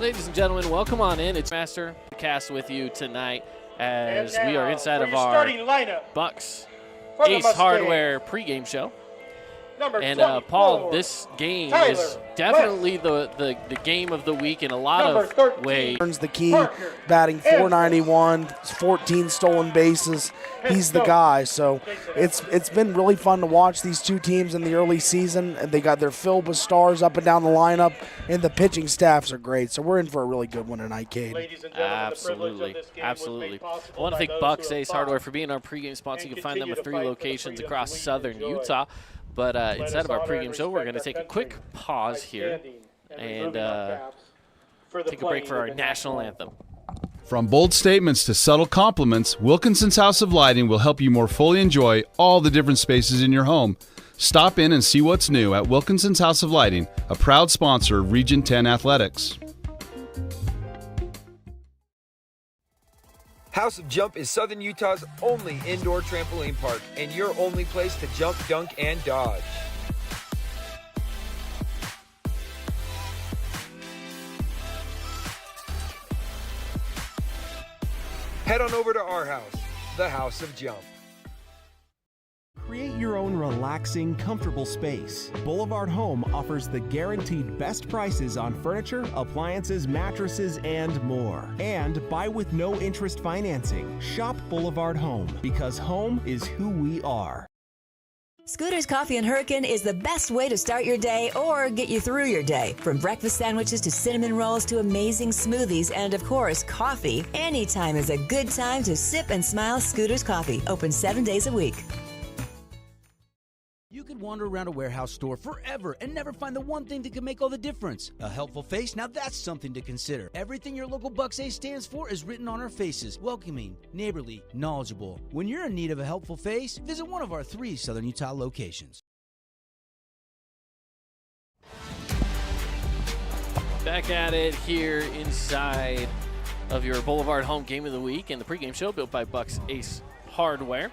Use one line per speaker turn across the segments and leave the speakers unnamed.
Ladies and gentlemen, welcome on in. It's Master Cast with you tonight as we are inside of our Bucks Ace Hardware pregame show. And Paul, this game is definitely the game of the week in a lot of ways.
Turns the key, batting .491, 14 stolen bases. He's the guy. So it's been really fun to watch these two teams in the early season. They got their filled with stars up and down the lineup, and the pitching staffs are great. So we're in for a really good one tonight, Cade.
Absolutely. I want to thank Bucks Ace Hardware for being our pregame sponsor. You can find them at 3 locations across southern Utah. But instead of our pregame show, we're going to take a quick pause here and take a break for our national anthem.
From bold statements to subtle compliments, Wilkinson's House of Lighting will help you more fully enjoy all the different spaces in your home. Stop in and see what's new at Wilkinson's House of Lighting, a proud sponsor of Region 10 Athletics.
House of Jump is Southern Utah's only indoor trampoline park and your only place to jump, dunk, and dodge. Head on over to our house, the House of Jump.
Create your own relaxing, comfortable space. Boulevard Home offers the guaranteed best prices on furniture, appliances, mattresses, and more. And buy with no interest financing. Shop Boulevard Home, because home is who we are.
Scooter's Coffee and Hurricane is the best way to start your day or get you through your day. From breakfast sandwiches to cinnamon rolls to amazing smoothies and, of course, coffee. Anytime is a good time to sip and smile. Scooter's Coffee, open 7 days a week.
You could wander around a warehouse store forever and never find the one thing that can make all the difference. A helpful face? Now that's something to consider. Everything your local Bucks Ace stands for is written on our faces. Welcoming, neighborly, knowledgeable. When you're in need of a helpful face, visit one of our 3 Southern Utah locations.
Back at it here inside of your Boulevard Home Game of the Week and the pregame show built by Bucks Ace Hardware.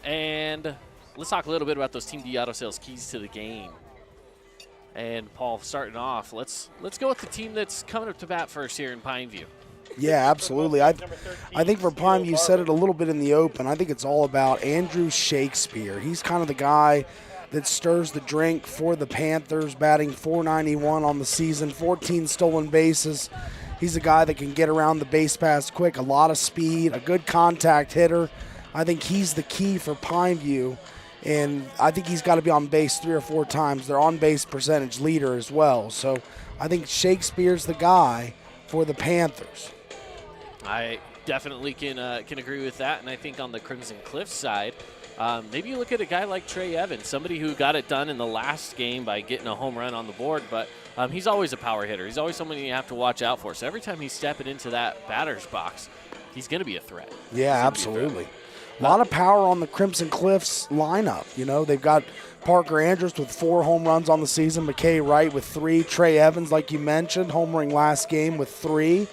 And let's talk a little bit about those Team D Auto Sales keys to the game. And Paul, starting off, let's go with the team that's coming up to bat first here in Pineview.
Yeah, absolutely. I think for Pineview, you said it a little bit in the open. I think it's all about Andrew Shakespeare. He's kind of the guy that stirs the drink for the Panthers, batting .491 on the season, 14 stolen bases. He's a guy that can get around the base paths quick, a lot of speed, a good contact hitter. I think he's the key for Pineview. And I think he's got to be on base 3 or 4 times. They're on-base percentage leader as well. So I think Shakespeare's the guy for the Panthers.
I definitely can agree with that. And I think on the Crimson Cliff side, maybe you look at a guy like Trey Evans, somebody who got it done in the last game by getting a home run on the board. But he's always a power hitter. He's always someone you have to watch out for. So every time he's stepping into that batter's box, he's going to be a threat.
Yeah, absolutely. A lot of power on the Crimson Cliffs lineup. You know, they've got Parker Andrews with 4 home runs on the season, McKay Wright with 3, Trey Evans, like you mentioned, homering last game with 3.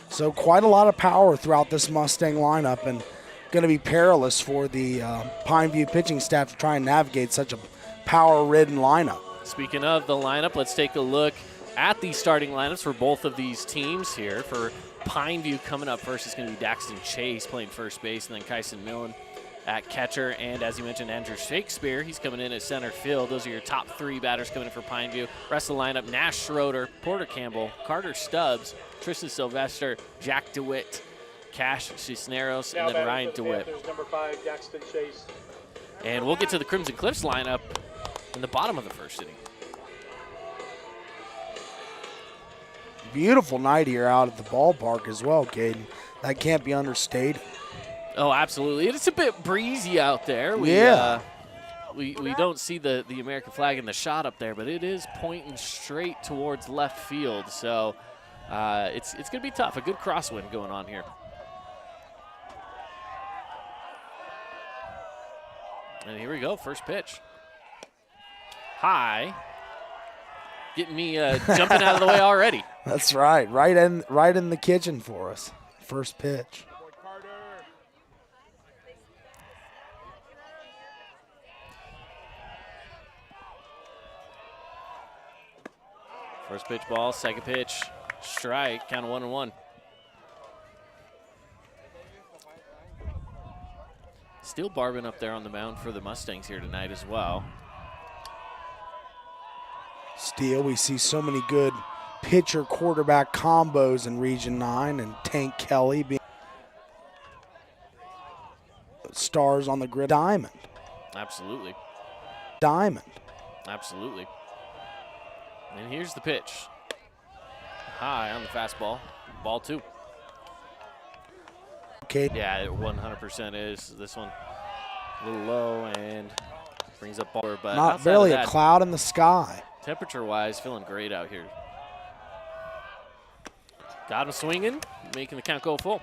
So quite a lot of power throughout this Mustang lineup, and going to be perilous for the Pineview pitching staff to try and navigate such a power-ridden lineup.
Speaking of the lineup, let's take a look at the starting lineups for both of these teams here. For Pineview, coming up first is going to be Daxton Chase playing first base, and then Kyson Millen at catcher. And as you mentioned, Andrew Shakespeare, he's coming in at center field. Those are your top 3 batters coming in for Pineview. Rest of the lineup, Nash Schroeder, Porter Campbell, Carter Stubbs, Tristan Sylvester, Jack DeWitt, Cash Cisneros, and then Ryan DeWitt.
Number 5, Daxton Chase.
And we'll get to the Crimson Cliffs lineup in the bottom of the first inning.
Beautiful night here out at the ballpark as well, Caden. That can't be understated.
Oh, absolutely. It's a bit breezy out there. We don't see the American flag in the shot up there, but it is pointing straight towards left field. So it's going to be tough. A good crosswind going on here. And here we go, first pitch. High. Getting me jumping out of the way already.
That's right. Right in the kitchen for us. First pitch.
First pitch ball, second pitch, Strike, count of 1-1. Still Barvin up there on the mound for the Mustangs here tonight as well.
Steele, we see so many good pitcher-quarterback combos in Region 9, and Tank Kelly being stars on the grid. Diamond.
Absolutely.
Diamond.
Absolutely. And here's the pitch. High on the fastball. Ball 2.
Okay.
Yeah, it 100% is. This one a little low and brings up ball. But
Not barely a cloud in the sky.
Temperature-wise, feeling great out here. Got him swinging, making the count go full.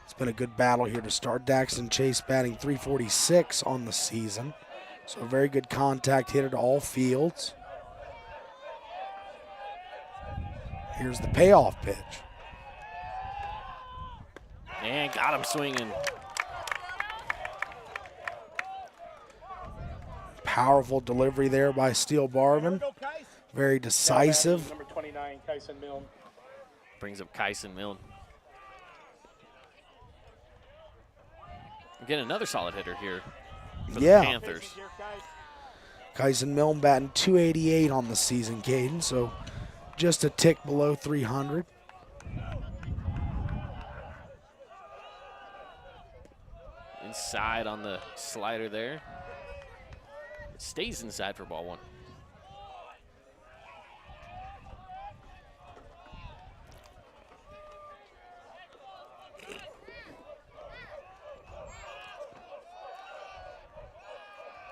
It's been a good battle here to start. Daxton Chase batting .346 on the season. So a very good contact hitter to all fields. Here's the payoff pitch.
And got him swinging.
Powerful delivery there by Steele Barvin. Very decisive.
Number 29, Kyson Milne.
Brings up Kyson Milne. Again, another solid hitter here for the Panthers.
Kyson Milne batting .288 on the season, Caden, so just a tick below 300.
Inside on the slider there. It stays inside for ball 1.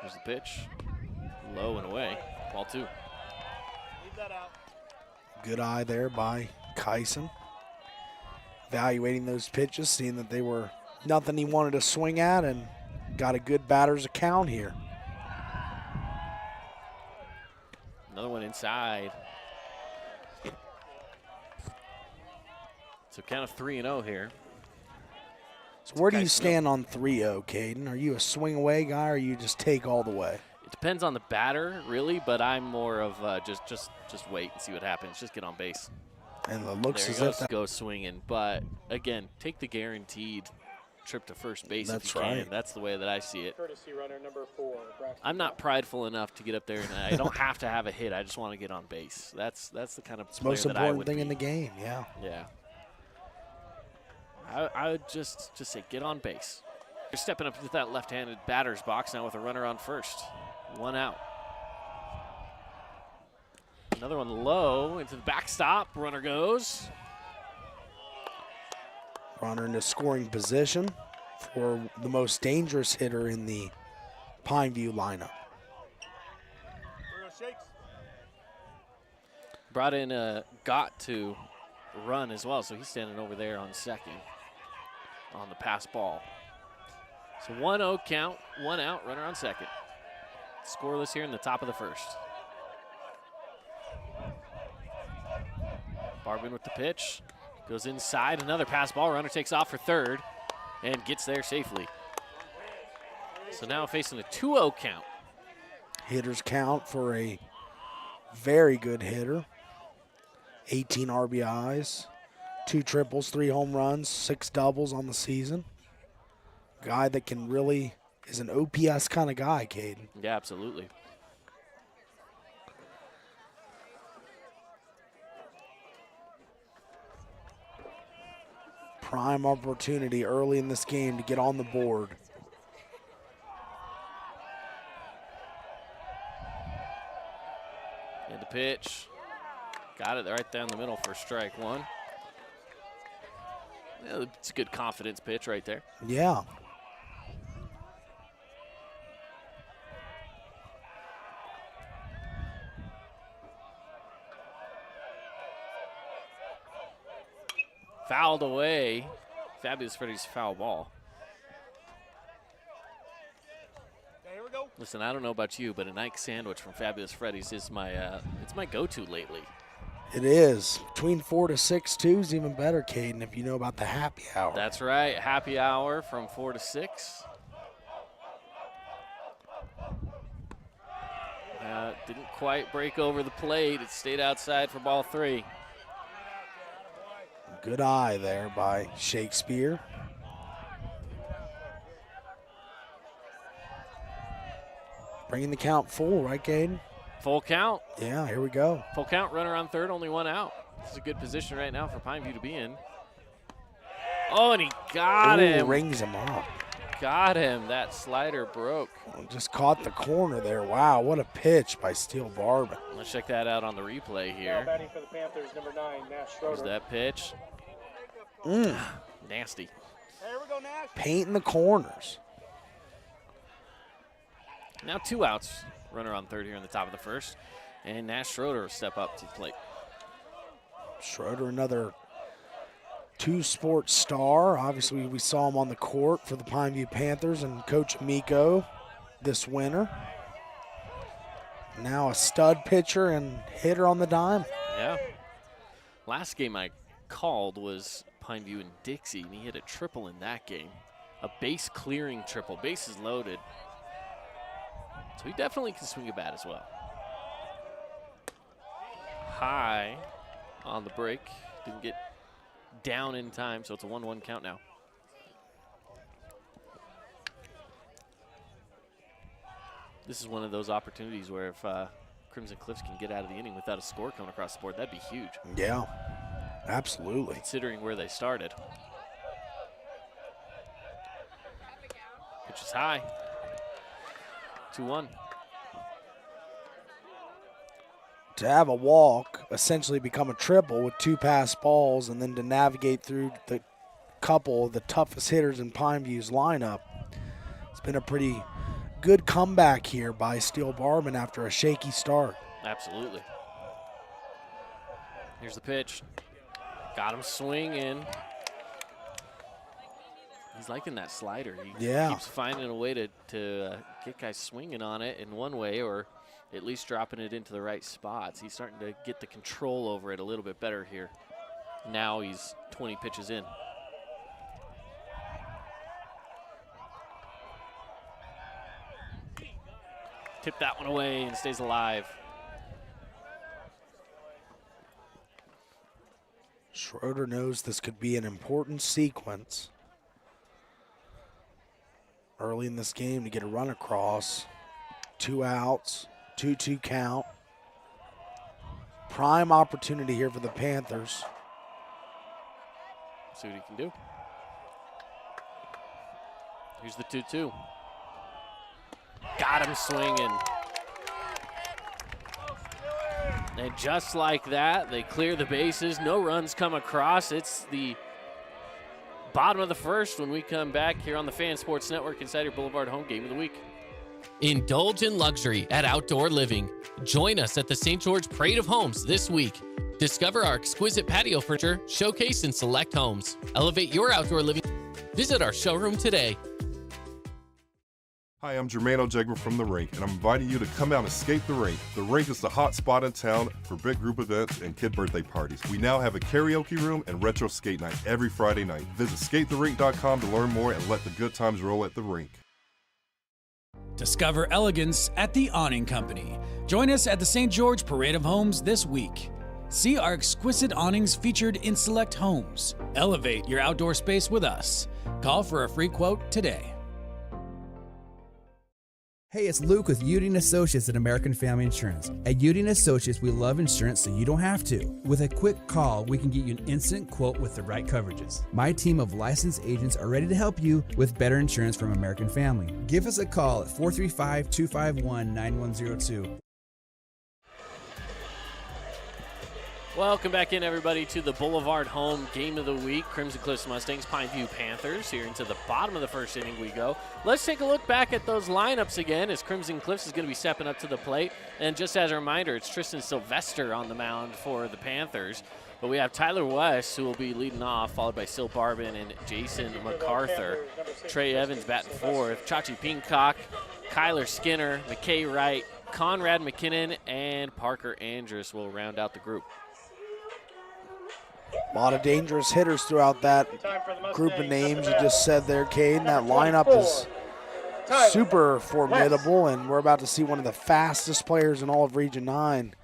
Here's the pitch. Low and away. Ball 2.
Good eye there by Kyson. Evaluating those pitches, seeing that they were nothing he wanted to swing at, and got a good batter's account here.
Another one inside. So count of 3-0 here.
So where do you stand on 3-0, Caden? Are you a swing away guy, or you just take all the way?
It depends on the batter, really, but I'm more of just wait and see what happens. Just get on base.
And it looks
there
as
goes,
if that
go swinging. But again, take the guaranteed trip to first base.
That's
if you can.
right.
That's the way that I see it.
Courtesy runner number 4.
I'm not prideful enough to get up there, and I don't have to have a hit. I just want to get on base. That's the kind of
it's the most
player that I
important
would
thing
be.
in the game, yeah.
Yeah. I would just say get on base. You're stepping up to that left-handed batter's box now with a runner on first. 1 out. Another one low into the backstop. Runner goes.
Runner into scoring position for the most dangerous hitter in the Pineview lineup.
Brought in Got to run as well, so he's standing over there on second on the pass ball. So 1-0 count, 1 out, runner on second. Scoreless here in the top of the first. Barvin with the pitch. Goes inside, another pass ball. Runner takes off for third and gets there safely. So now facing a 2-0 count.
Hitters count for a very good hitter. 18 RBIs, 2 triples, 3 home runs, 6 doubles on the season. Guy that can really is an OPS kind of guy, Caden.
Yeah, absolutely.
Prime opportunity early in this game to get on the board.
And the pitch. Got it right down the middle for strike 1. Yeah, it's a good confidence pitch right there.
Yeah.
Fouled away. Fabulous Freddy's foul ball.
Here we go.
Listen, I don't know about you, but a Nike sandwich from Fabulous Freddy's is my it's my go-to lately.
It is. Between 4 to 6, too is even better, Caden, if you know about the happy hour.
That's right. Happy hour from 4 to 6. Didn't quite break over the plate. It stayed outside for ball 3.
Good eye there by Shakespeare. Bringing the count full, right, Caden?
Full count.
Yeah, here we go.
Full count, runner on third, only one out. This is a good position right now for Pineview to be in. Oh, and he got him.
Rings him up.
Got him. That slider broke.
Just caught the corner there. Wow, what a pitch by Steele Barbin.
Let's check that out on the replay
Now
here.
batting for the Panthers, number 9, Nash
There's
Schroeder.
that pitch. Nasty.
Here we go, Nash.
Painting the corners.
Now 2 outs. Runner on third here in the top of the first. And Nash Schroeder will step up to the plate.
Schroeder, another two-sport star. Obviously, we saw him on the court for the Pineview Panthers and Coach Miko this winter. Now a stud pitcher and hitter on the dime.
Yeah. Last game I called was Pineview and Dixie, and he hit a triple in that game. A base-clearing triple, bases loaded. So he definitely can swing a bat as well. High on the break. Didn't get down in time, so it's a 1-1 count now. This is one of those opportunities where if Crimson Cliffs can get out of the inning without a score coming across the board, that'd be huge.
Yeah, absolutely.
Considering where they started. Pitch is high. 2-1.
To have a walk, essentially become a triple with 2 pass balls, and then to navigate through the couple of the toughest hitters in Pineview's lineup. It's been a pretty good comeback here by Steele Barbin after a shaky start.
Absolutely. Here's the pitch. Got him swinging. He's liking that slider. He keeps finding a way to get guys swinging on it in one way, or at least dropping it into the right spots. He's starting to get the control over it a little bit better here. Now he's 20 pitches in. Tip that one away and stays alive.
Schroeder knows this could be an important sequence early in this game to get a run across. 2 outs, 2-2 count. Prime opportunity here for the Panthers.
See what he can do. Here's the 2-2. Got him swinging. And just like that, they clear the bases. No runs come across. It's the bottom of the first when we come back here on the Fan Sports Network inside your Boulevard Home Game of the Week.
Indulge in luxury at Outdoor Living. Join us at the St. George Parade of Homes this week. Discover our exquisite patio furniture showcased in select homes. Elevate your outdoor living. Visit our showroom today.
Hi, I'm Jermaine O'Jegman from The Rink, and I'm inviting you to come out and skate The Rink. The Rink is the hot spot in town for big group events and kid birthday parties. We now have a karaoke room and retro skate night every Friday night. Visit skatetherink.com to learn more and let the good times roll at The Rink.
Discover elegance at the Awning Company. Join us at the St. George Parade of Homes this week. See our exquisite awnings featured in select homes. Elevate your outdoor space with us. Call for a free quote today.
Hey, it's Luke with Udine Associates at American Family Insurance. At Udine Associates, we love insurance so you don't have to. With a quick call, we can get you an instant quote with the right coverages. My team of licensed agents are ready to help you with better insurance from American Family. Give us a call at 435-251-9102.
Welcome back in, everybody, to the Boulevard Home Game of the Week. Crimson Cliffs Mustangs, Pineview Panthers. Here into the bottom of the first inning we go. Let's take a look back at those lineups again as Crimson Cliffs is going to be stepping up to the plate. And just as a reminder, it's Tristan Sylvester on the mound for the Panthers. But we have Tyler West, who will be leading off, followed by Sil Barbin and Jason MacArthur. Trey Evans batting fourth. Chachi Pincock, Kyler Skinner, McKay Wright, Conrad McKinnon, and Parker Andrus will round out the group.
A lot of dangerous hitters throughout that group of names you just said there, Caden. That lineup is super formidable, and we're about to see one of the fastest players in all of Region 9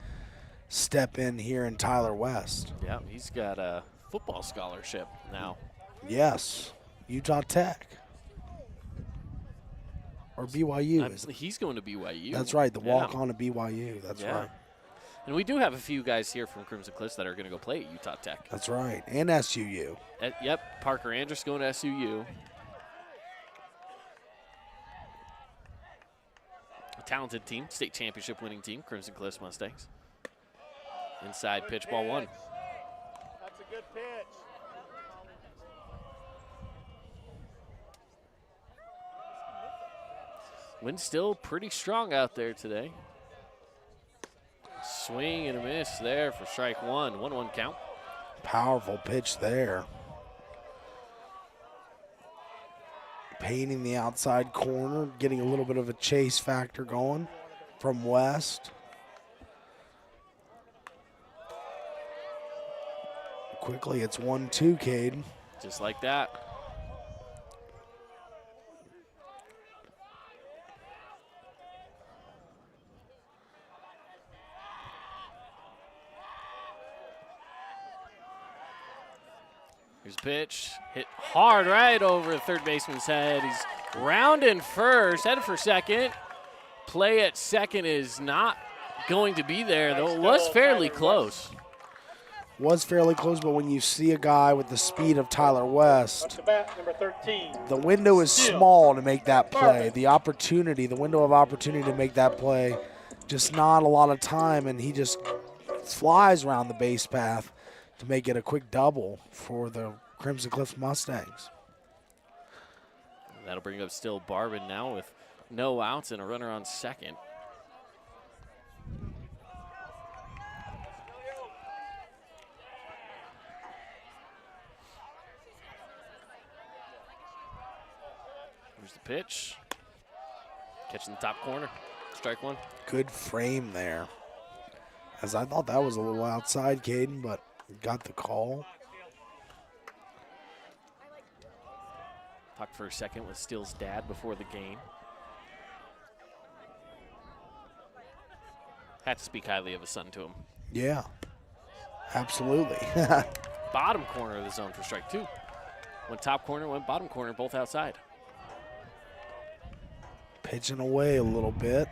step in here in Tyler West.
Yeah, he's got a football scholarship now.
Yes, Utah Tech. Or BYU.
He's going to BYU.
That's right, the walk-on to BYU. That's right.
And we do have a few guys here from Crimson Cliffs that are going to go play at Utah Tech.
That's right, and SUU.
Yep, Parker Andrus going to SUU. A talented team, state championship winning team, Crimson Cliffs Mustangs. Inside pitch, ball one.
That's a good pitch.
Wind still pretty strong out there today. Swing and a miss there for strike one. 1-1 count.
Powerful pitch there. Painting the outside corner, getting a little bit of a chase factor going from West. Quickly, it's 1-2, Caden.
Just like that. Here's a pitch, hit hard right over the third baseman's head. He's rounding first, headed for second. Play at second is not going to be there, though it was fairly close.
Was fairly close, but when you see a guy with the speed of Tyler West,
Number 13.
the window is small to make that play. The opportunity, the window of opportunity to make that play, just not a lot of time, and he just flies around the base path to make it a quick double for the Crimson Cliffs Mustangs.
That'll bring up still Barbin now with no outs and a runner on second. Here's the pitch. Catching the top corner. Strike one.
Good frame there. As I thought that was a little outside, Caden, but got the call.
Talked for a second with Steele's dad before the game. Had to speak highly of his son to him.
Yeah, absolutely.
Bottom corner of the zone for strike two. Went top corner, went bottom corner, both outside.
Pitching away a little bit.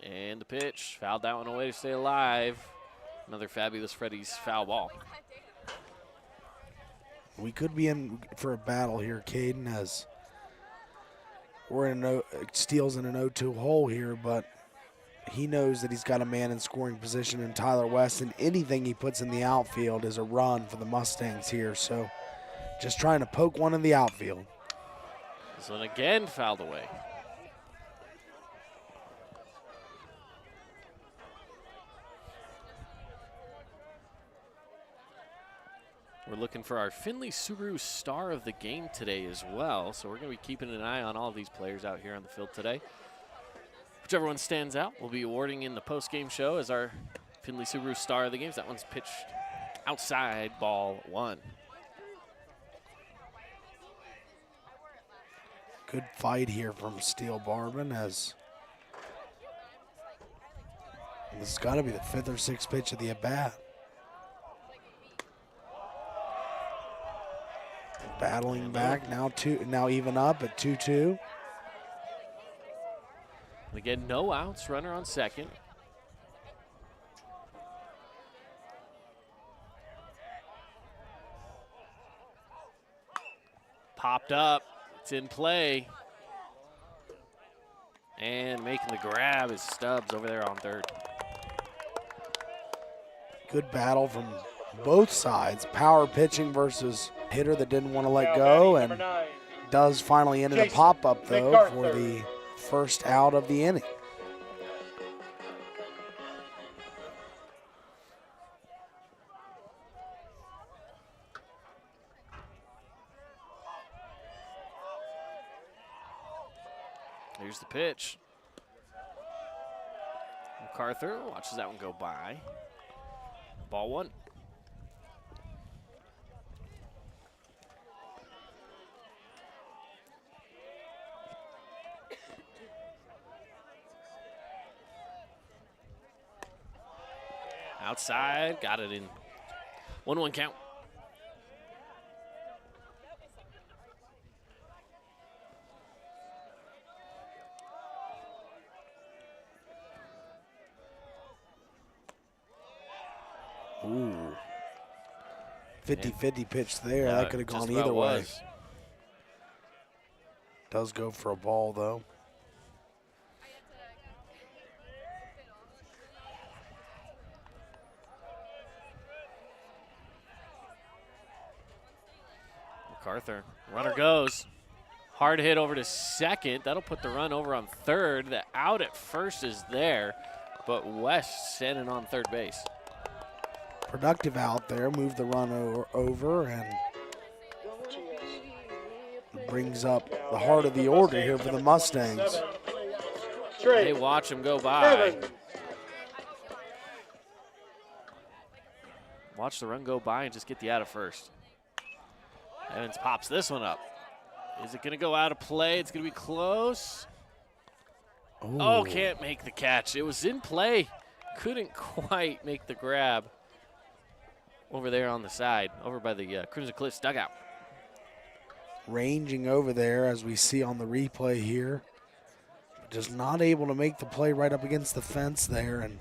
And the pitch, fouled that one away to stay alive. Another fabulous Freddy's foul ball.
We could be in for a battle here, Caden, as we're in Steele's in an 0-2 hole here, but he knows that he's got a man in scoring position in Tyler West, and anything he puts in the outfield is a run for the Mustangs here. So just trying to poke one in the outfield.
This one again fouled away. We're looking for our Findlay Subaru star of the game today as well. So we're going to be keeping an eye on all of these players out here on the field today. Whichever one stands out, we'll be awarding in the post-game show as our Findlay Subaru star of the game. That one's pitched outside, ball one.
Good fight here from Steele Barbin, as this has got to be the fifth or sixth pitch of the at-bat. Battling back, now even up at 2-2.
Again, no outs, runner on second. Popped up, it's in play. And making the grab is Stubbs over there on third.
Good battle from both sides. Power pitching versus hitter that didn't want to let go, and does finally end in a pop-up, though, for the first out of the inning.
Here's the pitch. MacArthur watches that one go by. Ball one. outside, got it in 1-1 count.
Ooh. 50-50 pitch there. That could have gone either way. Does go for a ball, though.
MacArthur, runner goes. Hard hit over to second. That'll put the run over on third. The out at first is there, but West standing on third base.
Productive out there, move the run over and brings up the heart of the order here for the Mustangs.
They watch him go by. Watch the run go by and just get the out of first. Evans pops this one up. Is it going to go out of play? It's going to be close.
Ooh.
Oh, can't make the catch. It was in play. Couldn't quite make the grab over there on the side, over by the Crimson Cliffs dugout.
Ranging over there, as we see on the replay here. Just not able to make the play right up against the fence there, and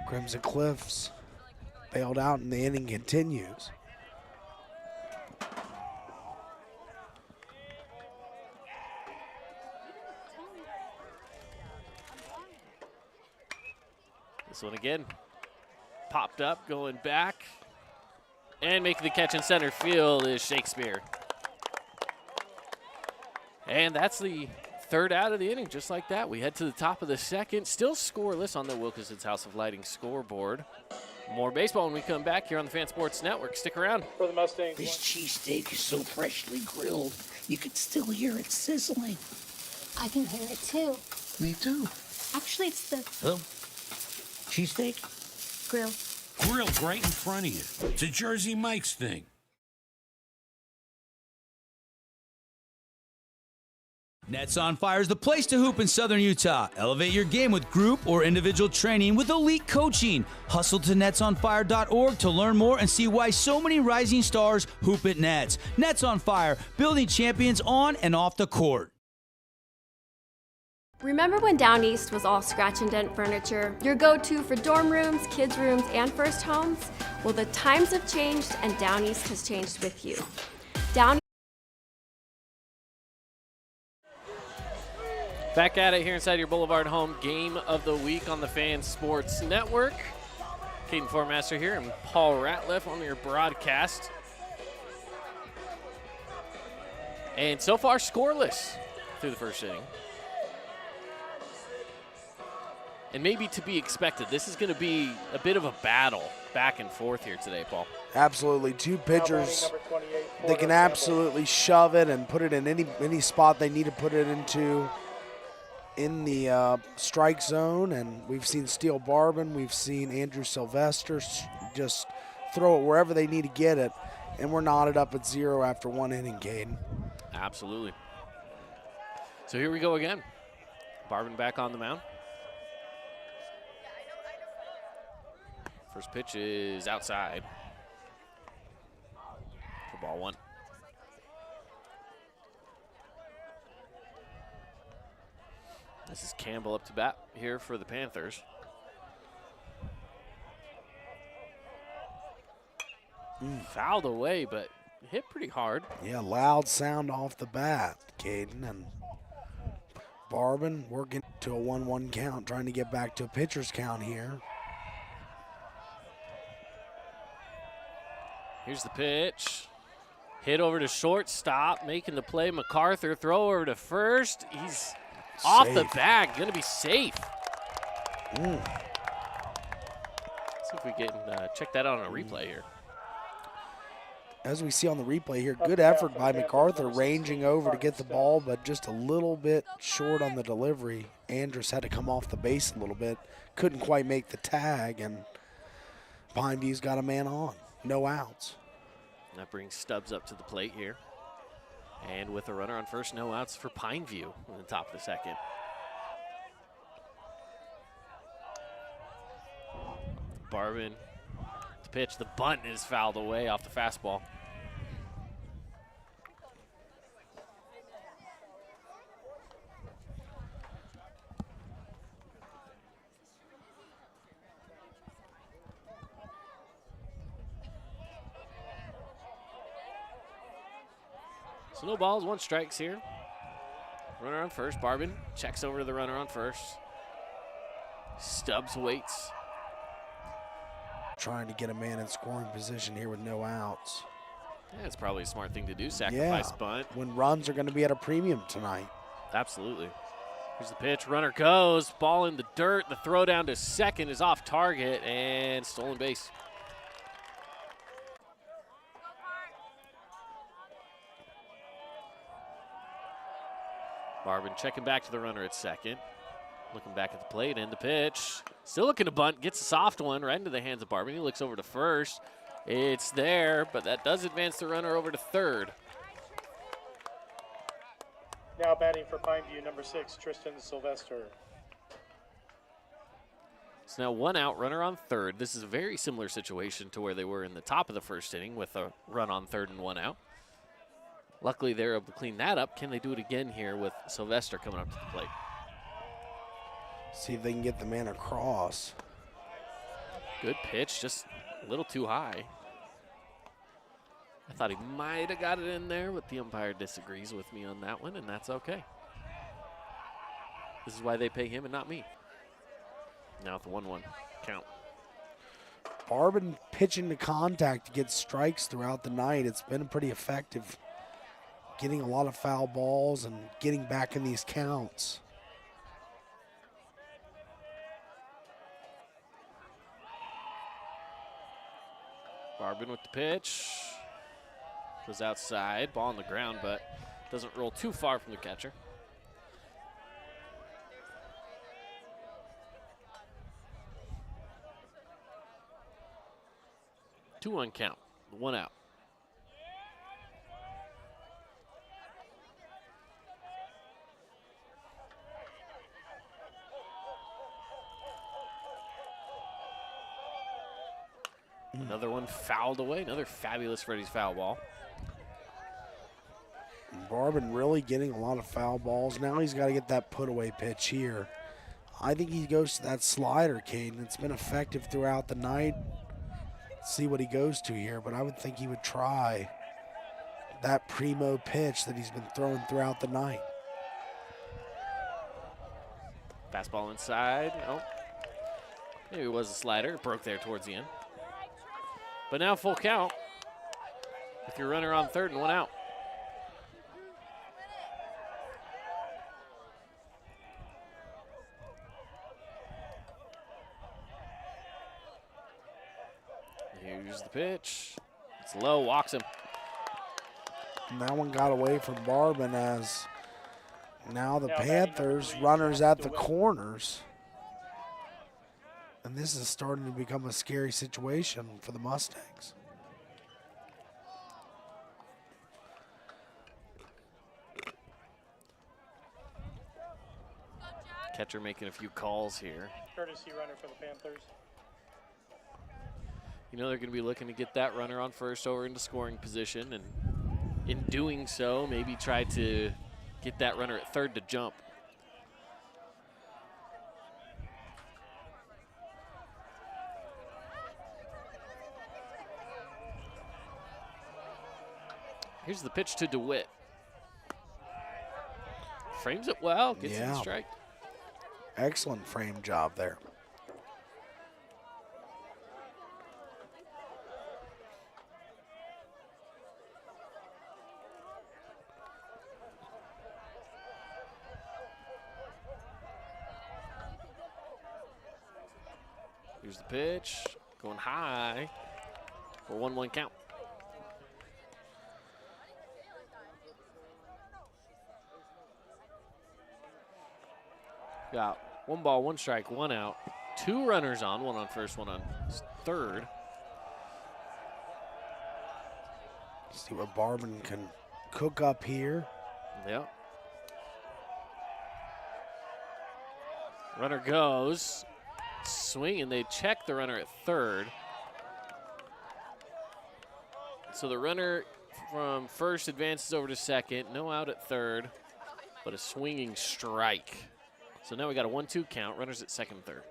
Crimson Cliffs bailed out, and the inning continues.
This one again. Popped up, going back. And making the catch in center field is Shakespeare. And that's the third out of the inning, just like that. We head to the top of the second. Still scoreless on the Wilkinson's House of Lighting scoreboard. More baseball when we come back here on the Fan Sports Network. Stick around.
For the Mustangs.
This cheesesteak is so freshly grilled, you can still hear it sizzling.
I can hear it too.
Me too.
Actually, it's the
Oh, cheesesteak?
grill.
Grilled right in front of you. It's a Jersey Mike's thing.
Nets on Fire is the place to hoop in Southern Utah. Elevate your game with group or individual training with elite coaching. Hustle to netsonfire.org to learn more and see why so many rising stars hoop at Nets. Nets on Fire, building champions on and off the court.
Remember when Down East was all scratch and dent furniture? Your go-to for dorm rooms, kids' rooms, and first homes? Well, the times have changed and Down East has changed with you.
Back at it here inside your Boulevard home game of the week on the Fan Sports Network. Caden Formaster here and Paul Ratliff on your broadcast. And so far scoreless through the first inning. And maybe to be expected, this is going to be a bit of a battle back and forth here today, Paul.
Absolutely. Two pitchers, they can absolutely shove it and put it in any spot they need to put it into in the strike zone. And we've seen Steele Barbin, we've seen Andrew Sylvester just throw it wherever they need to get it. And we're knotted up at 0 after 1 inning, Caden.
Absolutely. So here we go again. Barbin back on the mound. First pitch is outside for ball one. This is Campbell up to bat here for the Panthers. Fouled away, but hit pretty hard.
Yeah, loud sound off the bat, Caden. And Barbin working to a 1-1 count, trying to get back to a pitcher's count here.
Here's the pitch. Hit over to shortstop, making the play. MacArthur, throw over to first. He's off the bag, gonna be safe. Let's see if we can check that out on a replay here.
As we see on the replay here, good effort by MacArthur ranging over to get the ball, but just a little bit short on the delivery. Andrus had to come off the base a little bit. Couldn't quite make the tag, and Pineview's got a man on. No outs.
That brings Stubbs up to the plate here. And with a runner on first, no outs for Pineview in the top of the second. Barban, the pitch, the bunt is fouled away off the fastball. So no balls, 1 strikes here. Runner on first. Barban checks over to the runner on first. Stubbs waits.
Trying to get a man in scoring position here with no outs.
Yeah, it's probably a smart thing to do. Sacrifice bunt.
When runs are going to be at a premium tonight.
Absolutely. Here's the pitch. Runner goes. Ball in the dirt. The throw down to second is off target and stolen base. Barban checking back to the runner at second. Looking back at the plate and the pitch. Still looking to bunt. Gets a soft one right into the hands of Barban. He looks over to first. It's there, but that does advance the runner over to third.
Now batting for Pineview, number 6, Tristan Sylvester.
It's now 1 out, runner on third. This is a very similar situation to where they were in the top of the first inning with a run on third and 1 out. Luckily, they're able to clean that up. Can they do it again here with Sylvester coming up to the plate?
See if they can get the man across.
Good pitch, just a little too high. I thought he might have got it in there, but the umpire disagrees with me on that one, and that's okay. This is why they pay him and not me. Now with the 1-1 count.
Barban pitching to contact to get strikes throughout the night. It's been pretty effective. Getting a lot of foul balls and getting back in these counts.
Barban with the pitch. Goes outside. Ball on the ground, but doesn't roll too far from the catcher. Two-one count. 1 out. Another one fouled away. Another fabulous Freddy's foul ball.
Barban really getting a lot of foul balls. Now he's got to get that put-away pitch here. I think he goes to that slider, Caden. It's been effective throughout the night. See what he goes to here, but I would think he would try that primo pitch that he's been throwing throughout the night.
Fastball inside. Oh, maybe it was a slider. It broke there towards the end. But now full count with your runner on third and 1 out. Here's the pitch. It's low, walks him.
And that one got away from Barban as now the Panthers runners at the corners. And this is starting to become a scary situation for the Mustangs.
Catcher making a few calls here.
Courtesy runner for the Panthers.
You know they're going to be looking to get that runner on first over into scoring position, and in doing so, maybe try to get that runner at third to jump. Here's the pitch to DeWitt. Frames it well, gets in the strike.
Excellent frame job there.
Here's the pitch, going high for 1-1 count. Got 1 ball, 1 strike, 1 out. 2 runners on, 1 on first, 1 on third.
See what Barban can cook up here.
Yep. Runner goes. swing, and they check the runner at third. So the runner from first advances over to second. No out at third, but a swinging strike. So now we got a 1-2 count. Runners at second and third.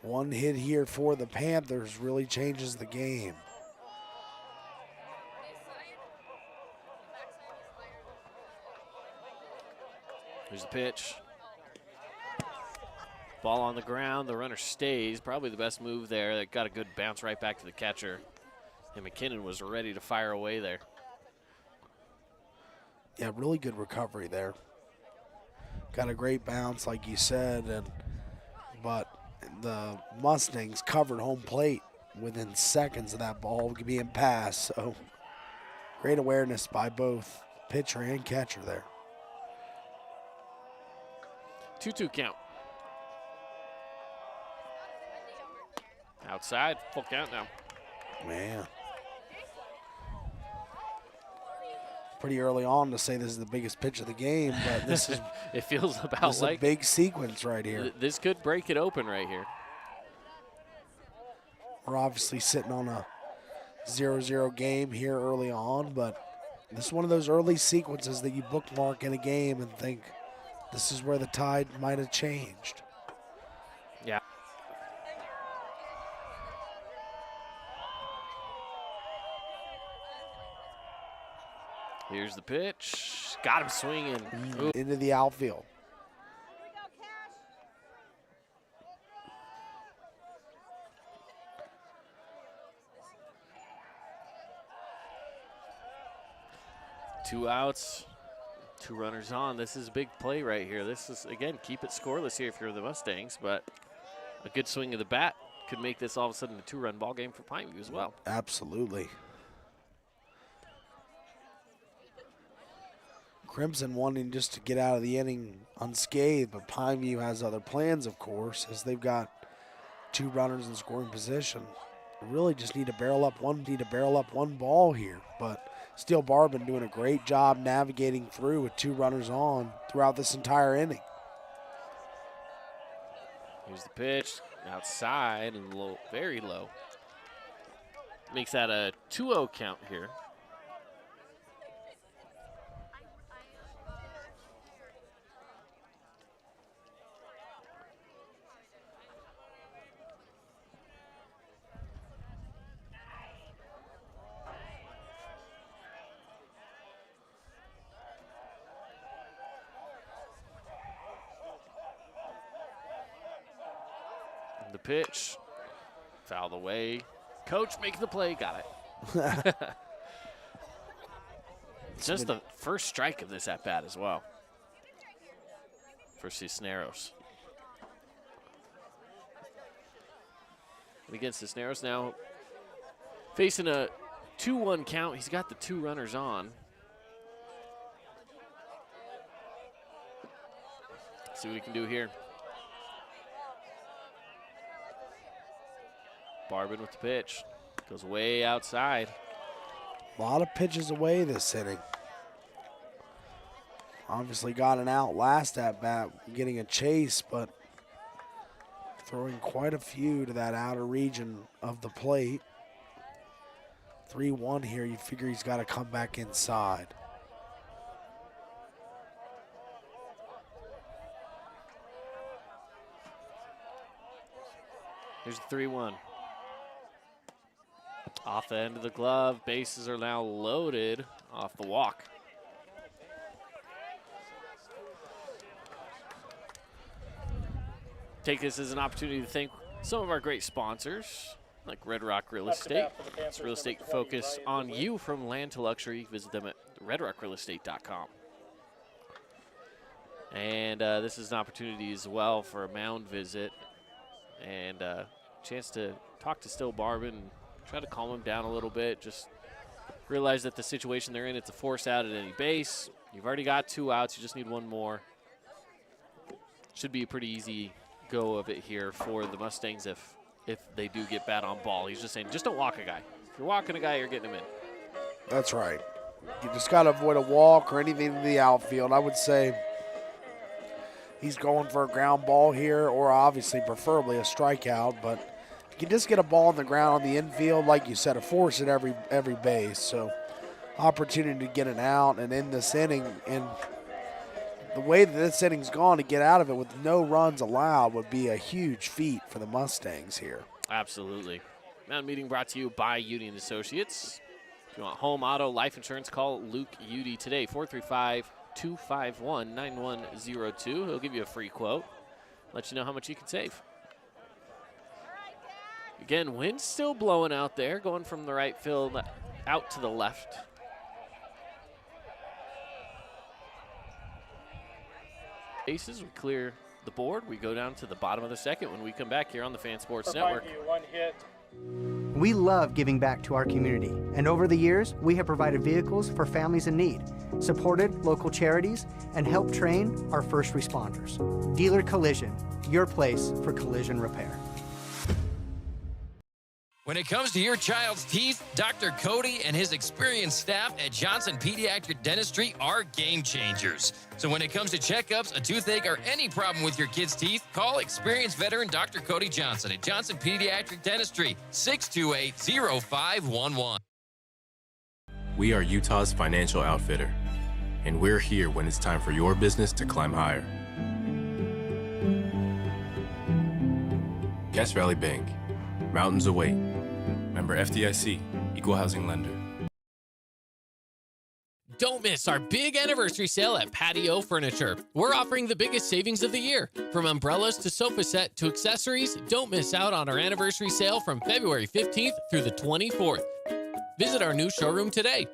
One hit here for the Panthers really changes the game.
Here's the pitch. Ball on the ground. The runner stays. Probably the best move there. That got a good bounce right back to the catcher. And McKinnon was ready to fire away there.
Yeah, really good recovery there. Got a great bounce, like you said, but the Mustangs covered home plate within seconds of that ball being passed. So great awareness by both pitcher and catcher there.
2-2 count. Outside, full count now.
Man. Pretty early on to say this is the biggest pitch of the game, but this is
it feels about
this is
like
a big sequence right here.
This could break it open right here.
We're obviously sitting on a 0-0 game here early on, but this is one of those early sequences that you bookmark in a game and think this is where the tide might have changed.
Yeah. Here's the pitch. Got him swinging. Ooh.
Into the outfield.
Two outs, two runners on. This is a big play right here. This is, again, keep it scoreless here if you're the Mustangs, but a good swing of the bat could make this all of a sudden a two-run ball game for Pineview as well.
Absolutely. Crimson wanting just to get out of the inning unscathed, but Pineview has other plans, of course, as they've got two runners in scoring position. Really just need to barrel up one ball here, but Steele Barbin doing a great job navigating through with two runners on throughout this entire inning.
Here's the pitch, outside and low, very low. Makes that a 2-0 count here. The pitch, fouled away. Coach making the play, got it. Just the first strike of this at-bat as well for Cisneros. And against Cisneros now facing a 2-1 count. He's got the two runners on. See what he can do here. Barbin with the pitch. Goes way outside.
A lot of pitches away this inning. Obviously got an out last at bat, getting a chase, but throwing quite a few to that outer region of the plate. 3-1 here, you figure he's got to come back inside.
Here's the 3-1. Off the end of the glove, bases are now loaded off the walk. Take this as an opportunity to thank some of our great sponsors, like Red Rock Real Estate. It's real estate focus on you from land to luxury. Visit them at redrockrealestate.com. And this is an opportunity as well for a mound visit and a chance to talk to Steele Barbin and try to calm him down a little bit. Just realize that the situation they're in, it's a force out at any base. You've already got two outs. You just need one more. Should be a pretty easy go of it here for the Mustangs if they do get bad on ball. He's just saying, just don't walk a guy. If you're walking a guy, you're getting him in.
That's right. You just got to avoid a walk or anything in the outfield. I would say he's going for a ground ball here, or obviously preferably a strikeout. But if you can just get a ball on the ground on the infield, like you said, a force at every base. So opportunity to get an out and end this inning. And the way that this inning's gone, to get out of it with no runs allowed would be a huge feat for the Mustangs here.
Absolutely. Mountain Meeting brought to you by Udy and Associates. If you want home, auto, life insurance, call Luke Udy today, 435-251-9102. He'll give you a free quote, let you know how much you can save. Again, wind's still blowing out there, going from the right field out to the left. Aces, we clear the board. We go down to the bottom of the second when we come back here on the Fan Sports Network.
One hit.
We love giving back to our community, and over the years, we have provided vehicles for families in need, supported local charities, and helped train our first responders. Dealer Collision, your place for collision repair.
When it comes to your child's teeth, Dr. Cody and his experienced staff at Johnson Pediatric Dentistry are game changers. So when it comes to checkups, a toothache, or any problem with your kid's teeth, call experienced veteran Dr. Cody Johnson at Johnson Pediatric Dentistry, 628-0511.
We are Utah's financial outfitter, and we're here when it's time for your business to climb higher. Cache Valley Bank, mountains await. Member FDIC, Equal Housing Lender.
Don't miss our big anniversary sale at Patio Furniture. We're offering the biggest savings of the year. From umbrellas to sofa set to accessories, don't miss out on our anniversary sale from February 15th through the 24th. Visit our new showroom today.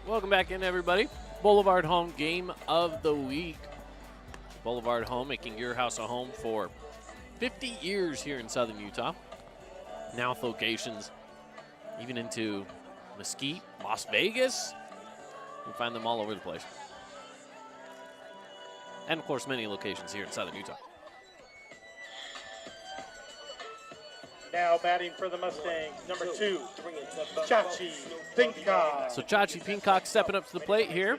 Welcome back in, everybody. Boulevard Home game of the week. Boulevard Home making your house a home for 50 years here in southern Utah. Now with locations even into Mesquite, Las Vegas. You can find them all over the place. And, of course, many locations here in southern Utah.
Now batting for the Mustangs, number 2, Chachi Pincock.
So Chachi Pincock stepping up to the plate here.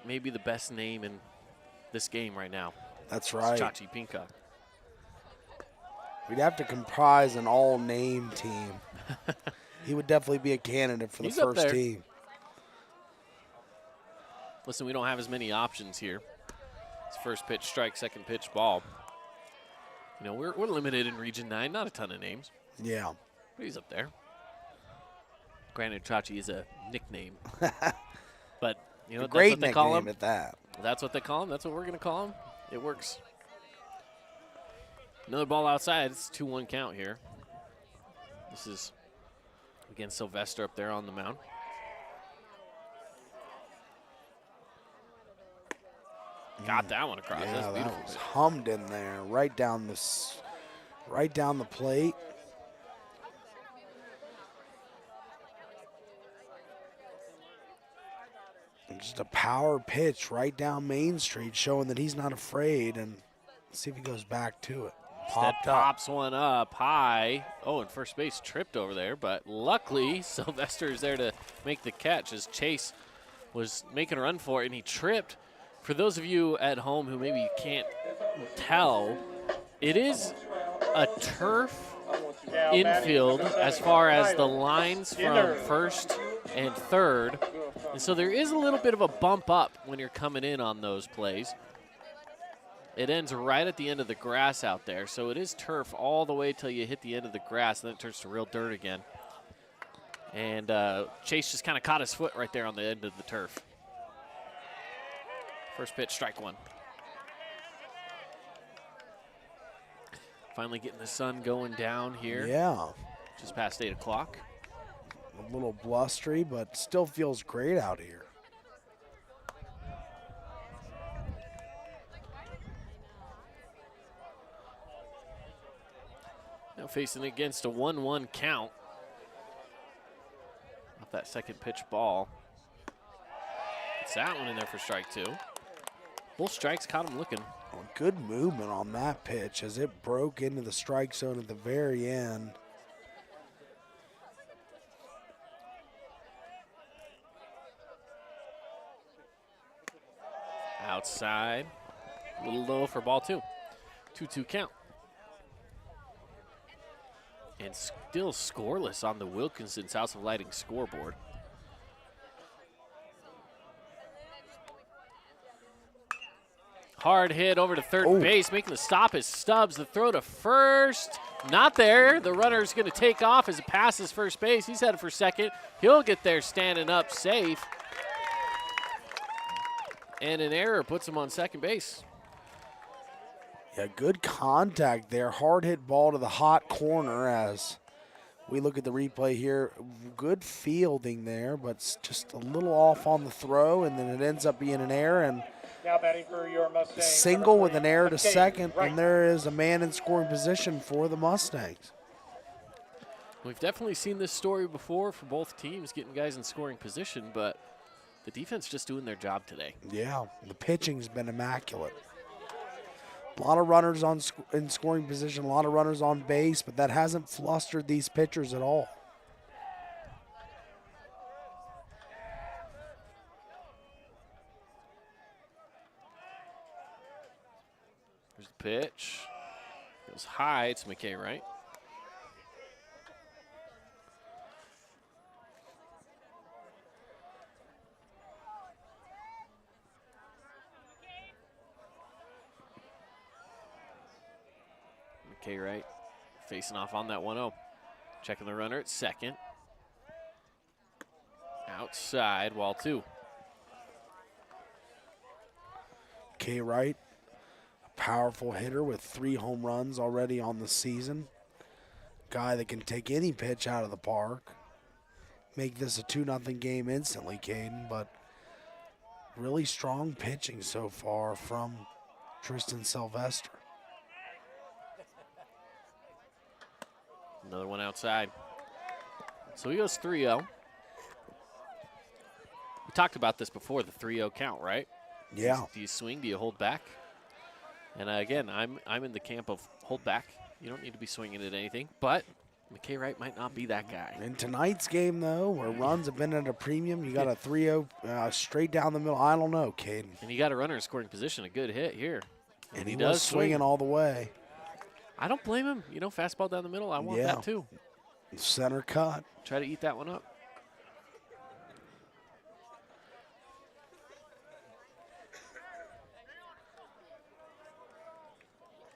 Maybe the best name in this game right now.
That's right.
Chachi Pincock.
We'd have to comprise an all-name team. He would definitely be a candidate for the first team.
Listen, we don't have as many options here. It's first pitch, strike, second pitch, ball. You know, we're limited in Region 9. Not a ton of names.
Yeah.
But he's up there. Granted, Chachi is a nickname. But, you know,
that's
what they call him.
At that.
That's what they call him. That's what we're going to call him. It works. Another ball outside. It's a 2-1 count here. This is, again, Sylvester up there on the mound. Got that one across.
Yeah,
That's beautiful.
that was hummed in there, right down the plate. And just a power pitch right down Main Street, showing that he's not afraid. And let's see if he goes back to it.
Pops one up high. Oh, and first base tripped over there, but luckily Sylvester is there to make the catch as Chase was making a run for it, and he tripped. For those of you at home who maybe can't tell, it is a turf infield as far as the lines from first and third. And so there is a little bit of a bump up when you're coming in on those plays. It ends right at the end of the grass out there. So it is turf all the way till you hit the end of the grass, and then it turns to real dirt again. And Chase just kind of caught his foot right there on the end of the turf. First pitch, strike one. Finally getting the sun going down here.
Yeah.
Just past 8 o'clock.
A little blustery, but still feels great out here.
Now facing against a 1-1 count. Off that second pitch ball. It's that one in there for strike two. Both strikes caught him looking.
Well, good movement on that pitch as it broke into the strike zone at the very end.
Outside. A little low for ball 2. 2-2 count. And still scoreless on the Wilkinson's House of Lighting scoreboard. Hard hit over to third base, making the stop is Stubbs. The throw to first, not there. The runner's going to take off as it passes first base. He's headed for second. He'll get there standing up safe. And an error puts him on second base.
Yeah, good contact there. Hard hit ball to the hot corner as we look at the replay here. Good fielding there, but just a little off on the throw, and then it ends up being an error. And
now batting for your Mustangs.
Single with an error to
McKay,
second,
right.
and there is a man in scoring position for the Mustangs.
We've definitely seen this story before for both teams, getting guys in scoring position, but the defense just doing their job today.
Yeah, the pitching's been immaculate. A lot of runners in scoring position, a lot of runners on base, but that hasn't flustered these pitchers at all.
Here's the pitch. Goes high. It's McKay, right? McKay, right? Facing off on that 1-0. Checking the runner at second. Outside, wall 2.
K. Wright, a powerful hitter with 3 home runs already on the season. Guy that can take any pitch out of the park. Make this a 2-0 game instantly, Caden, but really strong pitching so far from Tristan Sylvester.
Another one outside. So he goes 3-0. We talked about this before, the 3-0 count, right?
Yeah.
Do you swing? Do you hold back? And again, I'm in the camp of hold back. You don't need to be swinging at anything, but McKay Wright might not be that guy.
In tonight's game, though, where runs have been at a premium, you got a 3-0 straight down the middle. I don't know, Caden.
And you got a runner in scoring position, a good hit here.
And he does swinging all the way.
I don't blame him. You know, fastball down the middle, I want that too.
Center cut.
Try to eat that one up.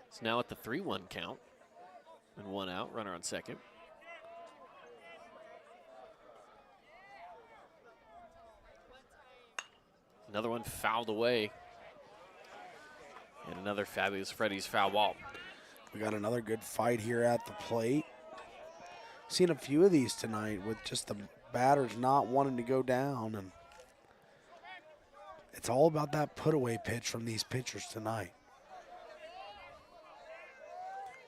It's now at the 3-1 count. And 1 out, runner on second. Another one fouled away. And another fabulous Freddie's foul ball.
We got another good fight here at the plate. Seen a few of these tonight with just the batters not wanting to go down. And it's all about that put-away pitch from these pitchers tonight.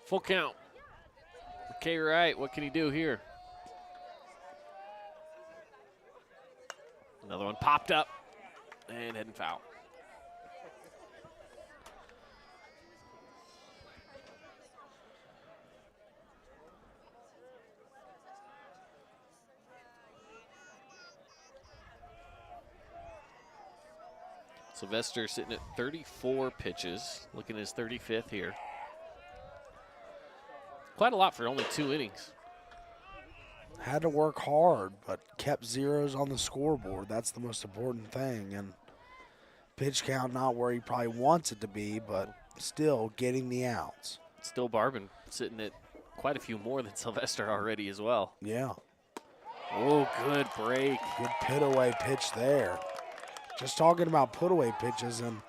Full count. Okay, right. What can he do here? Another one popped up and heading foul. Sylvester sitting at 34 pitches, looking at his 35th here. Quite a lot for only 2 innings.
Had to work hard, but kept zeros on the scoreboard. That's the most important thing. And pitch count not where he probably wants it to be, but still getting the outs.
Still Barbin sitting at quite a few more than Sylvester already as well.
Yeah.
Oh, good break.
Good put-away pitch there. Just talking about put-away pitches, and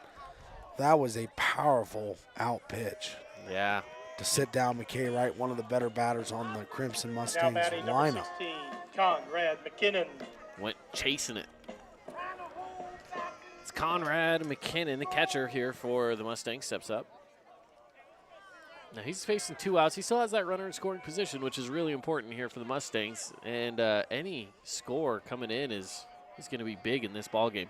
that was a powerful out pitch.
Yeah.
To sit down McKay Wright, one of the better batters on the Crimson
Now
Mustangs
batting number
lineup.
16, Conrad McKinnon.
Went chasing it. It's Conrad McKinnon, the catcher here for the Mustangs, steps up. Now he's facing 2 outs. He still has that runner in scoring position, which is really important here for the Mustangs. And any score coming in is going to be big in this ball game.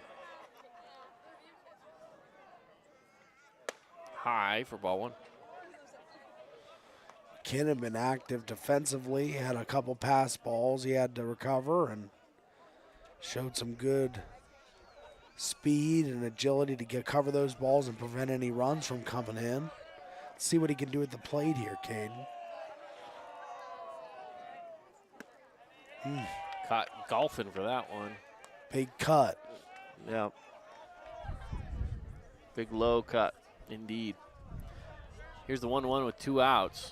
high for ball one.
Kid had been active defensively. He had a couple pass balls he had to recover and showed some good speed and agility to cover those balls and prevent any runs from coming in. Let's see what he can do at the plate here, Caden.
Caught golfing for that one.
Big cut.
Yeah. Big low cut, indeed. Here's the 1-1 with 2 outs.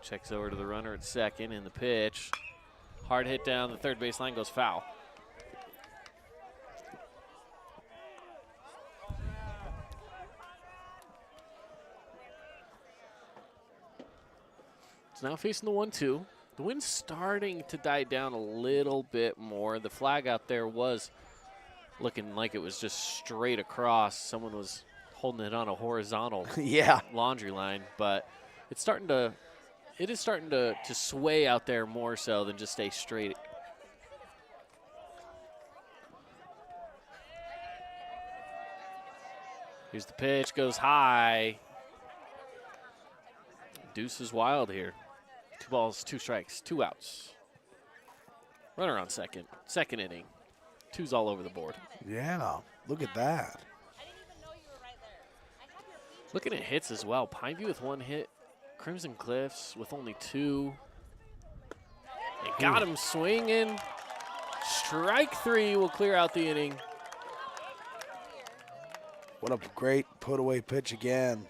Checks over to the runner at second, and the pitch. Hard hit down the third base line, goes foul. It's now facing the 1-2. The wind's starting to die down a little bit more. The flag out there was looking like it was just straight across. Someone was holding it on a horizontal
Yeah.
laundry line, but it is starting to sway out there more so than just stay straight. Here's the pitch, goes high. Deuce is wild here. 2 balls, 2 strikes, 2 outs. Runner on second. Second inning. 2's all over the board.
Yeah, look at that.
Looking at hits as well. Pineview with 1 hit. Crimson Cliffs with only 2. They got him swinging. Strike 3 will clear out the inning.
What a great put-away pitch again.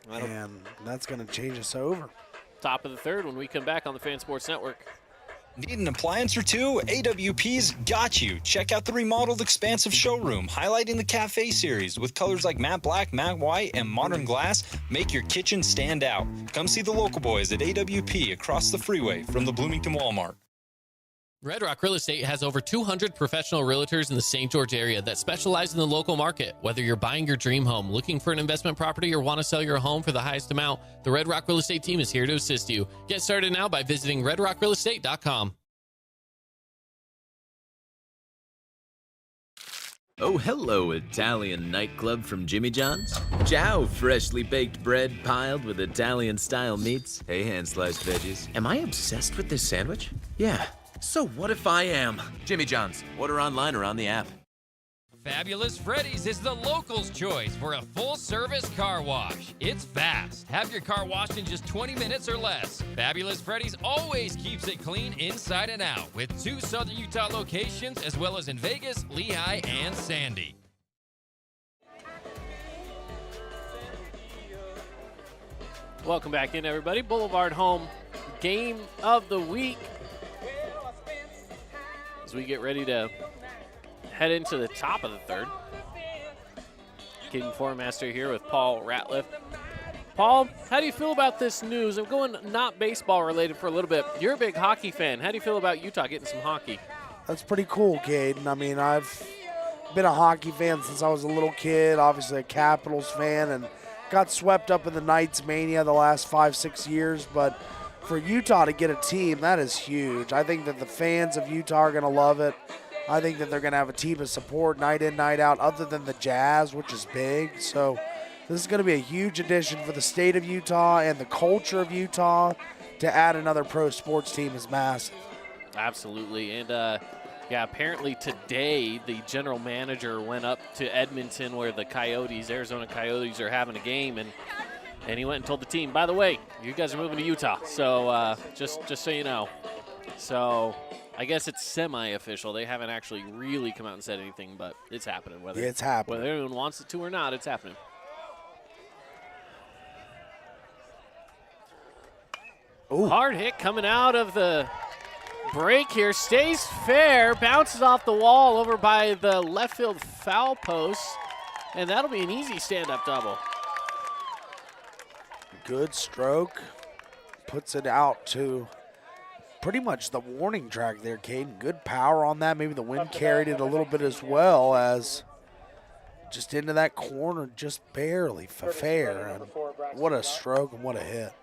And that's going to change us over.
Top of the third when we come back on the Fan Sports Network.
Need an appliance or two? AWP's got you. Check out the remodeled expansive showroom, highlighting the Cafe series with colors like matte black, matte white, and modern glass. Make your kitchen stand out. Come see the local boys at AWP across the freeway from the Bloomington Walmart.
Red Rock Real Estate has over 200 professional realtors in the St. George area that specialize in the local market. Whether you're buying your dream home, looking for an investment property, or want to sell your home for the highest amount, the Red Rock Real Estate team is here to assist you. Get started now by visiting redrockrealestate.com.
Oh, hello, Italian nightclub from Jimmy John's. Ciao, freshly baked bread piled with Italian-style meats. Hey, hand-sliced veggies. Am I obsessed with this sandwich? Yeah. So what if I am? Jimmy John's. Order online or on the app.
Fabulous Freddy's is the locals' choice for a full-service car wash. It's fast. Have your car washed in just 20 minutes or less. Fabulous Freddy's always keeps it clean inside and out with 2 Southern Utah locations as well as in Vegas, Lehigh, and Sandy.
Welcome back in, everybody. Boulevard Home game of the week. As we get ready to head into the top of the third. Caden Formaster here with Paul Ratliff. Paul, how do you feel about this news? I'm going not baseball related for a little bit. You're a big hockey fan. How do you feel about Utah getting some hockey?
That's pretty cool, Caden. I mean, I've been a hockey fan since I was a little kid, obviously a Capitals fan, and got swept up in the Knights mania the last 5-6 years, but for Utah to get a team, that is huge. I think that the fans of Utah are going to love it. I think that they're going to have a team of support night in, night out, other than the Jazz, which is big. So this is going to be a huge addition for the state of Utah and the culture of Utah. To add another pro sports team is massive.
Absolutely. And, yeah, apparently today the general manager went up to Edmonton where the Arizona Coyotes are having a game, and he went and told the team, by the way, you guys are moving to Utah. So just so you know. So I guess it's semi-official. They haven't actually really come out and said anything, but it's happening. Whether anyone wants it to or not, it's happening. Ooh. Hard hit coming out of the break here. Stays fair. Bounces off the wall over by the left field foul post. And that'll be an easy stand-up double.
Good stroke. Puts it out to pretty much the warning track there, Caden. Good power on that. Maybe the wind carried it a little bit as well, as just into that corner, just barely fair. And what a stroke and what a hit.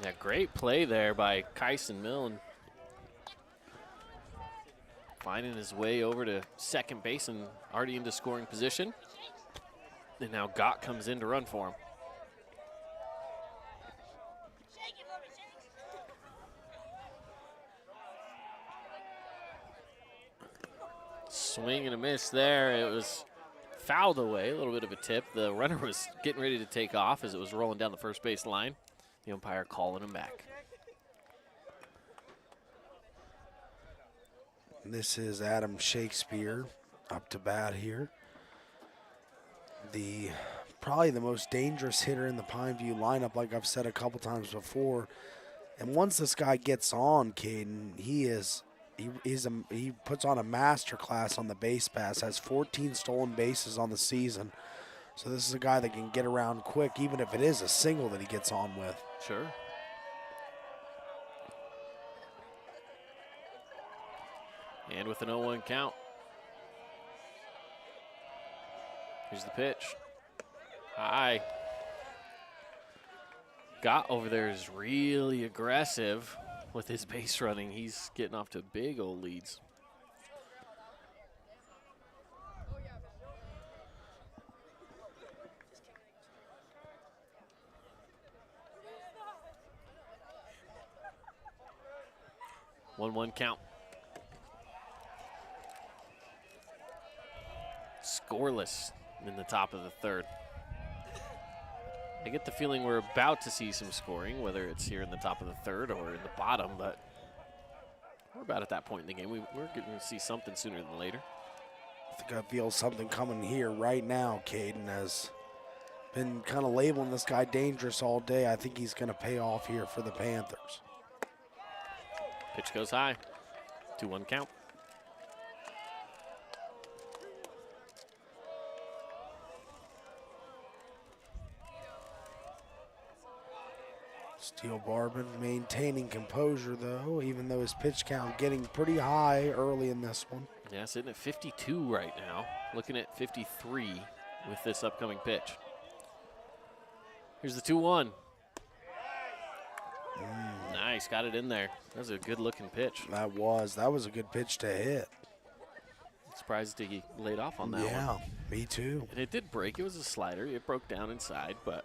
Yeah, great play there by Kyson Milne. finding his way over to second base and already into scoring position. And now Gott comes in to run for him. Swing and a miss there. It was fouled away, a little bit of a tip. The runner was getting ready to take off as it was rolling down the first base line. The umpire calling him back.
This is Adam Shakespeare up to bat here. Probably the most dangerous hitter in the Pineview lineup, like I've said a couple times before. And once this guy gets on, Caden, he puts on a master class on the base pass, has 14 stolen bases on the season. So this is a guy that can get around quick, even if it is a single that he gets on with.
Sure. And with an 0-1 count. Here's the pitch. High. Gott over there is really aggressive with his base running. He's getting off to big old leads. One count. Scoreless in the top of the third. I get the feeling we're about to see some scoring, whether it's here in the top of the third or in the bottom, but we're about at that point in the game. We're going to see something sooner than later.
I think I feel something coming here right now. Caden has been kind of labeling this guy dangerous all day. I think he's going to pay off here for the Panthers.
Pitch goes high. 2-1 count.
Steele Barbin maintaining composure, though, even though his pitch count getting pretty high early in this one.
Yeah, sitting at 52 right now. Looking at 53 with this upcoming pitch. Here's the 2-1. Nice, got it in there. That was a good-looking pitch.
That was a good pitch to hit.
Surprised he laid off on that one.
Yeah, me too.
And it did break. It was a slider. It broke down inside, but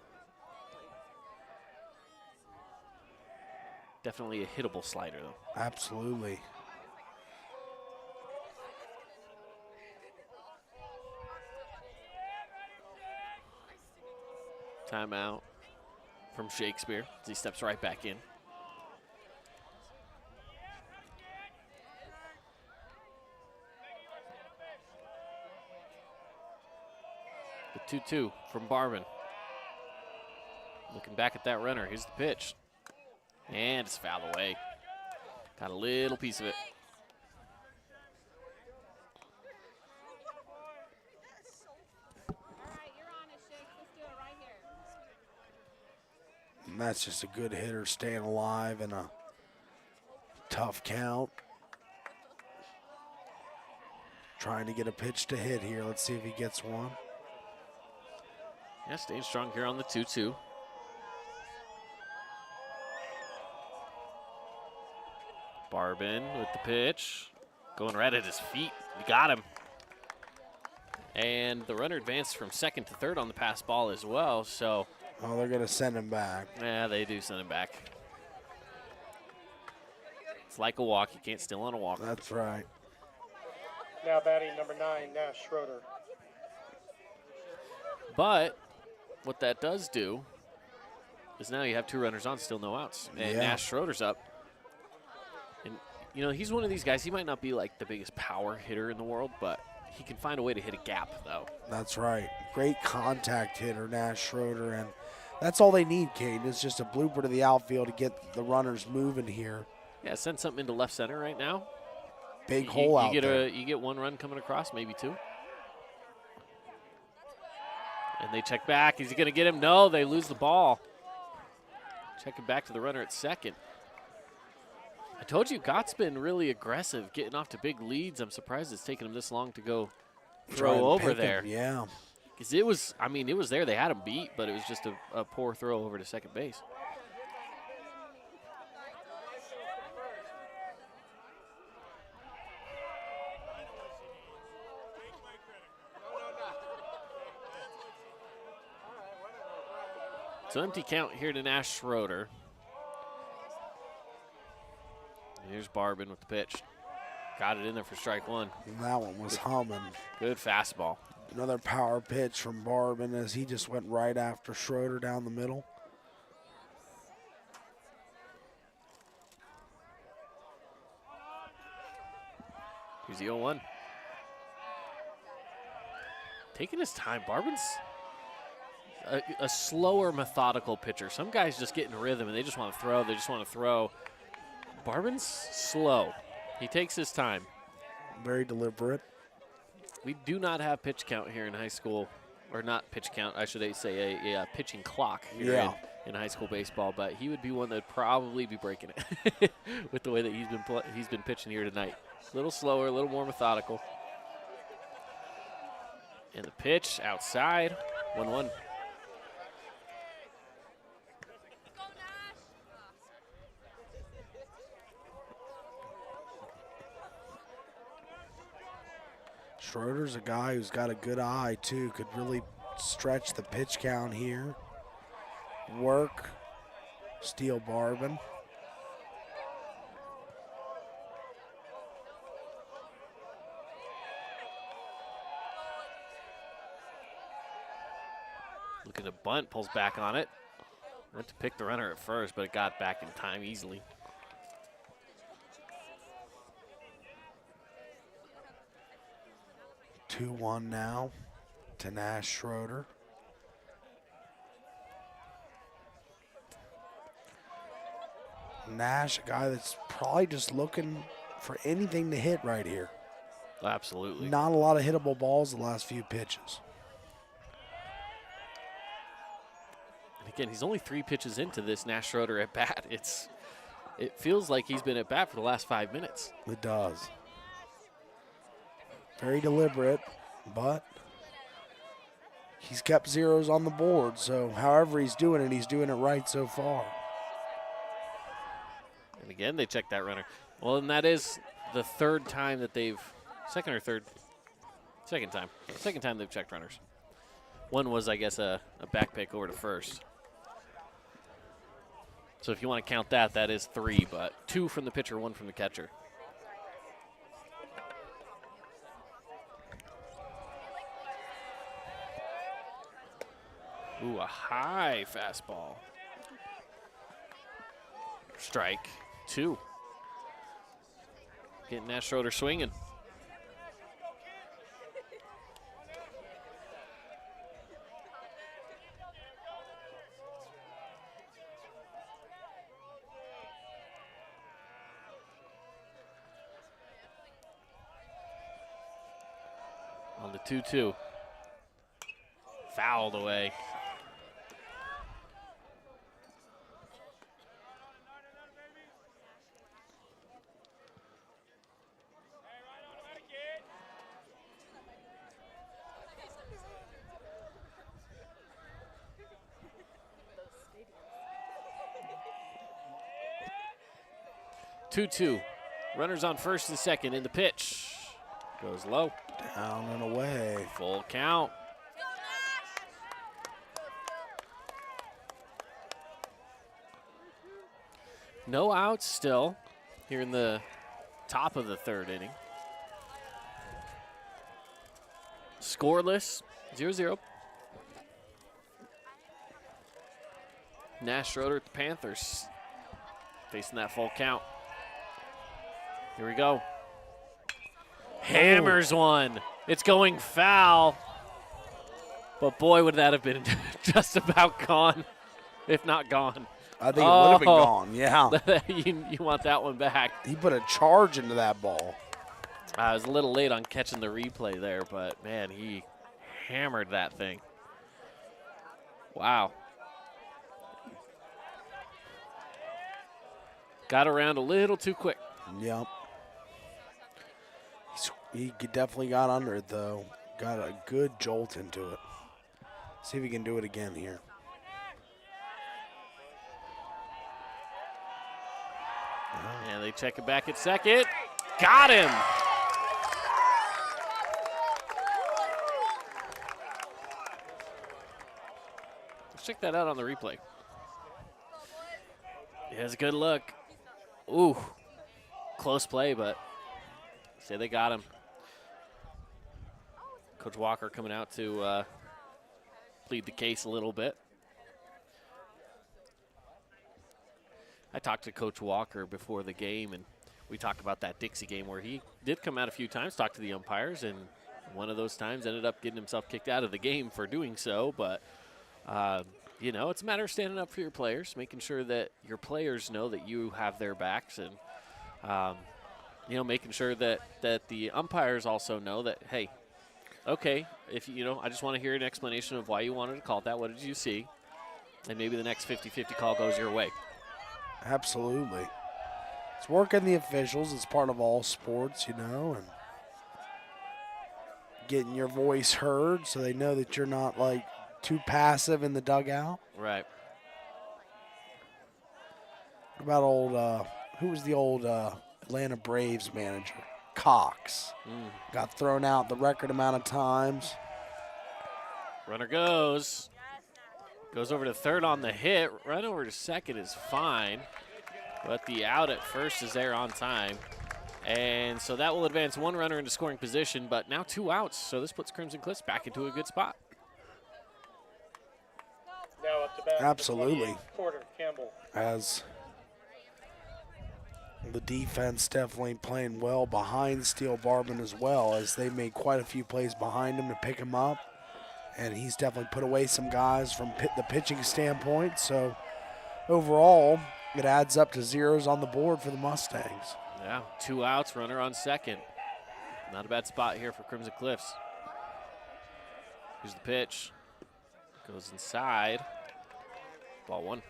definitely a hittable slider, though.
Absolutely.
Timeout from Shakespeare as he steps right back in. The 2-2 from Barbin. Looking back at that runner. Here's the pitch. And it's fouled away. Got a little piece of it.
And that's just a good hitter staying alive in a tough count. Trying to get a pitch to hit here. Let's see if he gets one.
Yeah, staying strong here on the 2-2. Barbin with the pitch. Going right at his feet. You got him. And the runner advanced from second to third on the pass ball as well, so.
Oh, they're going to send him back.
Yeah, they do send him back. It's like a walk. You can't steal on a walk.
That's right.
Now batting number 9, Nash Schroeder.
But what that does do is now you have 2 runners on, still no outs. And Nash Schroeder's up. And, you know, he's one of these guys. He might not be like the biggest power hitter in the world, but he can find a way to hit a gap, though.
That's right. Great contact hitter, Nash Schroeder. And that's all they need, Caden. It's just a blooper to the outfield to get the runners moving here.
Yeah, send something into left center right now.
Big hole out there.
You get 1 run coming across, maybe 2. And they check back. Is he going to get him? No, they lose the ball. Checking back to the runner at second. I told you, Gott's been really aggressive, getting off to big leads. I'm surprised it's taken him this long to go throw over there.
Yeah.
Because it was there. They had him beat, but it was just a poor throw over to second base. So empty count here to Nash Schroeder. Here's Barbin with the pitch. Got it in there for strike one.
And that one was humming.
Good fastball.
Another power pitch from Barbin as he just went right after Schroeder down the middle.
Here's the 0-1. Taking his time. Barbin's a slower, methodical pitcher. Some guys just get in rhythm and they just want to throw. They just want to throw. Barbin's slow. He takes his time.
Very deliberate.
We do not have pitch count here in high school, or not pitch count, I should say a pitching clock here in high school baseball, but he would be one that would probably be breaking it with the way that he's been pitching here tonight. A little slower, a little more methodical. And the pitch outside, 1-1.
Schroeder's a guy who's got a good eye, too. Could really stretch the pitch count here. Work. Steal Barbin.
Looking to bunt, pulls back on it. Went to pick the runner at first, but it got back in time easily.
Two 2-1 now to Nash Schroeder. Nash, a guy that's probably just looking for anything to hit right here.
Absolutely.
Not a lot of hittable balls the last few pitches.
And again, he's only 3 pitches into this Nash Schroeder at bat. It feels like he's been at bat for the last 5 minutes.
It does. Very deliberate, but he's kept zeros on the board, so however he's doing it right so far.
And again, they check that runner. Well, and that is the third time that they've, second time they've checked runners. One was, I guess, a back pick over to first. So if you want to count that, that is 3, but 2 from the pitcher, 1 from the catcher. Ooh, a high fastball. Strike 2. Getting Nash Schroeder swinging. On the 2-2. Fouled away. Two. Runners on first and second in the pitch. Goes low.
Down and away.
Full count. No outs still here in the top of the 3rd inning. Scoreless, 0-0. Nash Schroeder at the Panthers facing that full count. Here we go. Hammers one. It's going foul. But boy, would that have been just about gone, if not gone.
I think it would have been gone, yeah.
you want that one back.
He put a charge into that ball.
I was a little late on catching the replay there, but, man, he hammered that thing. Wow. Got around a little too quick.
Yep. He definitely got under it, though. Got a good jolt into it. See if he can do it again here.
And they check it back at second. Got him. Let's check that out on the replay. It has a good look. Ooh, close play, but say they got him. Coach Walker coming out to plead the case a little bit. I talked to Coach Walker before the game, and we talked about that Dixie game where he did come out a few times, talk to the umpires, and one of those times ended up getting himself kicked out of the game for doing so. But, you know, it's a matter of standing up for your players, making sure that your players know that you have their backs, and, you know, making sure that the umpires also know that, hey, okay, if you know, I just want to hear an explanation of why you wanted to call it that. What did you see? And maybe the next 50-50 call goes your way.
Absolutely. It's working the officials. It's part of all sports, you know, and getting your voice heard so they know that you're not, like, too passive in the dugout.
Right.
What about old, who was the old Atlanta Braves manager? Cox. Got thrown out the record amount of times.
Runner goes. Goes over to third on the hit. Run over to second is fine. But the out at first is there on time. And so that will advance one runner into scoring position, but now 2 outs. So this puts Crimson Cliffs back into a good spot.
Now up to bat.
Absolutely.
Porter, Campbell.
As the defense definitely playing well behind Steele Barban as well, as they made quite a few plays behind him to pick him up. And he's definitely put away some guys from the pitching standpoint. So overall, it adds up to zeros on the board for the Mustangs.
Yeah, 2 outs, runner on second. Not a bad spot here for Crimson Cliffs. Here's the pitch. Goes inside. Ball 1.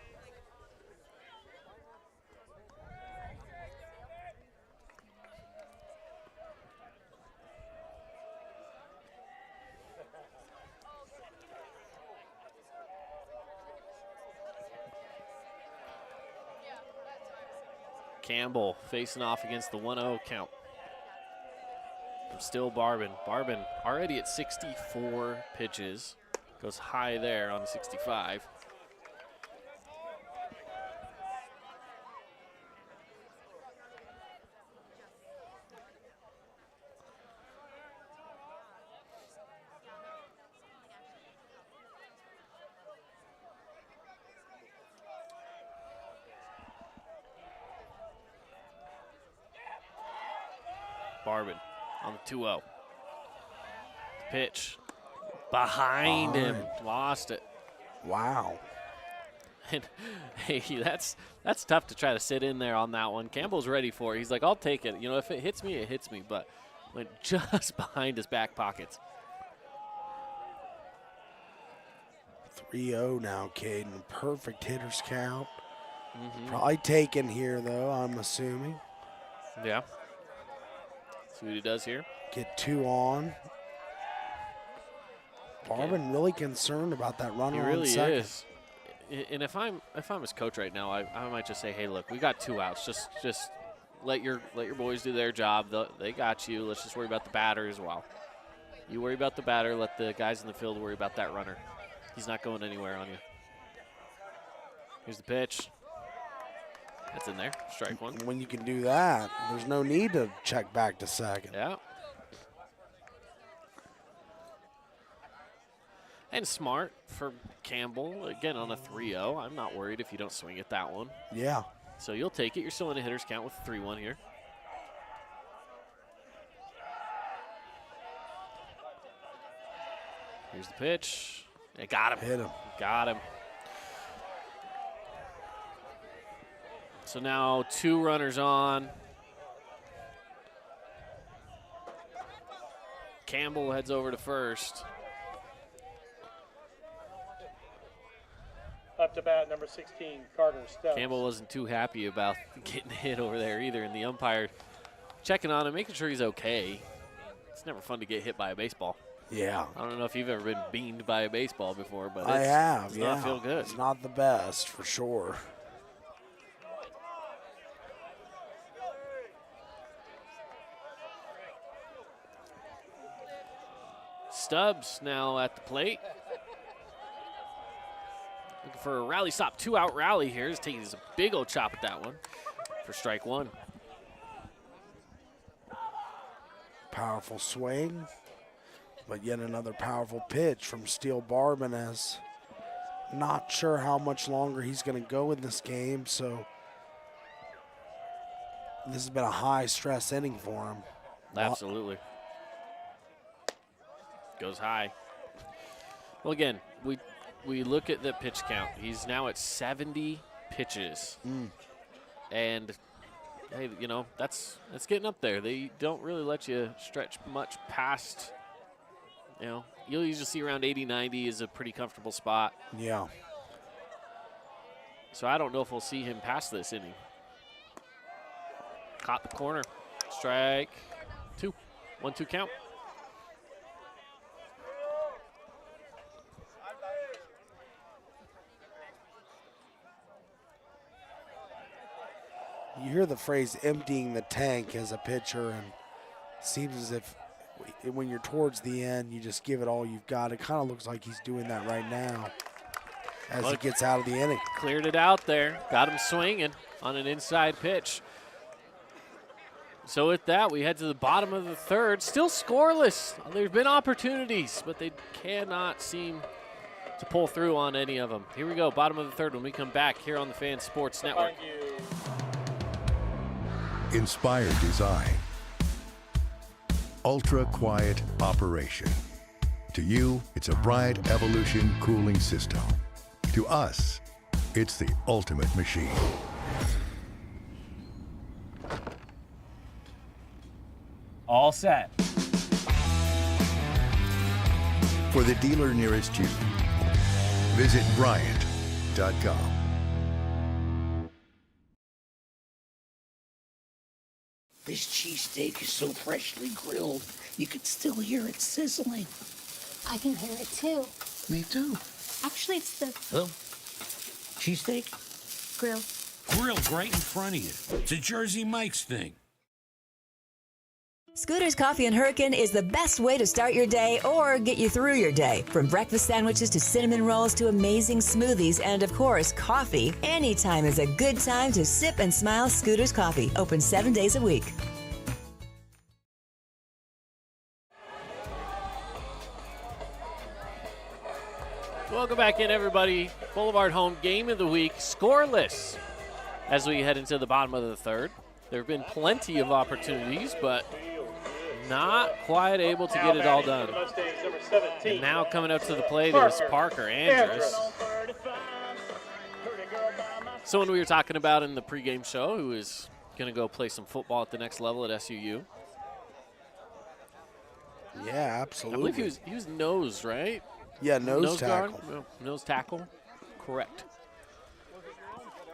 Campbell facing off against the 1-0 count. Still Barban. Barban already at 64 pitches. Goes high there on 65. Barban on the 2-0. Pitch behind him. Lost it.
Wow.
And hey, that's tough to try to sit in there on that one. Campbell's ready for it. He's like, I'll take it. You know, if it hits me, it hits me. But went just behind his back pockets.
3-0 now, Caden. Perfect hitter's count. Probably taken here, though, I'm assuming.
Yeah. See what he does here.
Get 2 on. Barban really concerned about that runner
he really
on second.
is. And if I'm his coach right now, I might just say, hey, look, we got 2 outs. Just let your boys do their job. They got you. Let's just worry about the batter as well. You worry about the batter. Let the guys in the field worry about that runner. He's not going anywhere on you. Here's the pitch. That's in there. Strike 1.
When you can do that, there's no need to check back to second.
Yeah. And smart for Campbell. Again, on a 3-0. I'm not worried if you don't swing at that one.
Yeah.
So you'll take it. You're still in a hitter's count with a 3-1 here. Here's the pitch. They got him.
Hit him.
Got him. So now 2 runners on. Campbell heads over to first.
Up to bat, number 16, Carter Stubbs.
Campbell wasn't too happy about getting hit over there either, and the umpire checking on him, making sure he's okay. It's never fun to get hit by a baseball.
Yeah.
I don't know if you've ever been beamed by a baseball before, but
I have,
does
yeah.
not feel good.
It's not the best, for sure.
Stubbs now at the plate. Looking for a rally stop, 2-out rally here. He's taking a big old chop at that one for strike one.
Powerful swing, but yet another powerful pitch from Steele Barbanez. Not sure how much longer he's going to go in this game, so this has been a high-stress inning for him.
Absolutely. Goes high. Well, again, we look at the pitch count. He's now at 70 pitches. And, hey, you know, that's getting up there. They don't really let you stretch much past, you know. You'll usually see around 80, 90 is a pretty comfortable spot.
Yeah.
So I don't know if we'll see him past this inning. Caught the corner. Strike 2. 1-2 count.
You hear the phrase emptying the tank as a pitcher, and it seems as if when you're towards the end, you just give it all you've got. It kind of looks like he's doing that right now as he gets out of the inning.
Cleared it out there. Got him swinging on an inside pitch. So with that, we head to the bottom of the third. Still scoreless. There's been opportunities, but they cannot seem to pull through on any of them. Here we go, bottom of the third when we come back here on the Fan Sports Network.
Inspired design. Ultra quiet operation. To you, it's a Bryant Evolution cooling system. To us, it's the ultimate machine.
All set.
For the dealer nearest you, visit Bryant.com.
This cheesesteak is so freshly grilled, you can still hear it sizzling.
I can hear it too.
Me too.
Actually, it's the
Hello? Cheesesteak?
grill.
Grilled right in front of you. It's a Jersey Mike's thing.
Scooter's Coffee and Hurricane is the best way to start your day or get you through your day. From breakfast sandwiches to cinnamon rolls to amazing smoothies and, of course, coffee. Anytime is a good time to sip and smile Scooter's Coffee. Open 7 days a week.
Welcome back in, everybody. Boulevard Home Game of the Week, scoreless as we head into the bottom of the third. There have been plenty of opportunities, but not quite able to get it all done. And now coming up to the plate is Parker Andrus. Someone we were talking about in the pregame show who is going to go play some football at the next level at SUU.
Yeah, absolutely.
I believe he was nose, right?
Yeah, nose tackle.
Guard? Nose tackle, correct.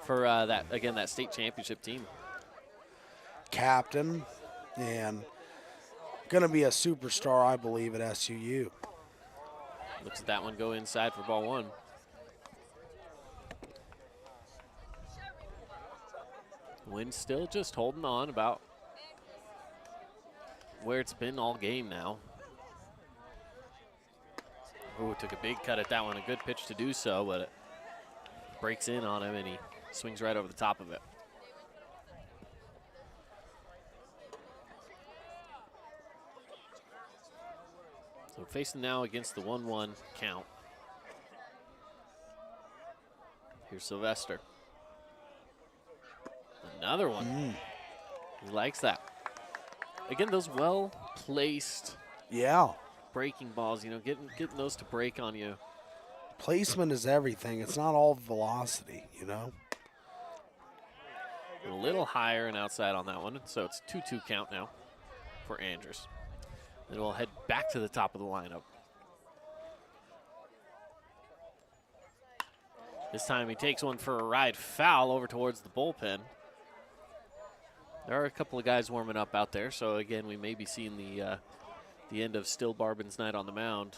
For that state championship team.
Captain and going to be a superstar, I believe, at SUU.
Looks at that one go inside for ball one. Wind still just holding on about where it's been all game now. Ooh, took a big cut at that one. A good pitch to do so, but it breaks in on him and he swings right over the top of it. So facing now against the 1-1 count. Here's Sylvester. Another one. He likes that. Again, those well-placed breaking balls, you know, getting those to break on you.
Placement is everything. It's not all velocity, you know.
A little higher and outside on that one, so it's 2-2 count now for Andrus. Then we'll head back to the top of the lineup. This time he takes one for a ride foul over towards the bullpen. There are a couple of guys warming up out there, so again, we may be seeing the end of Still Barban's night on the mound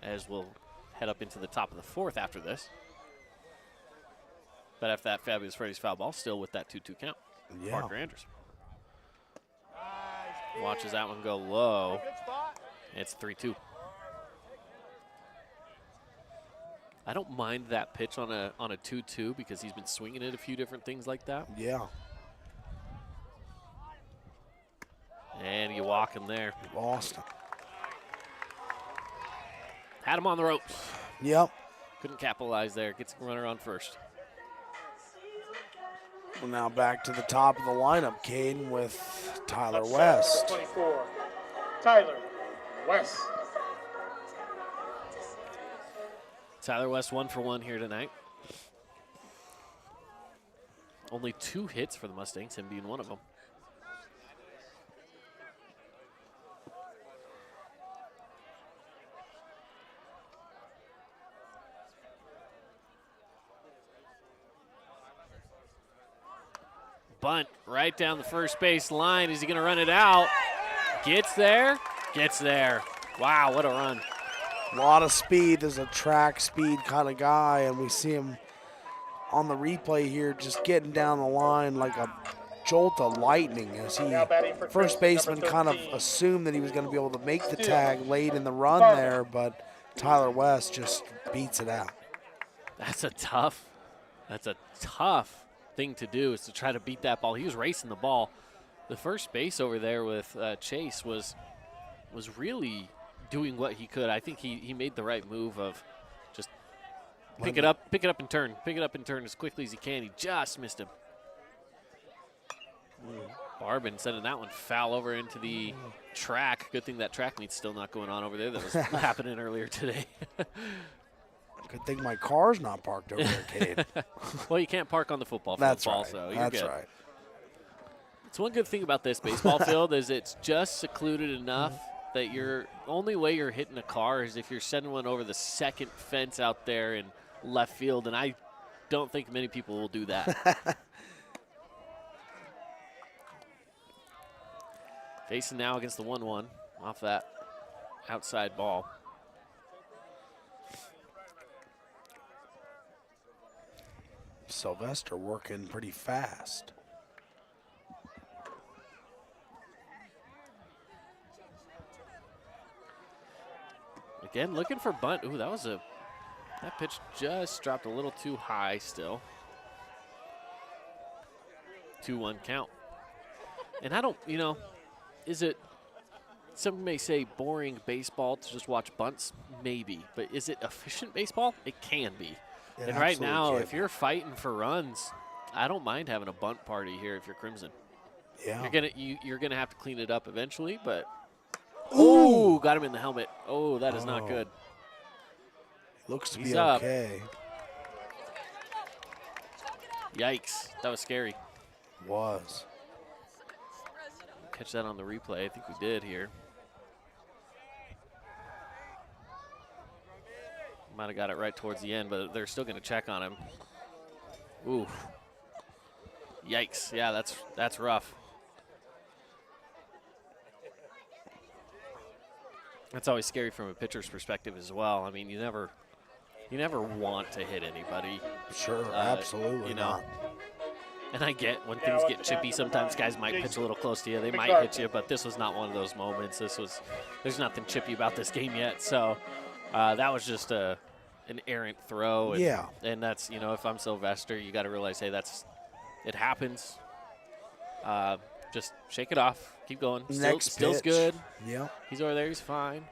as we'll head up into the top of the fourth after this. But after that, Fabulous Freddy's foul ball, still with that 2-2 count.
Yeah.
Parker Andrus. Watches that one go low. It's 3-2. I don't mind that pitch on a 2-2 because he's been swinging at a few different things like that.
Yeah.
And you walk him there.
Lost him.
Had him on the ropes.
Yep.
Couldn't capitalize there. Gets a runner on first.
Well, now back to the top of the lineup, Caden, with Tyler West.
24, Tyler West.
Tyler West 1 for 1 here tonight. Only 2 hits for the Mustangs, him being one of them. Bunt right down the first base line. Is he going to run it out? Gets there. Gets there. Wow, what a run.
A lot of speed. There's a track speed kind of guy, and we see him on the replay here just getting down the line like a jolt of lightning as he, first baseman, kind of assumed that he was going to be able to make the tag late in the run there, but Tyler West just beats it out.
That's a tough thing to do, is to try to beat that ball. He was racing the ball. The first base over there with Chase was really doing what he could. I think he made the right move of just pick it up and turn as quickly as he can. He just missed him. Barbin sending that one foul over into the track. Good thing that track meet's still not going on over there. That was happening earlier today.
Good thing my car's not parked over there, Cade.
Well, you can't park on the football field,
That's
Paul,
right.
so you're
That's
good.
right.
It's one good thing about this baseball field is it's just secluded enough that your only way you're hitting a car is if you're sending one over the second fence out there in left field, and I don't think many people will do that. Facing now against the 1-1 off that outside ball.
Sylvester working pretty fast.
Again, looking for bunt. Ooh, that pitch just dropped a little too high still. 2-1 count. And I don't, is it, some may say boring baseball to just watch bunts? Maybe. But is it efficient baseball? It can be.
It
and right now,
absolutely
if you're fighting for runs, I don't mind having a bunt party here if you're Crimson.
Yeah.
You're gonna have to clean it up eventually, but ooh, got him in the helmet. Oh, that is not good.
Looks to
He's
be
up.
okay.
Yikes, that was scary.
Was.
Catch that on the replay. I think we did here. Might have got it right towards the end, but they're still going to check on him. Ooh. Yikes. Yeah, that's rough. That's always scary from a pitcher's perspective as well. I mean, you never want to hit anybody.
Sure, absolutely not.
And I get when things get chippy, sometimes guys might pitch a little close to you. They might hit you, but this was not one of those moments. There's nothing chippy about this game yet. So that was just an errant throw. And,
yeah.
And that's, if I'm Sylvester, you got to realize, hey, it happens. Just shake it off. Keep going. Still's good.
Yeah.
He's over there. He's fine.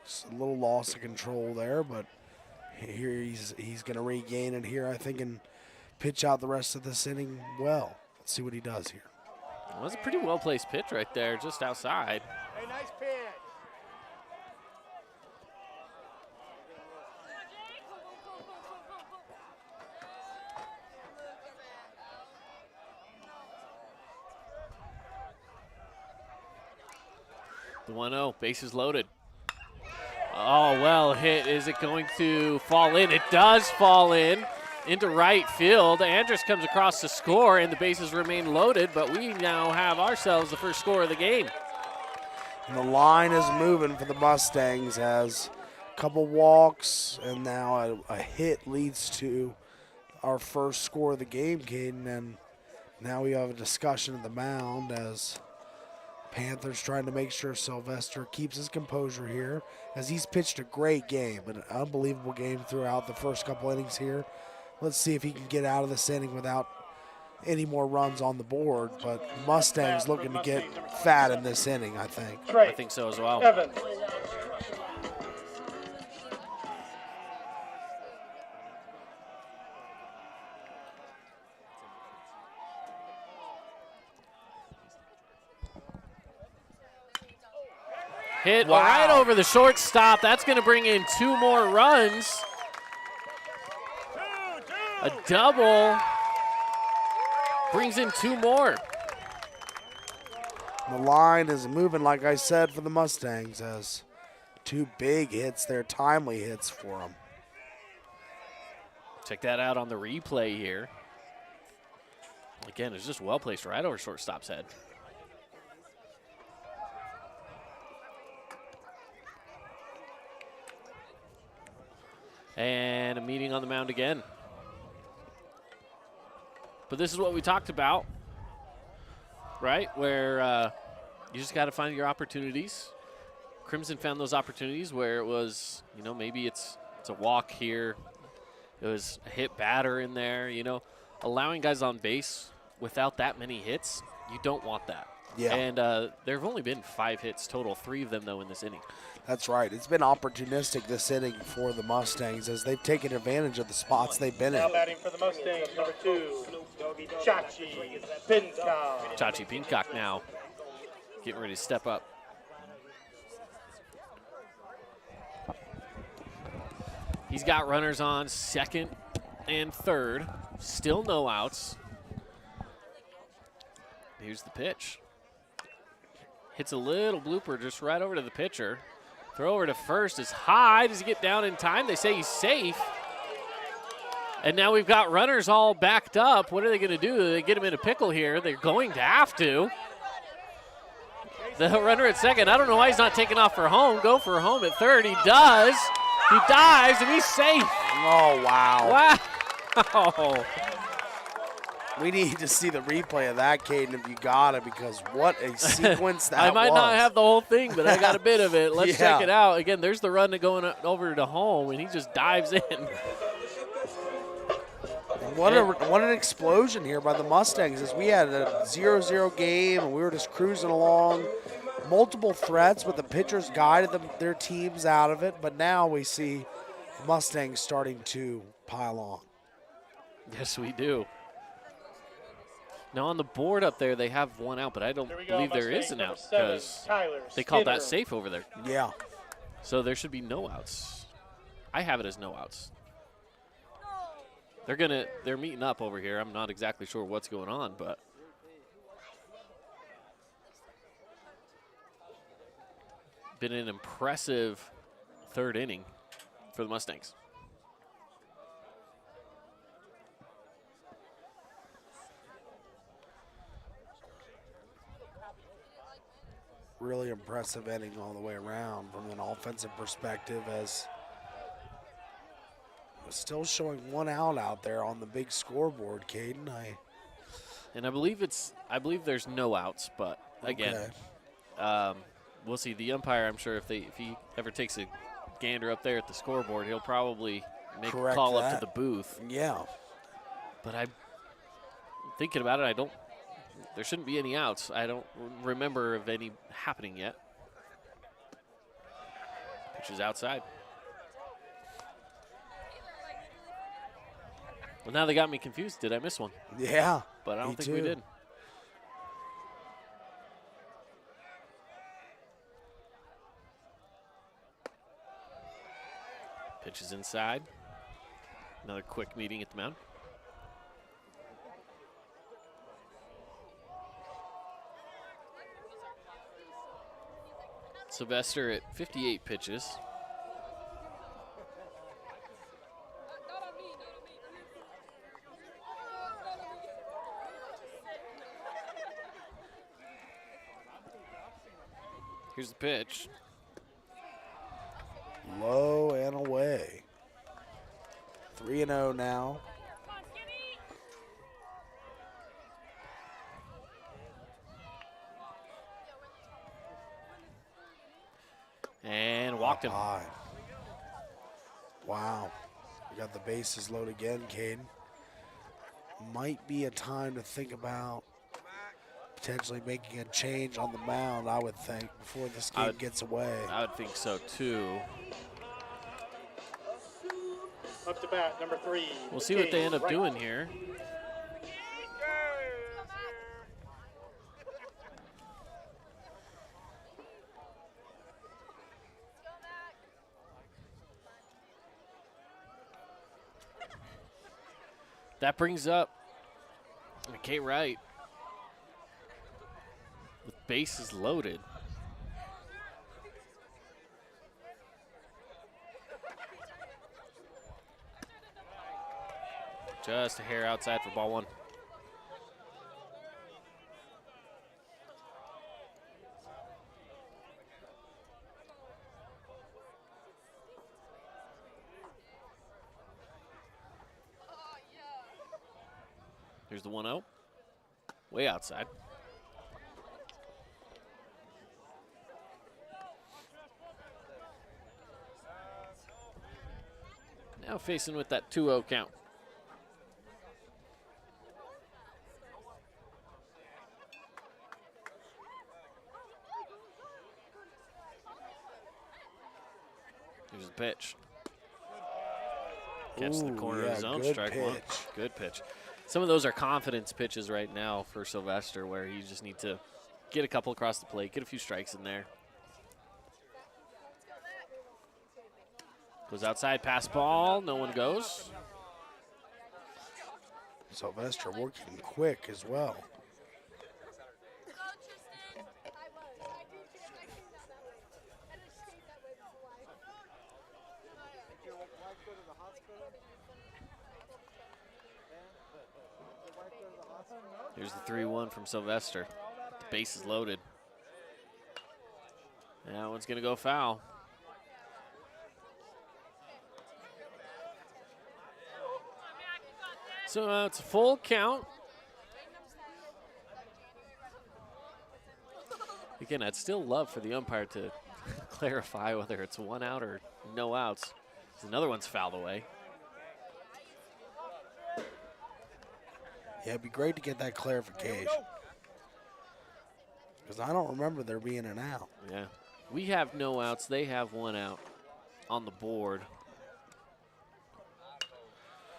Just a little loss of control there, but here he's going to regain it here, I think, and pitch out the rest of this inning well. Let's see what he does here.
Well, that was a pretty well-placed pitch right there, just outside.
Hey, nice pitch.
The 1-0, bases loaded. Oh, well hit. Is it going to fall in? It does fall in into right field. Andrus comes across to score, and the bases remain loaded, but we now have ourselves the first score of the game.
And the line is moving for the Mustangs as a couple walks, and now a hit leads to our first score of the game, Caden. And now we have a discussion at the mound as Panthers trying to make sure Sylvester keeps his composure here, as he's pitched a great game, an unbelievable game throughout the first couple innings here. Let's see if he can get out of this inning without any more runs on the board, but Mustangs looking to get fat in this inning, I think.
I think so as well.
Evans.
Hit right over the shortstop. That's going to bring in 2 more runs. A double brings in 2 more.
The line is moving, like I said, for the Mustangs, as 2 big hits there, timely hits for them.
Check that out on the replay here. Again, it's just well placed right over shortstop's head. And a meeting on the mound again. But this is what we talked about, right? Where you just got to find your opportunities. Crimson found those opportunities where it was, you know, maybe it's a walk here. It was a hit batter in there, you know. Allowing guys on base without that many hits, you don't want that.
Yeah.
And there have only been 5 hits total, 3 of them, though, in this inning.
That's right. It's been opportunistic this inning for the Mustangs as they've taken advantage of the spots they've been in.
Now batting for the Mustangs, number 2, Chachi Pincock.
Chachi Pincock now getting ready to step up. He's got runners on second and third. Still no outs. Here's the pitch. Hits a little blooper just right over to the pitcher. Throw over to first is high. Does he get down in time? They say he's safe. And now we've got runners all backed up. What are they going to do? They get him in a pickle here. They're going to have to. The runner at second, I don't know why he's not taking off for home. Go for home at third. He does. He dives, and he's safe.
Oh, wow.
Wow.
We need to see the replay of that, Caden, if you got it, because what a sequence that was.
I might not have the whole thing, but I got a bit of it. Let's
Yeah.
check it out. Again, there's the run going over to home, and he just dives in.
What an explosion here by the Mustangs, as we had a 0-0 game, and we were just cruising along. Multiple threats, but the pitchers guided their teams out of it, but now we see the Mustangs starting to pile on.
Yes, we do. Now on the board up there, they have 1 out, but I don't believe there is an out because they called that safe over there.
Yeah.
So there should be no outs. I have it as no outs. They're meeting up over here. I'm not exactly sure what's going on, but been an impressive 3rd inning for the Mustangs.
Really impressive inning all the way around from an offensive perspective, as we're still showing 1 out there on the big scoreboard, Caden.
And I believe there's no outs, but again, we'll see. The umpire, I'm sure if he ever takes a gander up there at the scoreboard, he'll probably make a call up to the booth.
Yeah.
But I'm thinking about it, there shouldn't be any outs. I don't remember of any happening yet. Pitch is outside. Well, now they got me confused. Did I miss one?
Yeah.
But I don't think we did. Pitch is inside. Another quick meeting at the mound. Sylvester at 58 pitches. Here's the pitch.
Low and away. 3-0 now.
walked him.
High. Wow. We got the bases loaded again, Caden. Might be a time to think about potentially making a change on the mound, I would think, before this game gets away.
I would think so, too.
Up to bat, number 3.
We'll see what they end up doing here. That brings up McKay Wright with bases loaded. Just a hair outside for ball 1. Here's the 1-0. Way outside. Now facing with that 2-0 count. Here's the pitch. Gets to the corner of his own, strike 1. Good pitch. Some of those are confidence pitches right now for Sylvester, where you just need to get a couple across the plate, get a few strikes in there. Goes outside, pass ball, no one goes.
Sylvester working quick as well.
Here's the 3-1 from Sylvester. The base is loaded. That one's going to go foul. So it's a full count. Again, I'd still love for the umpire to clarify whether it's 1 out or no outs. Another one's fouled away.
Yeah, it'd be great to get that clarification. Because I don't remember there being an out.
Yeah. We have no outs. They have 1 out on the board.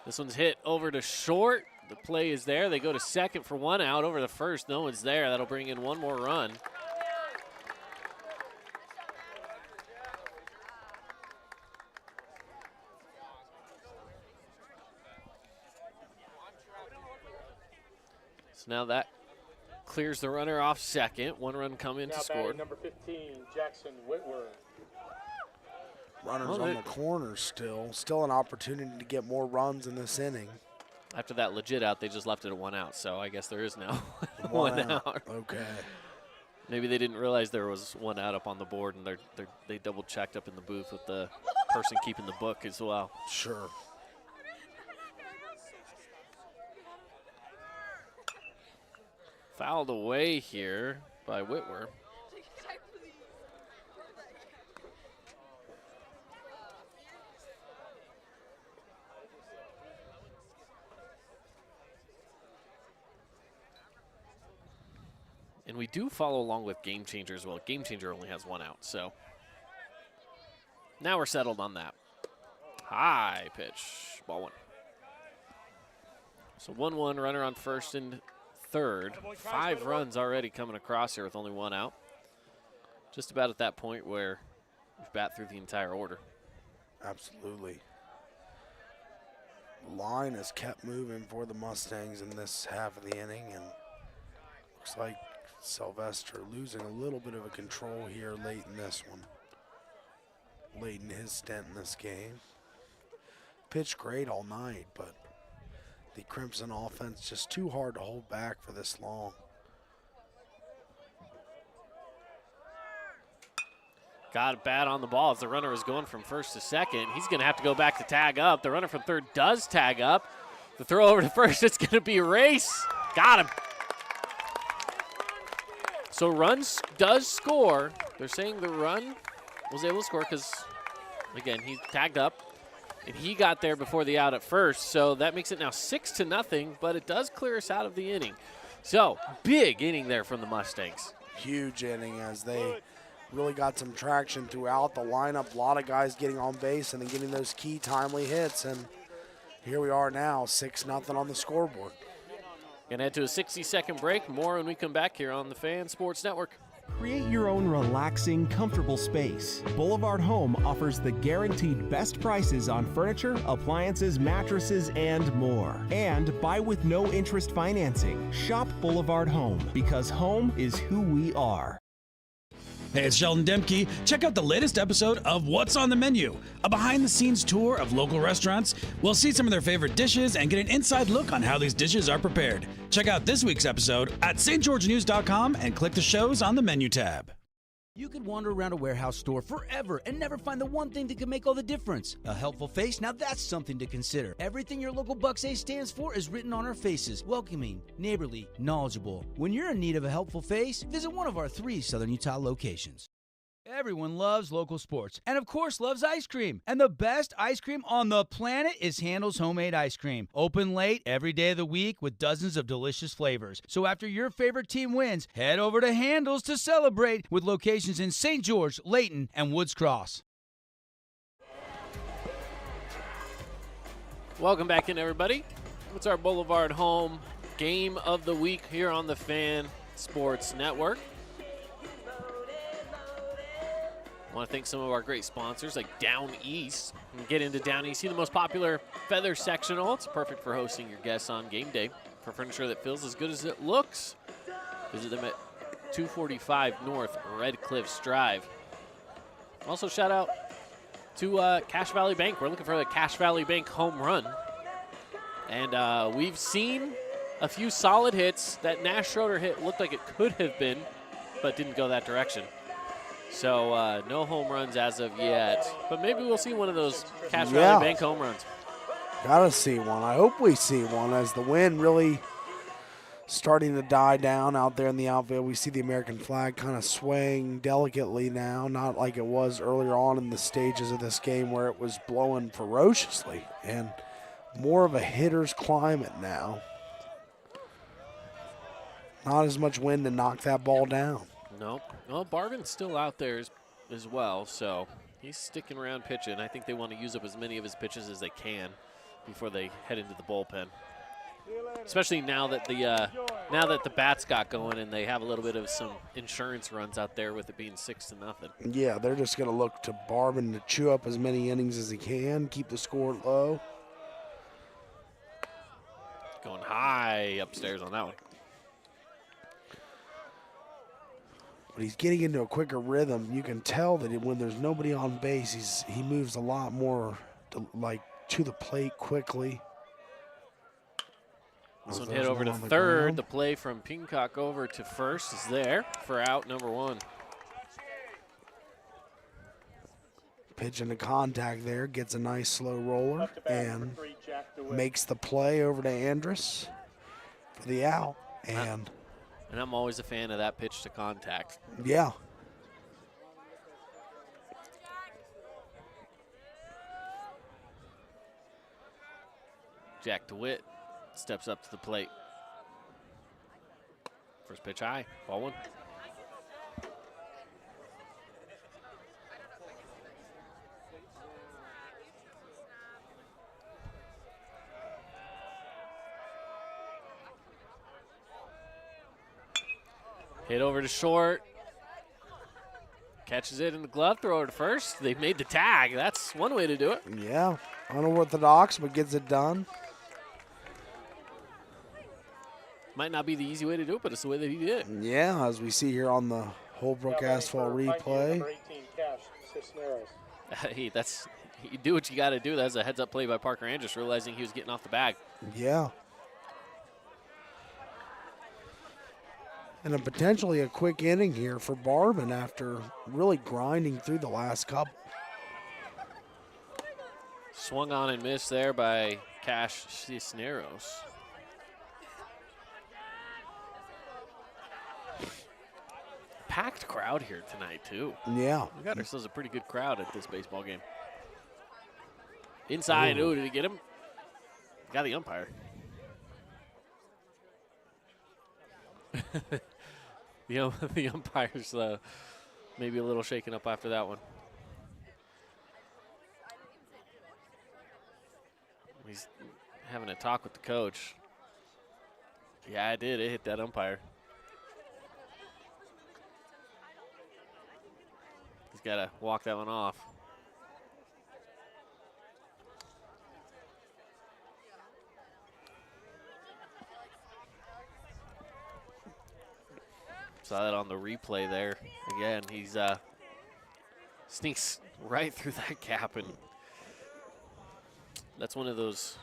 This one's hit over to short. The play is there. They go to second for 1 out. Over the first, no one's there. That'll bring in 1 more run. So now that clears the runner off second. 1 run come in to score.
Number 15, Jackson Whitworth.
Runners on the corner still. Still an opportunity to get more runs in this inning.
After that legit out, they just left it at 1 out. So I guess there is now 1 out.
Okay.
Maybe they didn't realize there was 1 out up on the board, and they double checked up in the booth with the person keeping the book as well.
Sure.
Fouled away here by Whitworth. And we do follow along with Game Changer as well. Game Changer only has 1 out, so now we're settled on that. High pitch, ball 1. So 1-1, runner on first and third. 5 runs already coming across here with only 1 out. Just about at that point where we've bat through the entire order.
Absolutely. The line has kept moving for the Mustangs in this half of the inning, and looks like Sylvester losing a little bit of a control here late in this one. Late in his stint in this game. Pitched great all night, but the Crimson offense just too hard to hold back for this long.
Got a bat on the ball as the runner was going from first to second. He's going to have to go back to tag up. The runner from third does tag up. The throw over to first, it's going to be a race. Got him. So runs does score. They're saying the run was able to score because, again, he tagged up, and he got there before the out at first. So that makes it now 6-0, but it does clear us out of the inning. So big inning there from the Mustangs.
Huge inning as they really got some traction throughout the lineup. A lot of guys getting on base and then getting those key timely hits. And here we are now, 6-0 on the scoreboard.
Gonna head to a 60-second break. More when we come back here on the Fan Sports Network.
Create your own relaxing, comfortable space. Boulevard Home offers the guaranteed best prices on furniture, appliances, mattresses, and more. And buy with no interest financing. Shop Boulevard Home, because home is who we are.
Hey, it's Sheldon Demke. Check out the latest episode of What's on the Menu, a behind-the-scenes tour of local restaurants. We'll see some of their favorite dishes and get an inside look on how these dishes are prepared. Check out this week's episode at stgeorgenews.com and click the shows on the menu tab.
You could wander around a warehouse store forever and never find the one thing that can make all the difference. A helpful face? Now that's something to consider. Everything your local Bucks A stands for is written on our faces. Welcoming, neighborly, knowledgeable. When you're in need of a helpful face, visit one of our 3 Southern Utah locations. Everyone loves local sports and, of course, loves ice cream. And the best ice cream on the planet is Handel's Homemade Ice Cream. Open late every day of the week with dozens of delicious flavors. So after your favorite team wins, head over to Handel's to celebrate with locations in St. George, Layton, and Woods Cross.
Welcome back in, everybody. It's our Boulevard Home game of the week here on the Fan Sports Network. I want to thank some of our great sponsors like Down East. You can get into Down East, see the most popular feather sectional. It's perfect for hosting your guests on game day. For furniture that feels as good as it looks, visit them at 245 North Red Cliffs Drive. Also, shout out to Cache Valley Bank. We're looking for the Cache Valley Bank home run. And we've seen a few solid hits. That Nash Schroeder hit looked like it could have been, but didn't go that direction. So no home runs as of yet, but maybe we'll see one of those Cache Valley Bank home runs.
Gotta see one. I hope we see one as the wind really starting to die down out there in the outfield. We see the American flag kind of swaying delicately now, not like it was earlier on in the stages of this game where it was blowing ferociously, and more of a hitter's climate now. Not as much wind to knock that ball down.
Nope. Well, Barvin's still out there as well, so he's sticking around pitching. I think they want to use up as many of his pitches as they can before they head into the bullpen. Especially now that the bats got going and they have a little bit of some insurance runs out there with it being 6-0.
Yeah, they're just going to look to Barvin to chew up as many innings as he can, keep the score low.
Going high upstairs on that one.
But he's getting into a quicker rhythm. You can tell that when there's nobody on base, he moves a lot more to the plate quickly.
This one hit over to third. The play from Pincock over to first is there for out number 1.
Pitch into contact there, gets a nice slow roller, and makes the play over to Andrus for the out.
And I'm always a fan of that pitch to contact.
Yeah.
Jack DeWitt steps up to the plate. First pitch high, ball 1. Hit over to short. Catches it in the glove, throw it to first. They made the tag. That's one way to do it.
Yeah, unorthodox, but gets it done.
Might not be the easy way to do it, but it's the way that he did it.
Yeah, as we see here on the Holbrook Asphalt replay.
Hey, you do what you got to do. That's a heads-up play by Parker Andrus, realizing he was getting off the bag.
Yeah. And potentially a quick inning here for Barvin after really grinding through the last couple.
Swung on and missed there by Cash Cisneros. packed crowd here tonight, too.
Yeah.
We got ourselves a pretty good crowd at this baseball game. Inside. Ooh, did he get him? Got the umpire. The umpire's maybe a little shaken up after that one. He's having a talk with the coach. Yeah, I did. It hit that umpire. He's got to walk that one off. Saw that on the replay there. Again, he's sneaks right through that gap, and that's one of those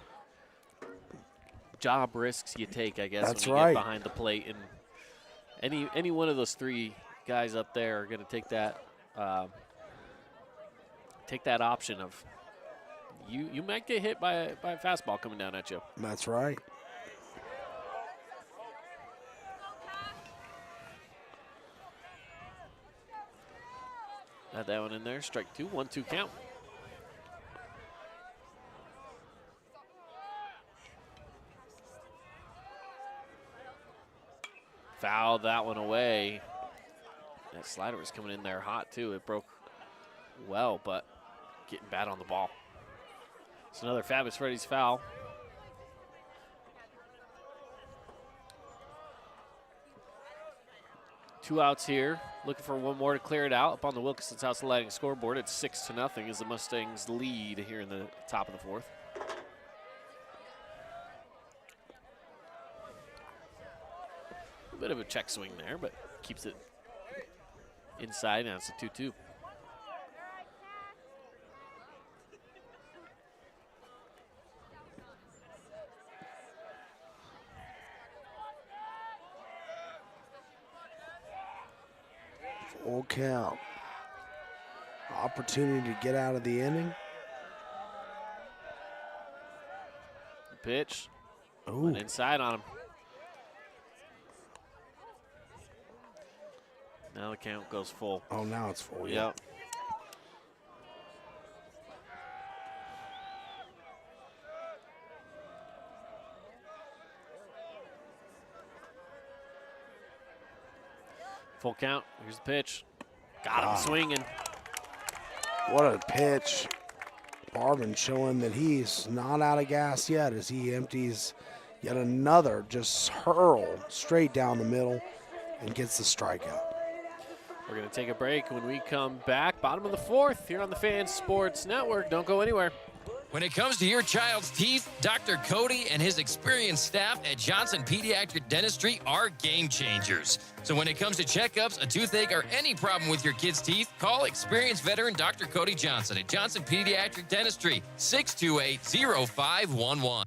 job risks you take, I guess,
That's
when you
right.
get behind the plate. And any one of those three guys up there are going to take that option of you might get hit by a fastball coming down at you.
That's right.
Had that one in there. Strike two, 1-2 count. Fouled that one away. That slider was coming in there hot, too. It broke well, but getting bad on the ball. It's another Fabulous Freddy's foul. Two outs here. Looking for one more to clear it out. Up on the Wilkinson's House Lighting scoreboard, it's 6-0 as the Mustangs lead here in the top of the fourth. A bit of a check swing there, but keeps it inside. Now it's a 2-2.
Full count. Opportunity to get out of the inning.
Pitch.
Ooh.
Went inside on him. Now the count goes full.
Oh, now it's full. Yeah.
Yep. Full count. Here's the pitch. Got him swinging.
What a pitch. Barvin showing that he's not out of gas yet as he empties yet another just hurl straight down the middle and gets the strikeout.
We're going to take a break. When we come back, bottom of the fourth here on the Fan Sports Network. Don't go anywhere.
When it comes to your child's teeth, Dr. Cody and his experienced staff at Johnson Pediatric Dentistry are game changers. So when it comes to checkups, a toothache, or any problem with your kid's teeth, call experienced veteran Dr. Cody Johnson at Johnson Pediatric Dentistry, 628-0511.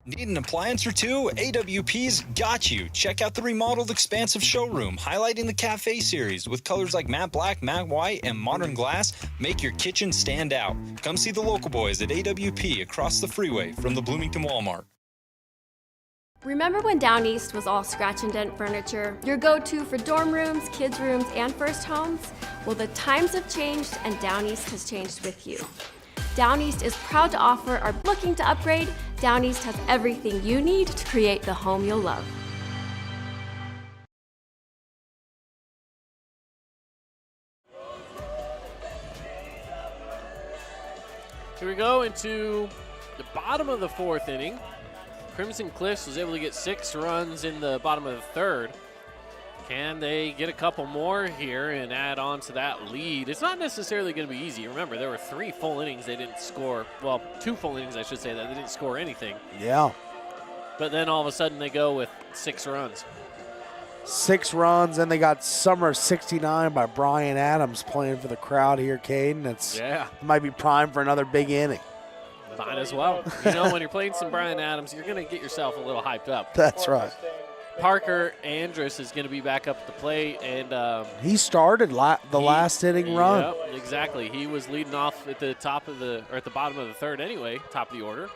Need an appliance or two? AWP's got you. Check out the remodeled expansive showroom, highlighting the cafe series with colors like matte black, matte white, and modern glass. Make your kitchen stand out. Come see the local boys at AWP across the freeway from the Bloomington Walmart.
Remember when Down East was all scratch and dent furniture? Your go-to for dorm rooms, kids' rooms, and first homes? Well, the times have changed and Down East has changed with you. Down East is proud to offer our looking to upgrade. Down East has everything you need to create the home you'll love.
Here we go into the bottom of the fourth inning. Crimson Cliffs was able to get 6 runs in the bottom of the third. Can they get a couple more here and add on to that lead? It's not necessarily going to be easy. Remember, there were 3 full innings they didn't score. Well, 2 full innings, I should say, that they didn't score anything.
Yeah.
But then all of a sudden they go with 6 runs.
6 runs, and they got Summer 69 by Brian Adams playing for the crowd here, Caden. It might be prime for another big inning.
Might as well. You know, when you're playing some Brian Adams, you're going to get yourself a little hyped up.
That's right.
Parker Andrus is going to be back up at the plate, and
he started the last inning run.
Yep, exactly. He was leading off at the top of the, or at the bottom of the third anyway, top of the order.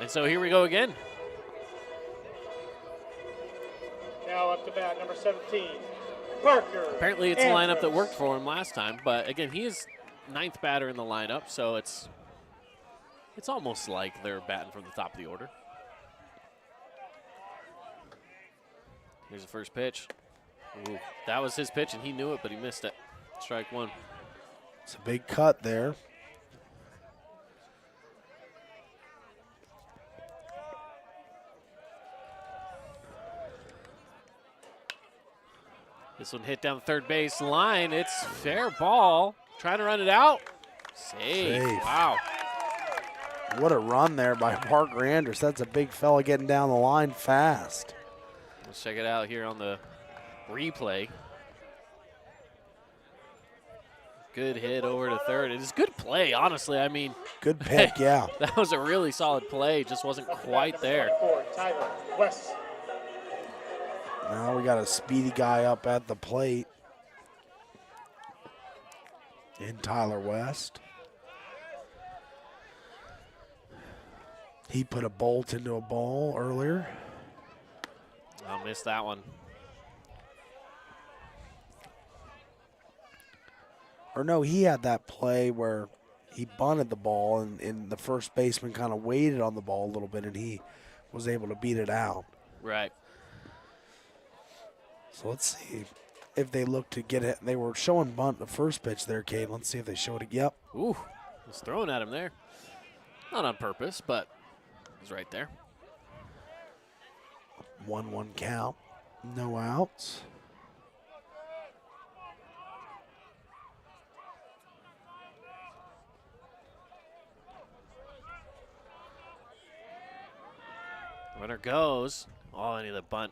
And so here we go again.
Now up to bat, number 17, Parker.
Apparently it's a lineup that worked for him last time, but again, he is 9th batter in the lineup, so it's almost like they're batting from the top of the order. Here's the first pitch. Ooh, that was his pitch, and he knew it, but he missed it. Strike one.
It's a big cut there.
This one hit down the third base line. It's fair ball. Trying to run it out. Safe. Wow.
What a run there by Parker Andrus. That's a big fella getting down the line fast.
Let's check it out here on the replay. Good hit over to third. It is good play, honestly. I mean,
good pick, yeah.
That was a really solid play. Just wasn't quite there.
Tyler West.
Now we got a speedy guy up at the plate in Tyler West. He put a bolt into a ball earlier.
I missed that one.
Or no, he had that play where he bunted the ball and the first baseman kind of waited on the ball a little bit and he was able to beat it out.
Right.
So let's see if they look to get it. They were showing bunt the first pitch there, Cade. Let's see if they showed it. Yep.
Ooh, was throwing at him there. Not on purpose, but it was right there.
1-1 count. No outs.
Runner goes. Oh, I need a bunt.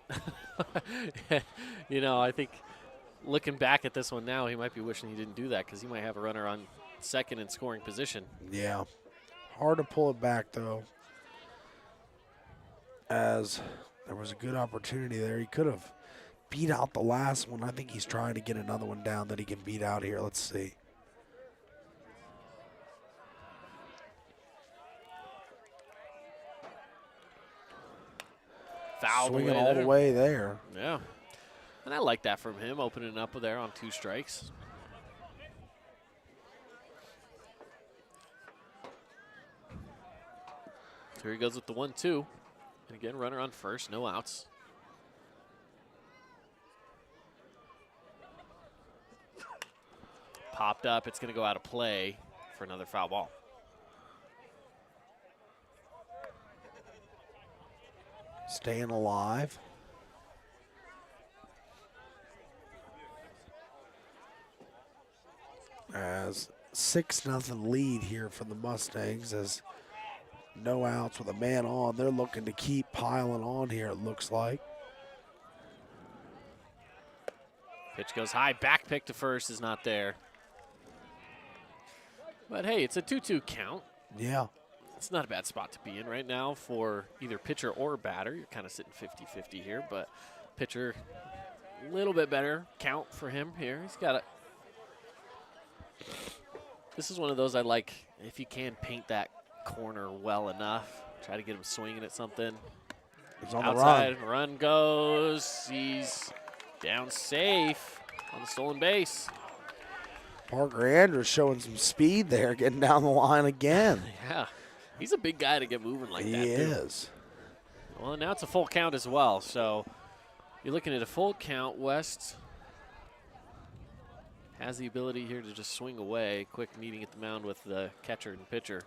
You know, I think looking back at this one now, he might be wishing he didn't do that because he might have a runner on second in scoring position.
Yeah. Hard to pull it back, though, as there was a good opportunity there. He could have beat out the last one. I think he's trying to get another one down that he can beat out here. Let's see.
Foul
swinging all the way there.
Yeah. And I like that from him, opening up there on 2 strikes. Here he goes with the 1-2. And again, runner on first, no outs. Popped up, it's going to go out of play for another foul ball.
Staying alive. As 6-0 lead here for the Mustangs, as no outs with a man on. They're looking to keep piling on here, it looks like.
Pitch goes high, back pick to first is not there. But hey, it's a 2-2 count.
Yeah.
It's not a bad spot to be in right now for either pitcher or batter. You're kind of sitting 50-50 here, but pitcher, a little bit better count for him here. He's got it. This is one of those I like, if you can paint that corner well enough, try to get him swinging at something.
He's on
outside,
the
run goes. He's down safe on the stolen base.
Parker Andrus showing some speed there, getting down the line again.
Yeah. He's a big guy to get moving like that.
He is.
Well, now it's a full count as well. So you're looking at a full count. West has the ability here to just swing away. Quick meeting at the mound with the catcher and pitcher.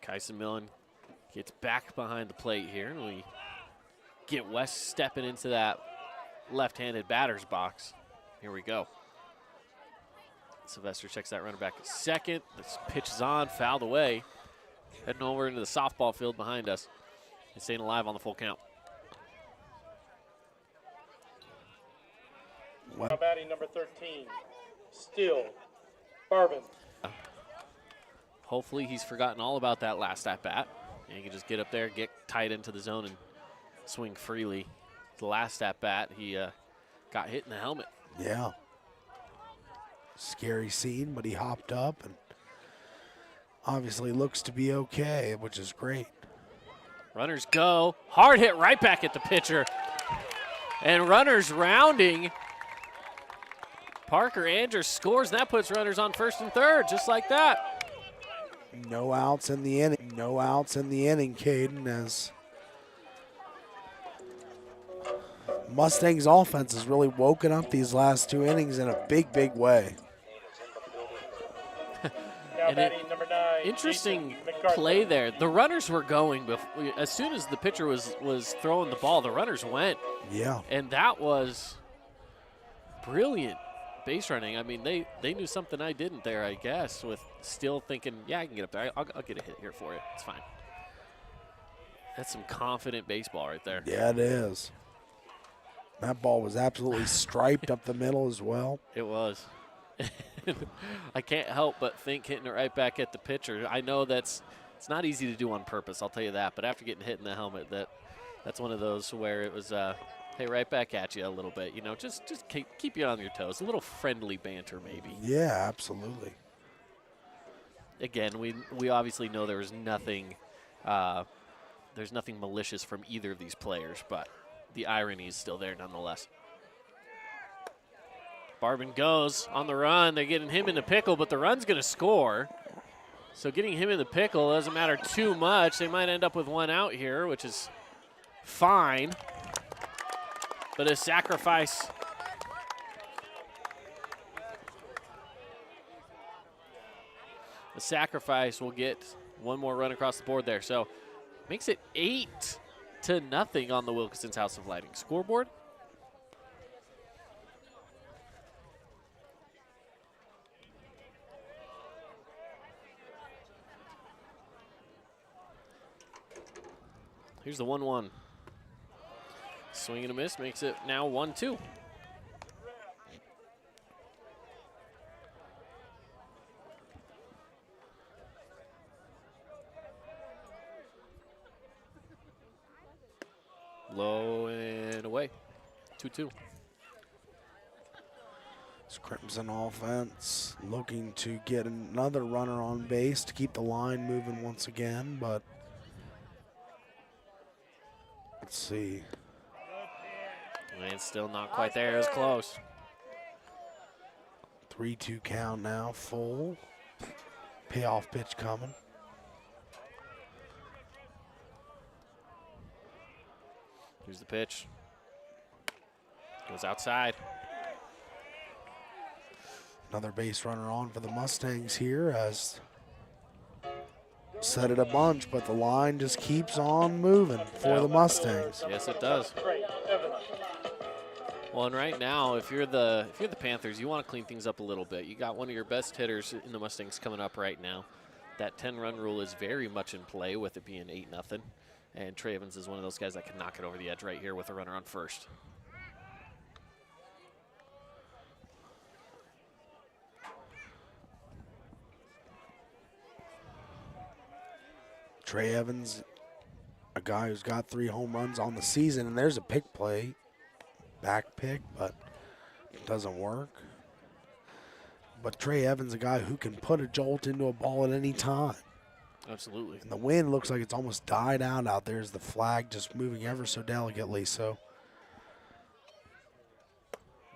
Kyson Millen gets back behind the plate here, and we get West stepping into that left-handed batter's box. Here we go. Sylvester checks that runner back at second. This pitch is on, fouled away. Heading over into the softball field behind us and staying alive on the full count.
Now batting number 13, Still Bourbon.
Hopefully he's forgotten all about that last at-bat. And he can just get up there, get tight into the zone, and swing freely. The last at-bat, he got hit in the helmet.
Yeah. Scary scene, but he hopped up and obviously looks to be okay, which is great.
Runners go. Hard hit right back at the pitcher. And runners rounding. Parker Andrews scores, and that puts runners on first and third, just like that.
No outs in the inning. No outs in the inning, Caden, as Mustangs offense has really woken up these last 2 innings in a big, big way.
Interesting play there. The runners were going as soon as the pitcher was throwing the ball. The runners went.
Yeah.
And that was brilliant base running. I mean, they knew something I didn't there, I guess, with still thinking, yeah, I can get up there. I'll get a hit here for you. It's fine. That's some confident baseball right there.
Yeah, it is. That ball was absolutely striped up the middle as well.
It was. I can't help but think hitting it right back at the pitcher. I know it's not easy to do on purpose, I'll tell you that. But after getting hit in the helmet, that's one of those where it was, hey, right back at you a little bit. You know, just keep you on your toes. A little friendly banter maybe.
Yeah, absolutely.
Again, we obviously know there's nothing malicious from either of these players, but the irony is still there nonetheless. Barbin goes on the run. They're getting him in the pickle, but the run's going to score. So getting him in the pickle doesn't matter too much. They might end up with 1 out here, which is fine. But a sacrifice. The sacrifice will get 1 more run across the board there. So makes it 8-0 on the Wilkinson's House of Lighting scoreboard. Here's the 1-1. Swing and a miss makes it now 1-2. Low and away. 2-2.
It's Crimson offense looking to get another runner on base to keep the line moving once again, but let's see.
And still not quite there. It was close.
3-2 count now, full. Payoff pitch coming.
Here's the pitch. Goes outside.
Another base runner on for the Mustangs here as said it a bunch, but the line just keeps on moving for the Mustangs.
Yes, it does. Well, and right now, if you're the Panthers, you want to clean things up a little bit. You got one of your best hitters in the Mustangs coming up right now. That 10-run rule is very much in play with it being 8-0. And Trey Evans is one of those guys that can knock it over the edge right here with a runner on first.
Trey Evans, a guy who's got 3 home runs on the season, and there's a pick play, back pick, but it doesn't work. But Trey Evans, a guy who can put a jolt into a ball at any time.
Absolutely.
And the wind looks like it's almost died out there as the flag just moving ever so delicately. So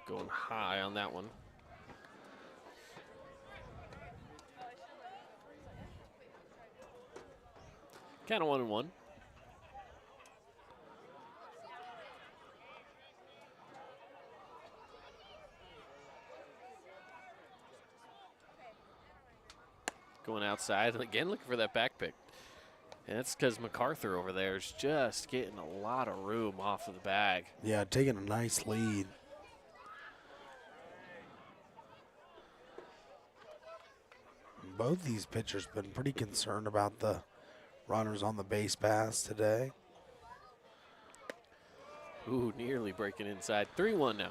going high on that one. Kind of 1-1. Going outside, and again looking for that back pick. And that's because MacArthur over there is just getting a lot of room off of the bag.
Yeah, taking a nice lead. Both these pitchers been pretty concerned about the runners on the base paths today.
Ooh, nearly breaking inside. 3-1 now.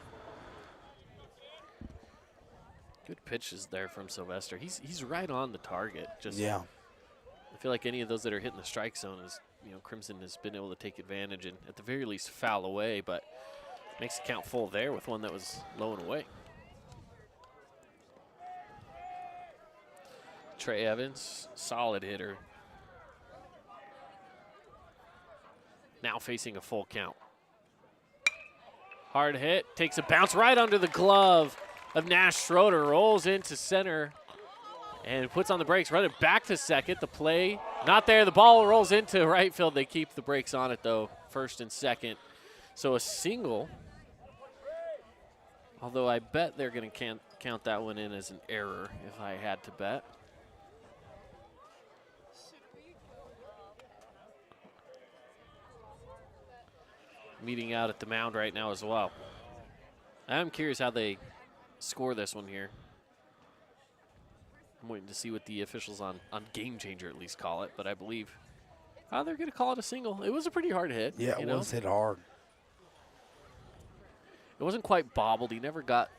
Good pitches there from Sylvester. He's right on the target. Just
yeah.
I feel like any of those that are hitting the strike zone is, Crimson has been able to take advantage and at the very least foul away. But Makes the count full there with one that was low and away. Trey Evans, solid hitter. Now facing a full count. Hard hit, takes a bounce right under the glove of Nash Schroeder, rolls into center and puts on the brakes, run it back to second. The play, not there, the ball rolls into right field. They keep the brakes on it though, first and second. So a single, although I bet they're gonna count that one in as an error if I had to bet. Meeting out at the mound right now as well. I'm curious how they score this one here. I'm waiting to see what the officials on Game Changer at least call it, but I believe they're going to call it a single. It was a pretty hard hit.
Yeah, it was hit hard.
It wasn't quite bobbled. He never got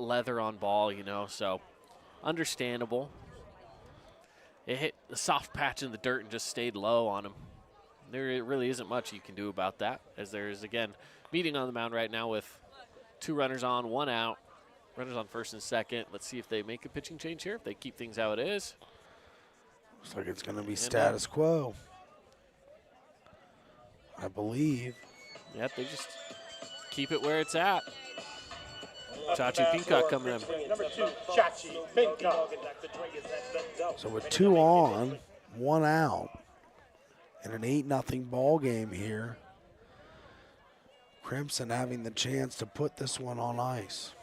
leather on ball, so understandable. It hit the soft patch in the dirt and just stayed low on him. There really isn't much you can do about that, as there is, again, meeting on the mound right now with 2 runners on, 1 out. Runners on first and second. Let's see if they make a pitching change here, if they keep things how it is.
Looks like it's going to be status quo, I believe.
Yep, they just keep it where it's at. Chachi Pincock coming in.
Number 2, Chachi Pincock.
So with 2 on, 1 out, in an 8-0 ball game here, Crimson having the chance to put this one on ice.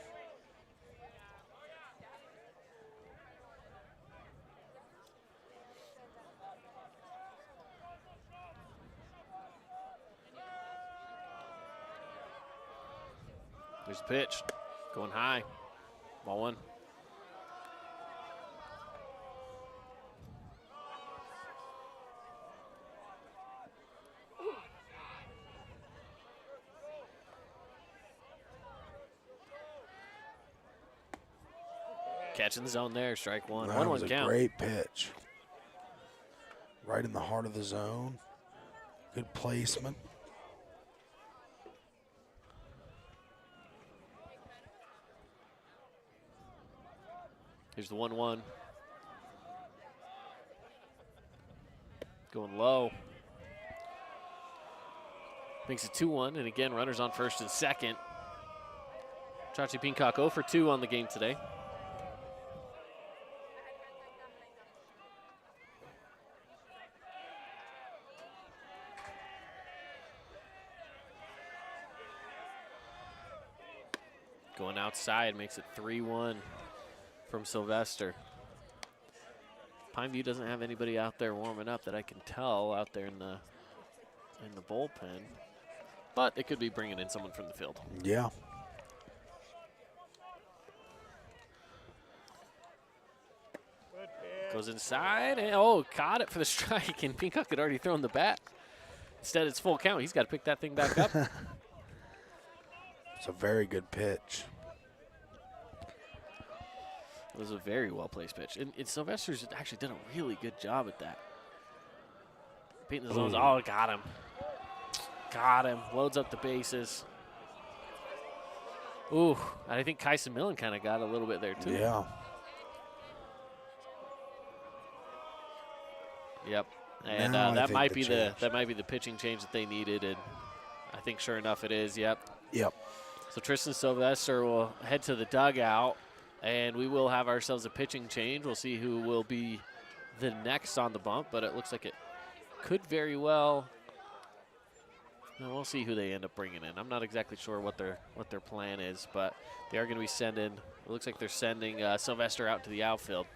There's a pitch, going high, ball 1. Catching the zone there, strike 1.
That
1-1
was a
count.
great pitch. Right in the heart of the zone. Good placement.
Here's the 1-1. Going low. Makes it 2-1, and again, runners on first and second. Chachi Pincock 0 for 2 on the game today. Going outside makes it 3-1 from Sylvester. Pineview doesn't have anybody out there warming up that I can tell out there in the bullpen, but they could be bringing in someone from the field.
Yeah.
Goes inside, and caught it for the strike, and Pincock had already thrown the bat. Instead, it's full count. He's got to pick that thing back up.
It's a very good pitch.
It was a very well-placed pitch. And Sylvester's actually done a really good job at that. Beating the zones. Oh, got him. Got him. Loads up the bases. Ooh, I think Kyson Millen kind of got a little bit there, too.
Yeah.
Yep. And that might be the pitching change that they needed, and I think sure enough it is. Yep.
Yep.
So Tristan Sylvester will head to the dugout, and we will have ourselves a pitching change. We'll see who will be the next on the bump, but it looks like it could very well. No, we'll see who they end up bringing in. I'm not exactly sure what their plan is, but they are going to be sending. It looks like they're sending Sylvester out to the outfield.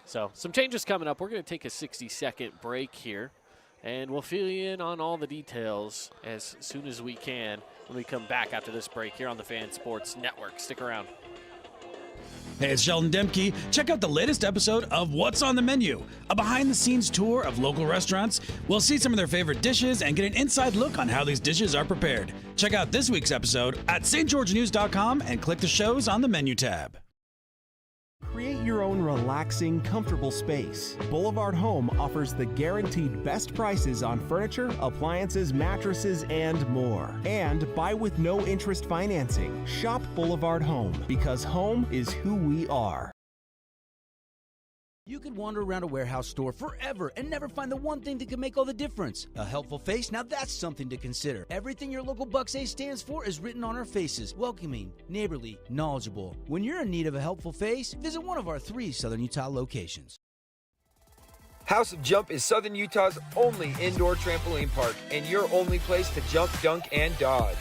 So some changes coming up. We're going to take a 60-second break here, and we'll fill you in on all the details as soon as we can when we come back after this break here on the Fan Sports Network. Stick around.
Hey, it's Sheldon Demke. Check out the latest episode of What's on the Menu, a behind-the-scenes tour of local restaurants. We'll see some of their favorite dishes and get an inside look on how these dishes are prepared. Check out this week's episode at stgeorgenews.com and click the shows on the menu tab.
Create your own relaxing, comfortable space. Boulevard Home offers the guaranteed best prices on furniture, appliances, mattresses, and more. And buy with no interest financing. Shop Boulevard Home, because home is who we are.
You could wander around a warehouse store forever and never find the one thing that can make all the difference. A helpful face? Now that's something to consider. Everything your local Bucks A stands for is written on our faces. Welcoming, neighborly, knowledgeable. When you're in need of a helpful face, visit one of our 3 Southern Utah locations.
House of Jump is Southern Utah's only indoor trampoline park and your only place to jump, dunk, and dodge.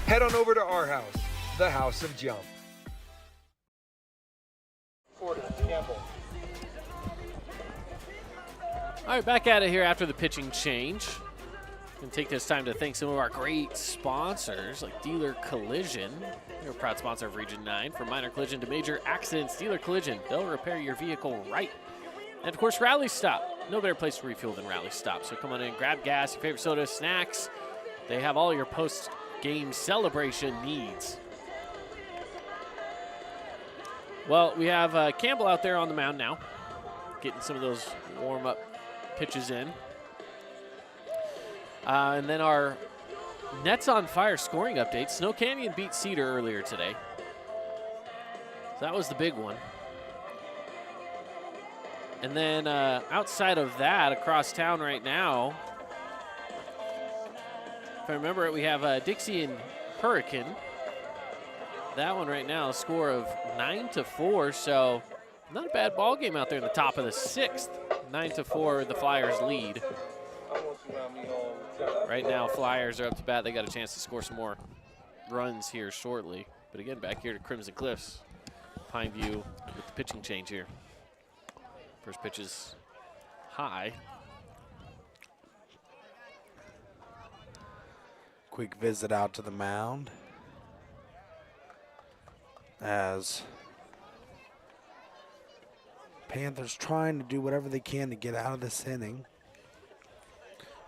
Head on over to our house, the House of Jump.
Campbell.
All right, back at it here after the pitching change. Going to take this time to thank some of our great sponsors like Dealer Collision. They're a proud sponsor of Region 9. From minor collision to major accidents, Dealer Collision, they'll repair your vehicle right. And, of course, Rally Stop. No better place to refuel than Rally Stop. So come on in, grab gas, your favorite soda, snacks. They have all your post-game celebration needs. Well, we have Campbell out there on the mound now, getting some of those warm-up pitches in. And then our Nets on Fire scoring update. Snow Canyon beat Cedar earlier today. So that was the big one. And then outside of that, across town right now, if I remember it, we have Dixie and Hurricane. That one right now, a score of 9-4, so not a bad ball game out there in the top of the 6th. 9-4, the Flyers lead. Right now, Flyers are up to bat. They got a chance to score some more runs here shortly. But again, back here to Crimson Cliffs. Pineview with the pitching change here. First pitch is high.
Quick visit out to the mound as Panthers trying to do whatever they can to get out of this inning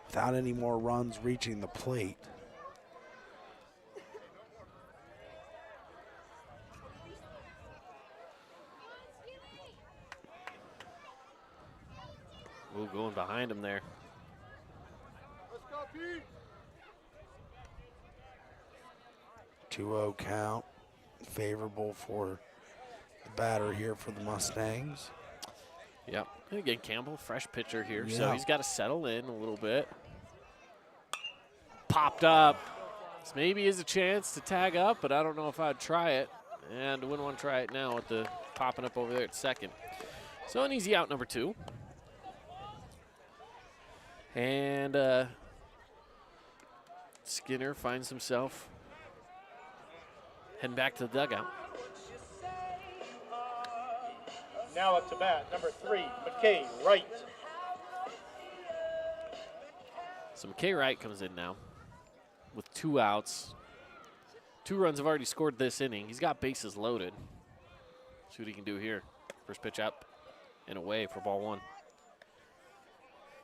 without any more runs reaching the plate.
Ooh, going behind him there.
2-0 count, favorable for the batter here for the Mustangs.
Yep. And again, Campbell, fresh pitcher here,
Yeah.
so he's got to settle in a little bit. Popped up. This maybe is a chance to tag up, but I don't know if I'd try it. And I wouldn't want to try it now with the popping up over there at second. So an easy out, number 2. And Skinner finds himself heading back to the dugout.
Now up to bat, number 3, McKay Wright.
So McKay Wright comes in now with 2 outs. 2 runs have already scored this inning. He's got bases loaded. See what he can do here. First pitch up and away for ball 1.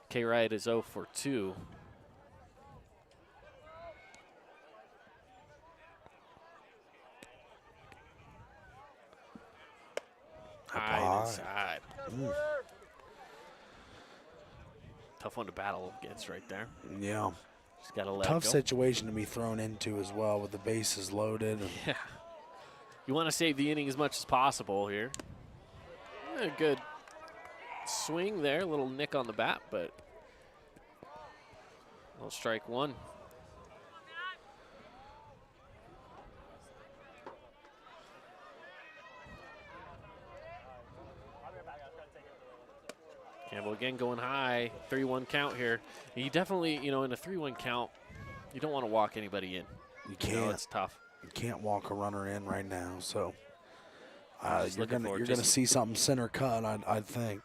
K. Wright is 0 for 2. High inside. Tough one to battle against right there.
Yeah.
Just got to let
Tough
it go.
situation to be thrown into as well with the bases loaded. And
Yeah. You want to save the inning as much as possible here. A good swing there, a little nick on the bat, but well, strike 1. Campbell again going high, 3-1 count here. You definitely, in a 3-1 count, you don't want to walk anybody in.
You can't.
It's tough.
You can't walk a runner in right now, so
Just
you're
looking for it.
gonna
Just-
see something center cut, I think.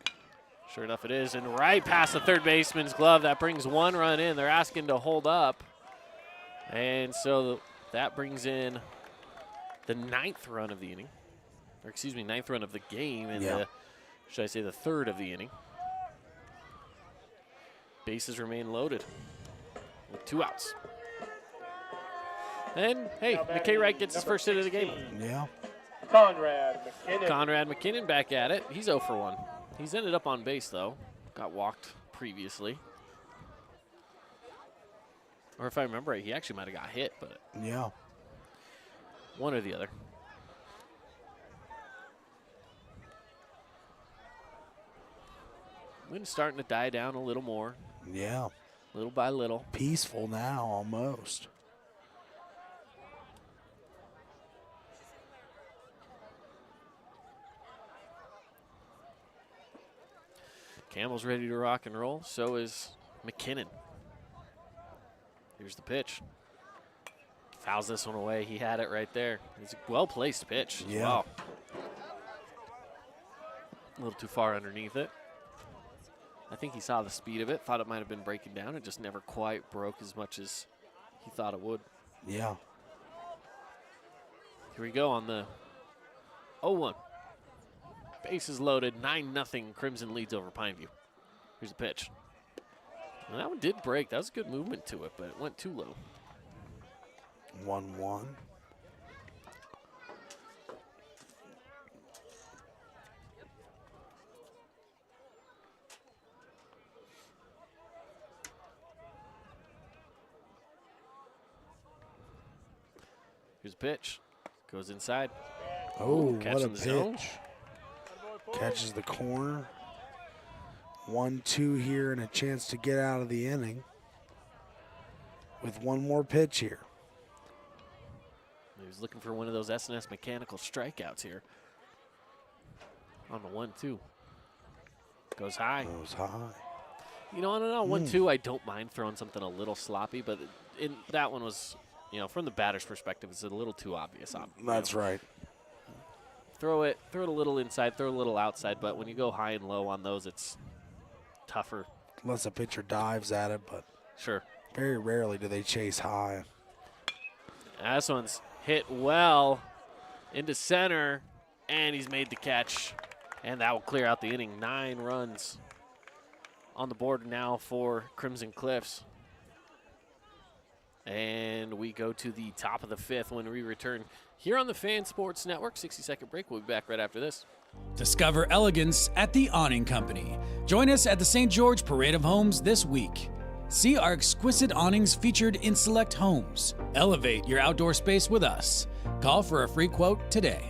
Sure enough, it is. And right past the third baseman's glove. That brings 1 run in. They're asking to hold up. And so that brings in the 9th run of the inning. Or excuse me, 9th run of the game. And should I say the 3rd of the inning. Bases remain loaded. with 2 outs. And, hey, McKay Wright gets his first hit of the game.
Yeah.
Conrad
McKinnon back at it. He's 0 for 1. He's ended up on base, though. Got walked previously. Or if I remember right, he actually might have got hit, but
yeah,
one or the other. Wind's starting to die down a little more.
Yeah.
Little by little.
Peaceful now, almost.
Campbell's ready to rock and roll. So is McKinnon. Here's the pitch. Fouls this one away. He had it right there. It's a well-placed pitch.
Yeah.
Wow. A little too far underneath it. I think he saw the speed of it, thought it might have been breaking down. It just never quite broke as much as he thought it would.
Yeah.
Here we go on the 0-1. Bases loaded, 9-0. Crimson leads over Pineview. Here's the pitch. Well, that one did break. That was a good movement to it, but it went too low.
1-1.
Here's a pitch. Goes inside.
Oh,
catch
what a
in the zone.
pitch. Catches the corner. 1-2 here and a chance to get out of the inning with one more pitch here.
He was looking for one of those S&S mechanical strikeouts here. On the 1-2. Goes high.
Goes high.
You know, on an 1-2, I don't mind throwing something a little sloppy, but that one was, you know, from the batter's perspective, it's a little too obvious.
That's right.
Throw it a little inside, throw it a little outside, but when you go high and low on those, it's tougher.
Unless a pitcher dives at it, but
sure.
Very rarely do they chase high.
This one's hit well into center, and he's made the catch, and that will clear out the inning. 9 runs on the board now for Crimson Cliffs. And we go to the top of the 5th when we return here on the Fan Sports Network. 60-second break. We'll be back right after this.
Discover elegance at the Awning Company. Join us at the St. George Parade of Homes this week. See our exquisite awnings featured in select homes. Elevate your outdoor space with us. Call for a free quote today.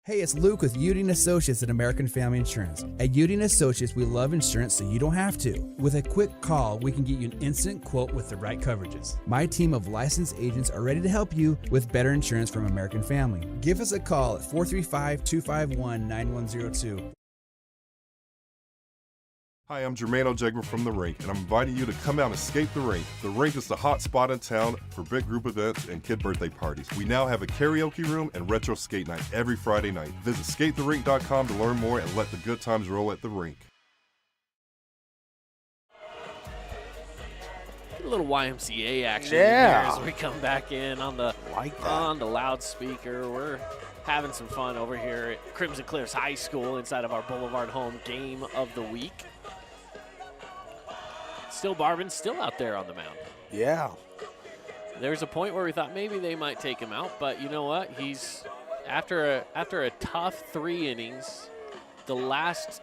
Hey, it's Luke with Udine Associates at American Family Insurance. At Udine Associates, we love insurance so you don't have to. With a quick call, we can get you an instant quote with the right coverages. My team of licensed agents are ready to help you with better insurance from American Family. Give us a call at 435-251-9102.
Hi, I'm Jermaine O'Jegman from The Rink, and I'm inviting you to come out and skate The Rink. The Rink is the hot spot in town for big group events and kid birthday parties. We now have a karaoke room and retro skate night every Friday night. Visit skatetherink.com to learn more and let the good times roll at The Rink.
A little YMCA action
Yeah.
here as we come back in on the loudspeaker. We're having some fun over here at Crimson Cliffs High School inside of our Boulevard home game of the week. Still Barban's still out there on the mound.
Yeah.
There's a point where we thought maybe they might take him out, but you know what? He's after a tough 3 innings, the last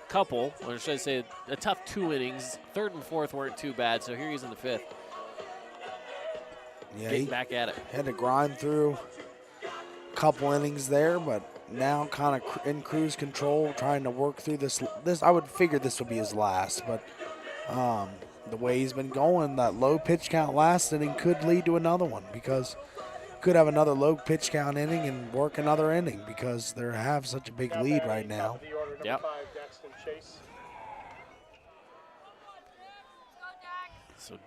couple, or should I say a tough 2 innings, 3rd and 4th weren't too bad, so here he's in the 5th.
Yeah,
Getting back at it.
Had to grind through a couple innings there, but now kind of in cruise control, trying to work through this. I would figure this would be his last, but the way he's been going, that low pitch count last inning could lead to another one, because could have another low pitch count inning and work another inning because they have such a big lead right now.
Yep. So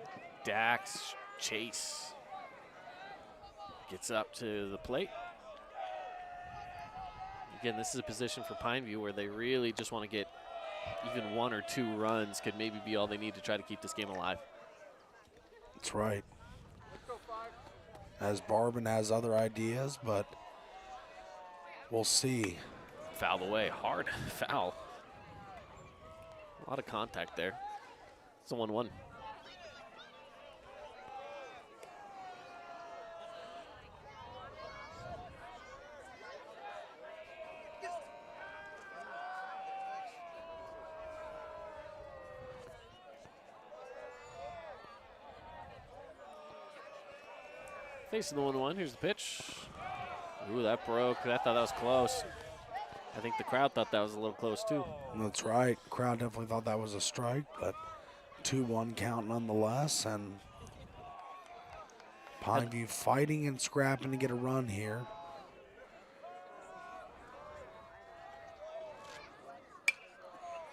Dax Chase gets up to the plate. Again, this is a position for Pineview where they really just want to get even 1 or 2 runs could maybe be all they need to try to keep this game alive.
That's right. As Barbin has other ideas, but we'll see.
Fouled away, hard foul. A lot of contact there. It's a 1-1. Facing the 1-1, here's the pitch. Ooh, that broke. I thought that was close. I think the crowd thought that was a little close too.
That's right. Crowd definitely thought that was a strike, but 2-1 count nonetheless, and Pineview fighting and scrapping to get a run here.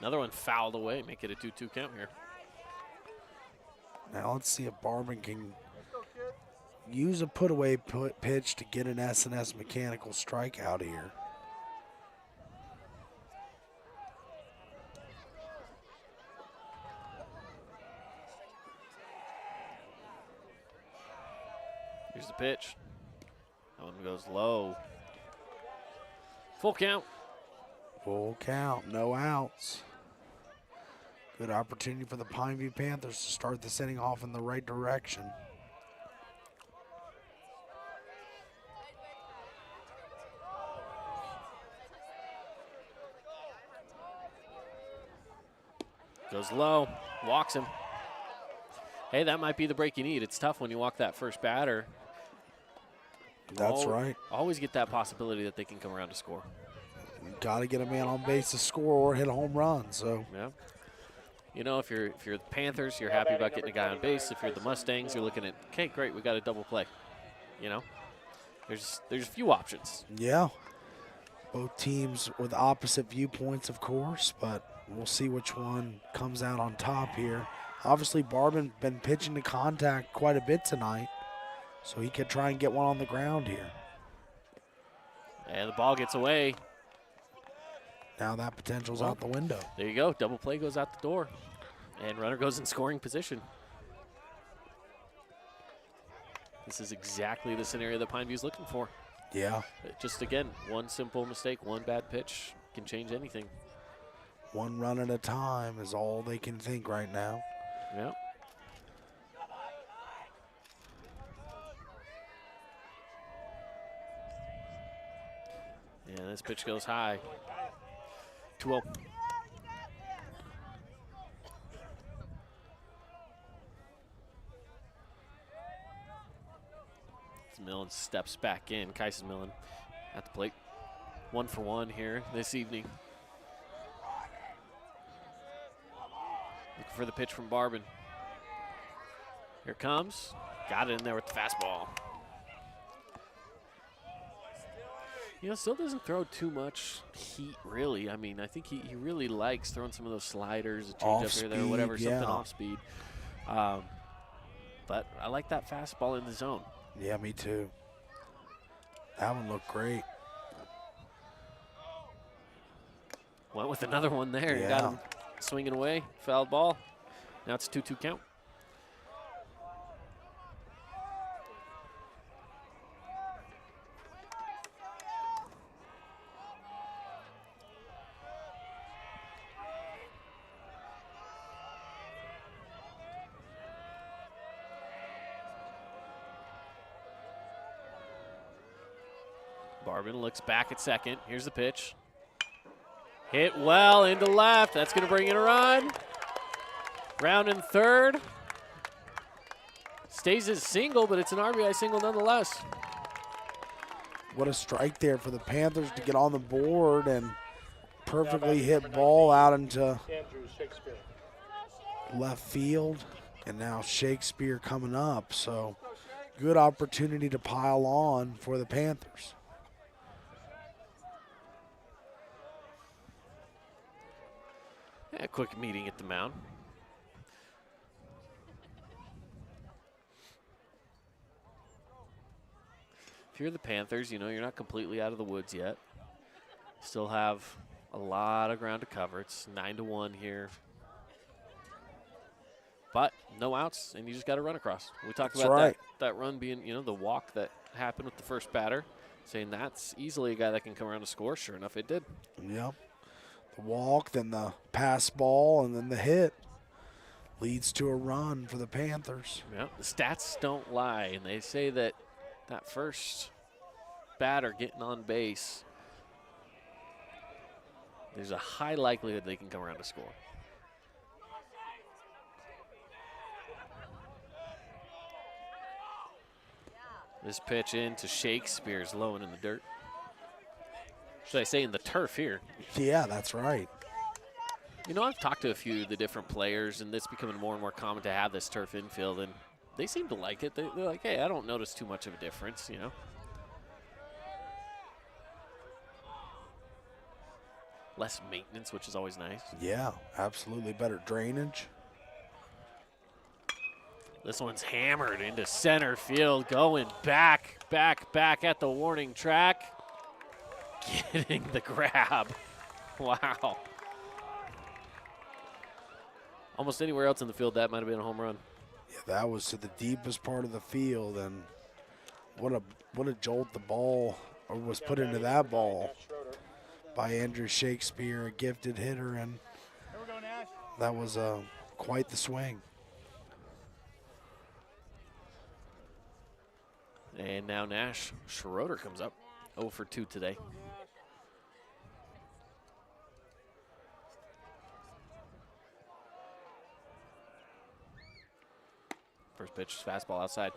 Another one fouled away, make it a 2-2 count here.
Now let's see if Barbin can use a put-away pitch to get an S&S mechanical strikeout here.
Here's the pitch. That one goes low. Full count.
Full count, no outs. Good opportunity for the Pineview Panthers to start this inning off in the right direction.
Goes low, walks him. Hey, that might be the break you need. It's tough when you walk that first batter.
That's right.
Always get that possibility that they can come around to score.
Got to get a man on base to score or hit a home run. So
yeah, you know, if you're the Panthers, you're happy about getting a guy on base. If you're the Mustangs, you're looking at, okay, great, we got a double play. You know, there's a few options.
Yeah, both teams with opposite viewpoints, of course, but we'll see which one comes out on top here. Obviously, Barbin been pitching to contact quite a bit tonight, so he could try and get one on the ground here.
And the ball gets away.
Now that potential's out the window.
There you go. Double play goes out the door. And runner goes in scoring position. This is exactly the scenario that Pineview's looking for.
Yeah.
Just, again, one simple mistake, one bad pitch can change anything.
One run at a time is all they can think right now.
Yep. Yeah, this pitch goes high. 2-0. Millen steps back in. Kyson Millen at the plate. 1 for 1 here this evening. Looking for the pitch from Barbin. Here it comes. Got it in there with the fastball. You know, still doesn't throw too much heat, really. I mean, I think he really likes throwing some of those sliders, a change up here, there, whatever, something off speed. But I like that fastball in the zone.
Yeah, me too. That one looked great.
Went with another one there.
Yeah.
Got him swinging away. Fouled ball. Now it's a 2-2 count. Barbin looks back at second. Here's the pitch. Hit well into left. That's going to bring in a run. Round in third. Stays as single, but it's an RBI single nonetheless.
What a strike there for the Panthers to get on the board and perfectly hit ball out into left field. And now Shakespeare coming up. So good opportunity to pile on for the Panthers.
A quick meeting at the mound. If you're the Panthers, you know you're not completely out of the woods yet. Still have a lot of ground to cover. It's 9-1 here. But no outs, and you just got to run across. We talked
That's
about
right.
that run being, the walk that happened with the first batter, saying that's easily a guy that can come around to score. Sure enough, it did.
Yep. The walk, then the pass ball, and then the hit leads to a run for the Panthers.
Yep. The stats don't lie, and they say that first batter getting on base, there's a high likelihood they can come around to score. This pitch into Shakespeare's low and in the dirt. Should I say in the turf here?
Yeah, that's right.
I've talked to a few of the different players, and it's becoming more and more common to have this turf infield, and they seem to like it. They're like, hey, I don't notice too much of a difference, Less maintenance, which is always nice.
Yeah, absolutely. Better drainage.
This one's hammered into center field, going back at the warning track. Getting the grab. Wow. Almost anywhere else in the field, that might have been a home run.
Yeah, that was to the deepest part of the field, and what a jolt the ball was put into that ball by Andrew Shakespeare, a gifted hitter, and that was quite the swing.
And now Nash Schroeder comes up, 0 for 2 today. First pitch, fastball outside.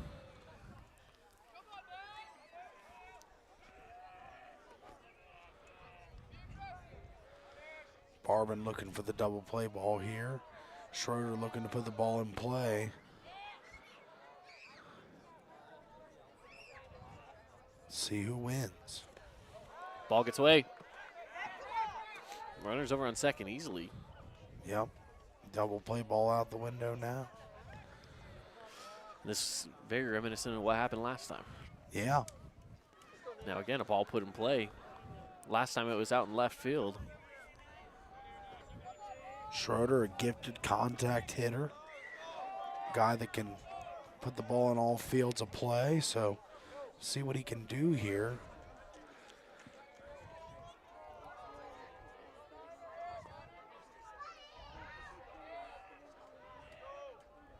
Barban looking for the double play ball here. Schroeder looking to put the ball in play. See who wins.
Ball gets away. Runner's over on second easily.
Yep. Double play ball out the window now.
This is very reminiscent of what happened last time.
Yeah.
Now again, a ball put in play. Last time it was out in left field.
Schroeder, a gifted contact hitter. Guy that can put the ball in all fields of play, so see what he can do here.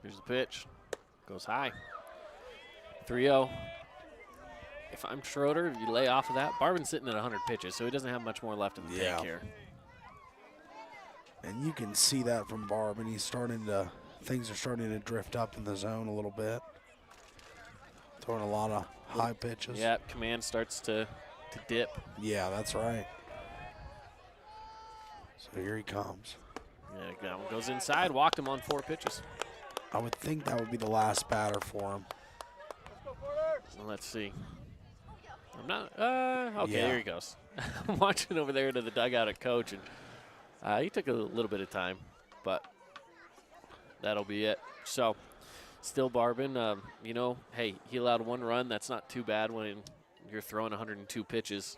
Here's the pitch. Goes high. 3-0. If I'm Schroeder, you lay off of that. Barban's sitting at 100 pitches, so he doesn't have much more left in the tank here.
And you can see that from Barban. Things are starting to drift up in the zone a little bit. Throwing a lot of high pitches.
Yeah, command starts to dip.
Yeah, that's right. So here he comes.
Yeah, that one goes inside, walked him on 4 pitches.
I would think that would be the last batter for him.
Well, let's see. I'm not, okay,
Yeah.
Here he goes. I'm watching over there to the dugout at coach, and he took a little bit of time, but that'll be it. So, still Barban, hey, he allowed 1 run. That's not too bad when you're throwing 102 pitches.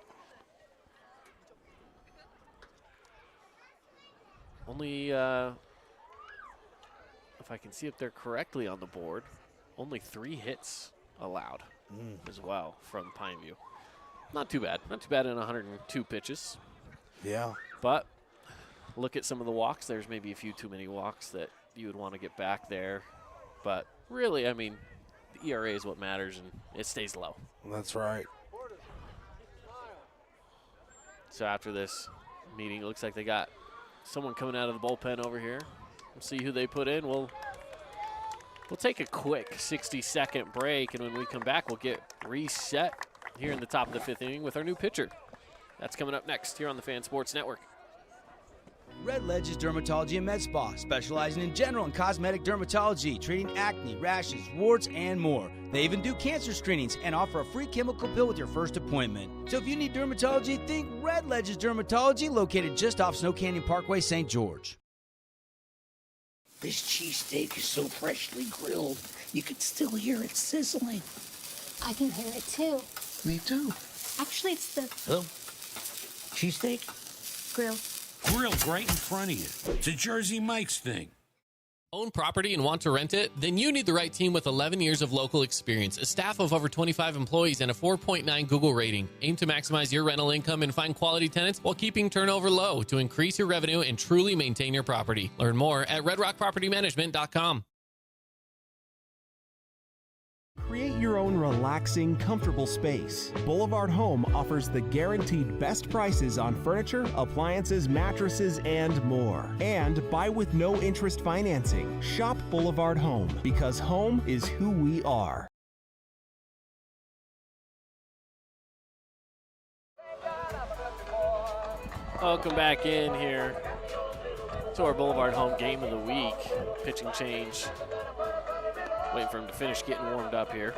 Only, if I can see up there correctly on the board, only 3 hits allowed as well from Pineview. Not too bad. Not too bad in 102 pitches.
Yeah.
But look at some of the walks. There's maybe a few too many walks that you would want to get back there. But really, I mean, the ERA is what matters, and it stays low.
That's right.
So after this meeting, it looks like they got someone coming out of the bullpen over here. We'll see who they put in. We'll take a quick 60-second break, and when we come back, we'll get reset here in the top of the 5th inning with our new pitcher. That's coming up next here on the Fan Sports Network.
Red Ledge's Dermatology and Med Spa, specializing in general and cosmetic dermatology, treating acne, rashes, warts, and more. They even do cancer screenings and offer a free chemical pill with your first appointment. So if you need dermatology, think Red Ledge's Dermatology, located just off Snow Canyon Parkway, St. George.
This cheesesteak is so freshly grilled, you can still hear it sizzling.
I can hear it too.
Me too.
Actually, it's the...
Hello? Cheesesteak?
Grill.
Grilled right in front of you. It's a Jersey Mike's thing.
Own property and want to rent it? Then you need the right team with 11 years of local experience, a staff of over 25 employees, and a 4.9 Google rating. Aim to maximize your rental income and find quality tenants while keeping turnover low to increase your revenue and truly maintain your property. Learn more at redrockpropertymanagement.com.
Create your own relaxing, comfortable space. Boulevard Home offers the guaranteed best prices on furniture, appliances, mattresses, and more. And buy with no interest financing. Shop Boulevard Home, because home is who we are.
Welcome back in here to our Boulevard Home game of the week. Pitching change. Waiting for him to finish getting warmed up here.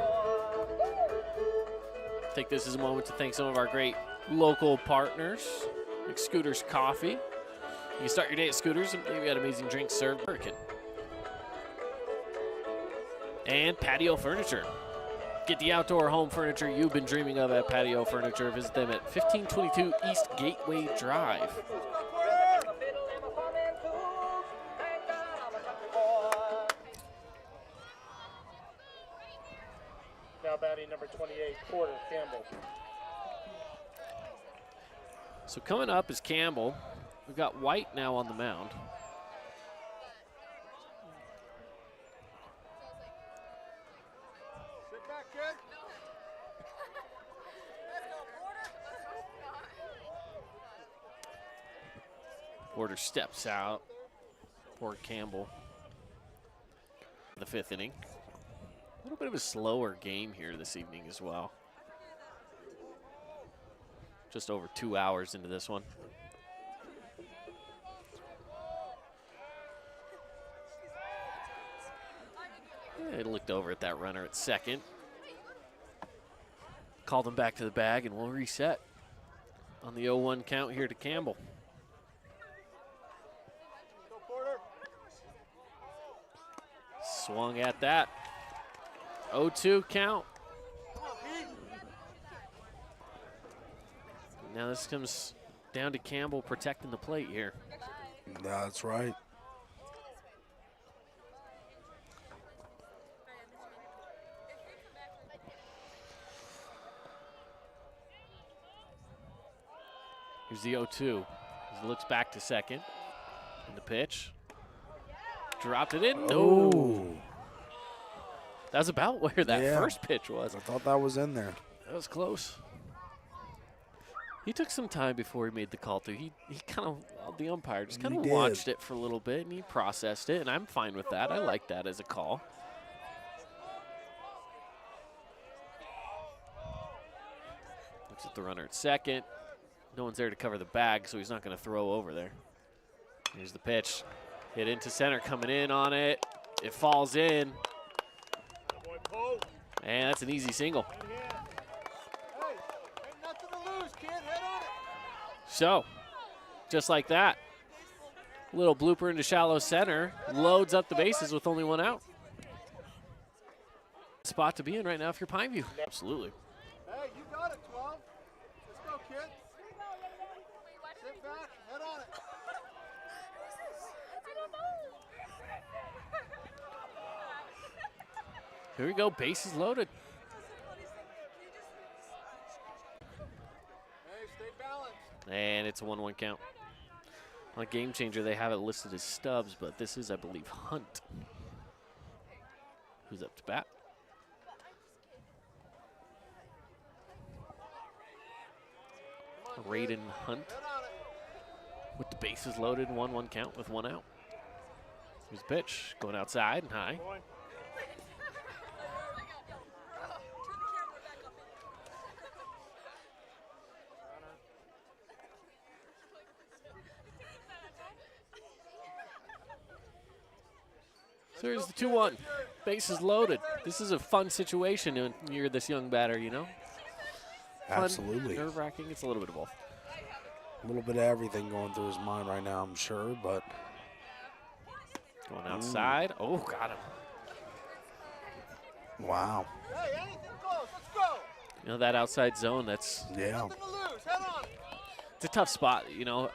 Take this as a moment to thank some of our great local partners, like Scooters Coffee. You can start your day at Scooters and they've got amazing drinks served. Hurricane. And Patio Furniture. Get the outdoor home furniture you've been dreaming of at Patio Furniture. Visit them at 1522 East Gateway Drive.
Now batting number 28, Porter Campbell.
So coming up is Campbell. We've got White now on the mound.
Sit back, kid.
Porter steps out. Poor Campbell. The fifth inning. A little bit of a slower game here this evening as well. Just over 2 hours into this one. They looked over at that runner at second. Called him back to the bag, and we'll reset on the 0-1 count here to Campbell. Swung at that. 0-2 count. Now this comes down to Campbell protecting the plate here.
That's right.
Here's the 0-2. He looks back to second. And the pitch. Dropped it in.
Oh.
No. That was about where that first pitch was.
I thought that was in there.
That was close. He took some time before he made the call, too. He kind of, the umpire just kind of watched it for a little bit, and he processed it, and I'm fine with that. I like that as a call. Looks at the runner at second. No one's there to cover the bag, so he's not going to throw over there. Here's the pitch. Hit into center, coming in on it. It falls in. And that's an easy single. So, just like that, little blooper into shallow center, loads up the bases with only one out. Spot to be in right now if you're Pineview. Absolutely.
Hey, you got it, 12. Let's go, kid. Sit back, head on it.
Here we go, bases loaded.
Hey, stay balanced.
And it's a 1-1 count. On a game changer, they have it listed as Stubbs, but this is, I believe, Hunt. Who's up to bat? Raiden Hunt. With the bases loaded, 1-1 count with one out. Here's the pitch, going outside and high. So here's the 2-1. Bases loaded. This is a fun situation when you're this young batter, you know? Fun,
Absolutely.
nerve-wracking. It's a little bit of both.
A little bit of everything going through his mind right now, I'm sure, but.
Going outside. Oh, got him.
Wow.
Hey, anything goes. Let's go.
You know, that outside zone, that's.
Yeah.
Nothing to lose. Head on it.
It's a tough spot, you know,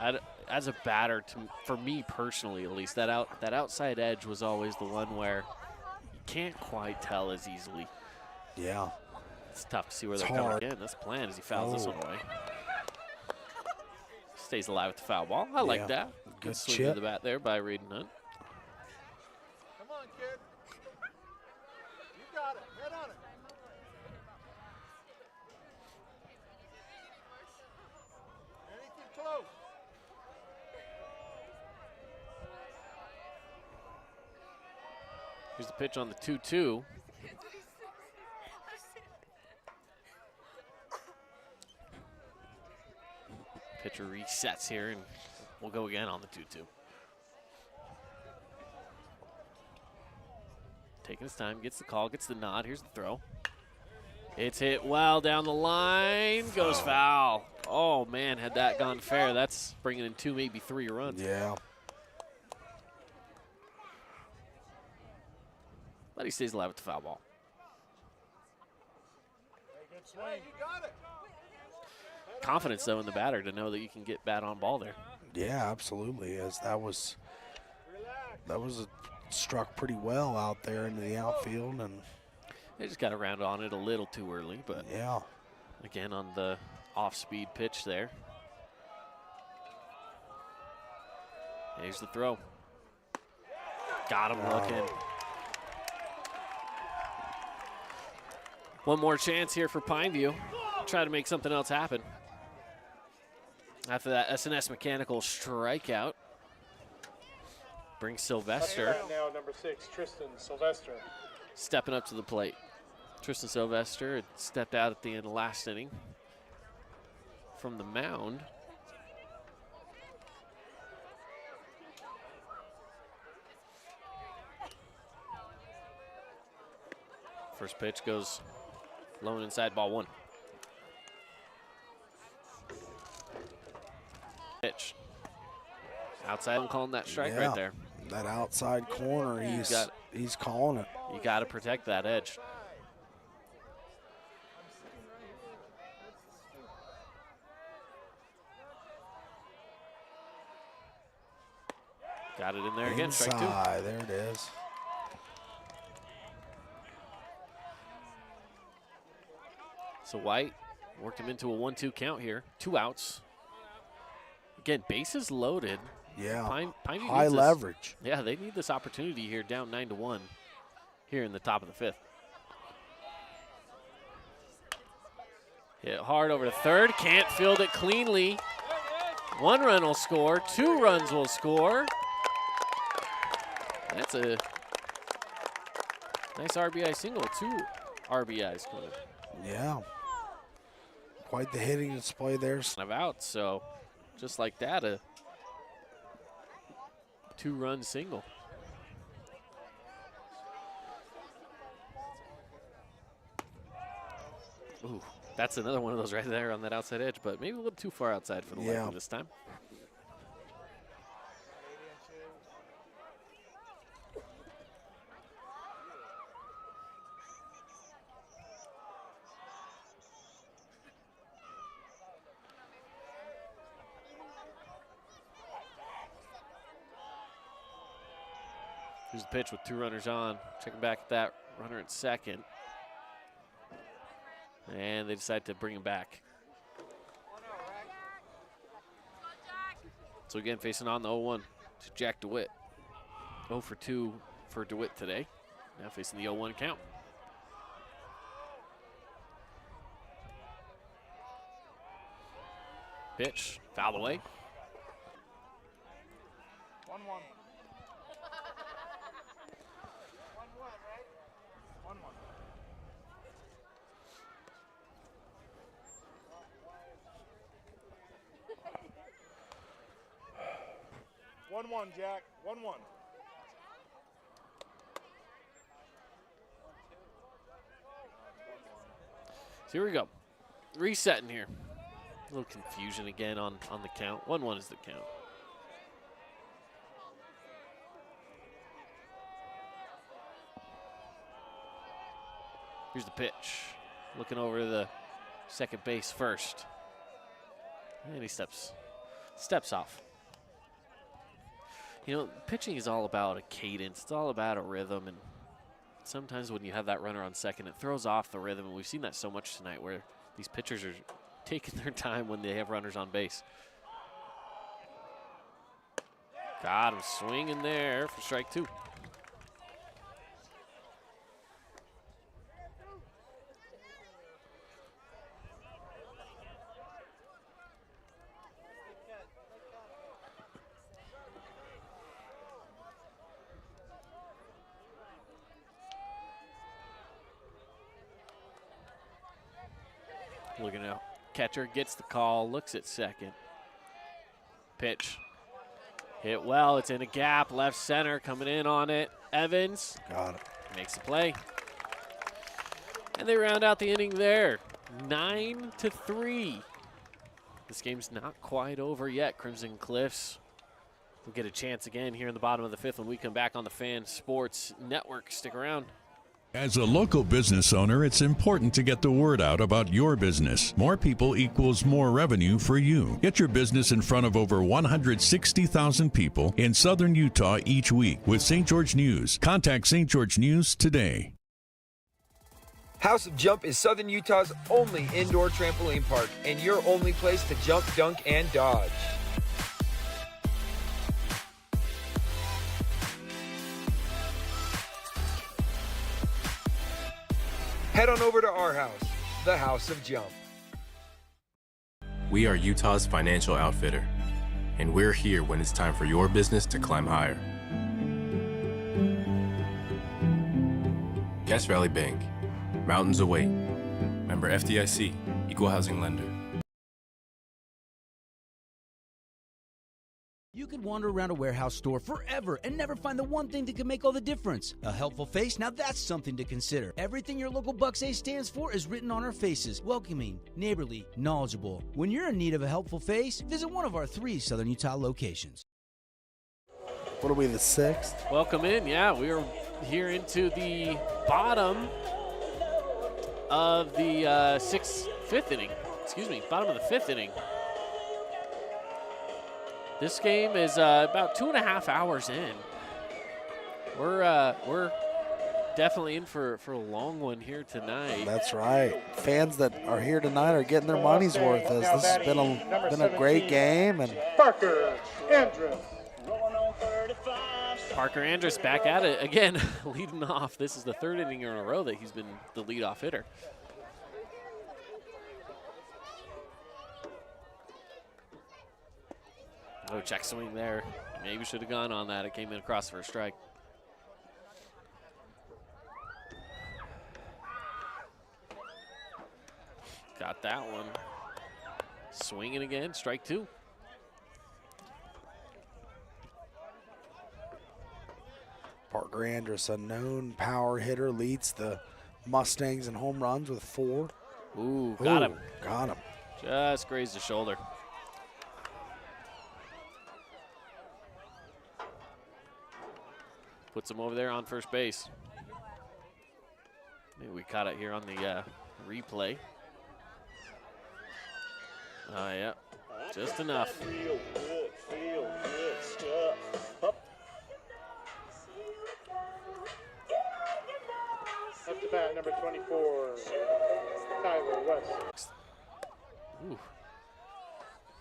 as a batter, for me personally at least, that outside edge was always the one where you can't quite tell as easily.
Yeah.
It's tough to see where they're coming in. That's planned as he fouls this one away. Stays alive with the foul ball. I like that. Good swing
chip.
of the bat there by Reed Hunt.
Come on, kid. You got it. Head on it. Anything close.
Here's the pitch on the 2-2. Pitcher resets here, and we'll go again on the 2-2. Taking his time, gets the call, gets the nod. Here's the throw. It's hit well down the line, goes foul. Oh, man, had that gone fair, that's bringing in 2, maybe 3 runs.
Yeah.
But he stays alive with the foul ball.
Hey, good swing. You got it.
Confidence, though, in the batter to know that you can get bat on ball there.
Yeah, absolutely. As that was struck pretty well out there into the outfield, and
they just got around on it a little too early, but
yeah,
again on the off-speed pitch there. Here's the throw. Got him looking. One more chance here for Pineview. Try to make something else happen. After that SNS Mechanical strikeout, brings Sylvester.
Now number 6, Tristan Sylvester.
Stepping up to the plate. Tristan Sylvester had stepped out at the end of last inning from the mound. First pitch goes low and inside, ball 1. Pitch. Outside, I'm calling that strike right there.
That outside corner, he's calling it.
You got to protect that edge. Got it in there again, strike 2.
There it is.
So White worked him into a 1-2 count here. 2 outs. Again, bases loaded.
Yeah,
Pineview
high
needs
leverage.
Yeah, they need this opportunity here, down 9-1 here in the top of the 5th. Hit hard over to third, can't field it cleanly. 1 run will score, 2 runs will score. That's a nice RBI single, 2 RBIs coming.
Yeah, quite the hitting display there.
Of out, so just like that, a 2-run single. Ooh, that's another one of those right there on that outside edge, but maybe a little too far outside for the liking this time. Here's the pitch with 2 runners on. Checking back at that runner at second. And they decide to bring him back. So again, facing on the 0-1 to Jack DeWitt. 0 for 2 for DeWitt today. Now facing the 0-1 count. Pitch, foul away.
1-1. 1-1, Jack. 1-1.
So here we go. Resetting here. A little confusion again on the count. 1-1 is the count. Here's the pitch. Looking over the second base first. And he steps off. You know, pitching is all about a cadence. It's all about a rhythm. And sometimes when you have that runner on second, it throws off the rhythm. And we've seen that so much tonight where these pitchers are taking their time when they have runners on base. Got him swinging there for strike 2. Looking out. Catcher gets the call, looks at second. Pitch. Hit well. It's in a gap. Left center coming in on it. Evans.
Got it.
Makes the play. And they round out the inning there. 9-3. This game's not quite over yet. Crimson Cliffs will get a chance again here in the bottom of the 5th when we come back on the Fan Sports Network. Stick around.
As a local business owner, it's important to get the word out about your business. More people equals more revenue for you. Get your business in front of over 160,000 people in southern Utah each week with St. George News. Contact St. George News today.
House of Jump is Southern Utah's only indoor trampoline park and your only place to jump, dunk, and dodge. Head on over to our house, the House of Jump.
We are Utah's financial outfitter, and we're here when it's time for your business to climb higher. Cache Valley Bank, mountains await. Member FDIC, equal housing lender.
You could wander around a warehouse store forever and never find the one thing that can make all the difference. A helpful face? Now that's something to consider. Everything your local Bucks A stands for is written on our faces. Welcoming, neighborly, knowledgeable. When you're in need of a helpful face, visit one of our 3 Southern Utah locations.
What are we, the 6th?
Welcome in. Yeah, we are here into the bottom of the 5th inning. Excuse me, bottom of the 5th inning. This game is about 2.5 hours in. We're definitely in for a long one here tonight.
That's right. Fans that are here tonight are getting their money's worth. As this has been a great game. And
Parker Andrus.
Parker Andrus back at it again, leading off. This is the 3rd inning in a row that he's been the leadoff hitter. Oh, check swing there. Maybe should have gone on that. It came in across for a strike. Got that one. Swinging again, strike 2.
Parker Andrus, a known power hitter, leads the Mustangs in home runs with 4.
Ooh, got him.
Got him.
Just grazed the shoulder. Puts him over there on first base. Maybe we caught it here on the replay. Yeah, just enough.
Up to bat, number 24, Tyler West.
Ooh.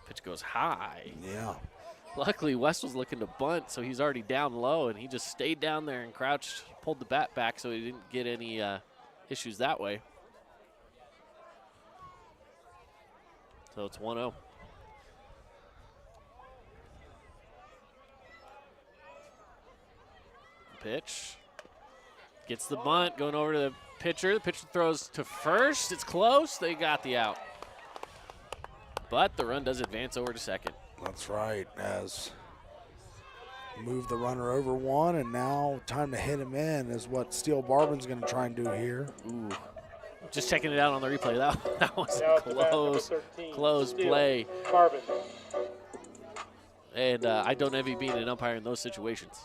Pitch goes high.
Yeah.
Luckily, West was looking to bunt, so he's already down low, and he just stayed down there and crouched, pulled the bat back so he didn't get any issues that way. So it's 1-0. Pitch. Gets the bunt, going over to the pitcher. The pitcher throws to first. It's close. They got the out. But the run does advance over to second.
That's right. As move the runner over 1, and now time to hit him in is what Steele Barbin's going to try and do here.
Ooh. Just checking it out on the replay. That was a close play.
Barbin.
And I don't envy being an umpire in those situations.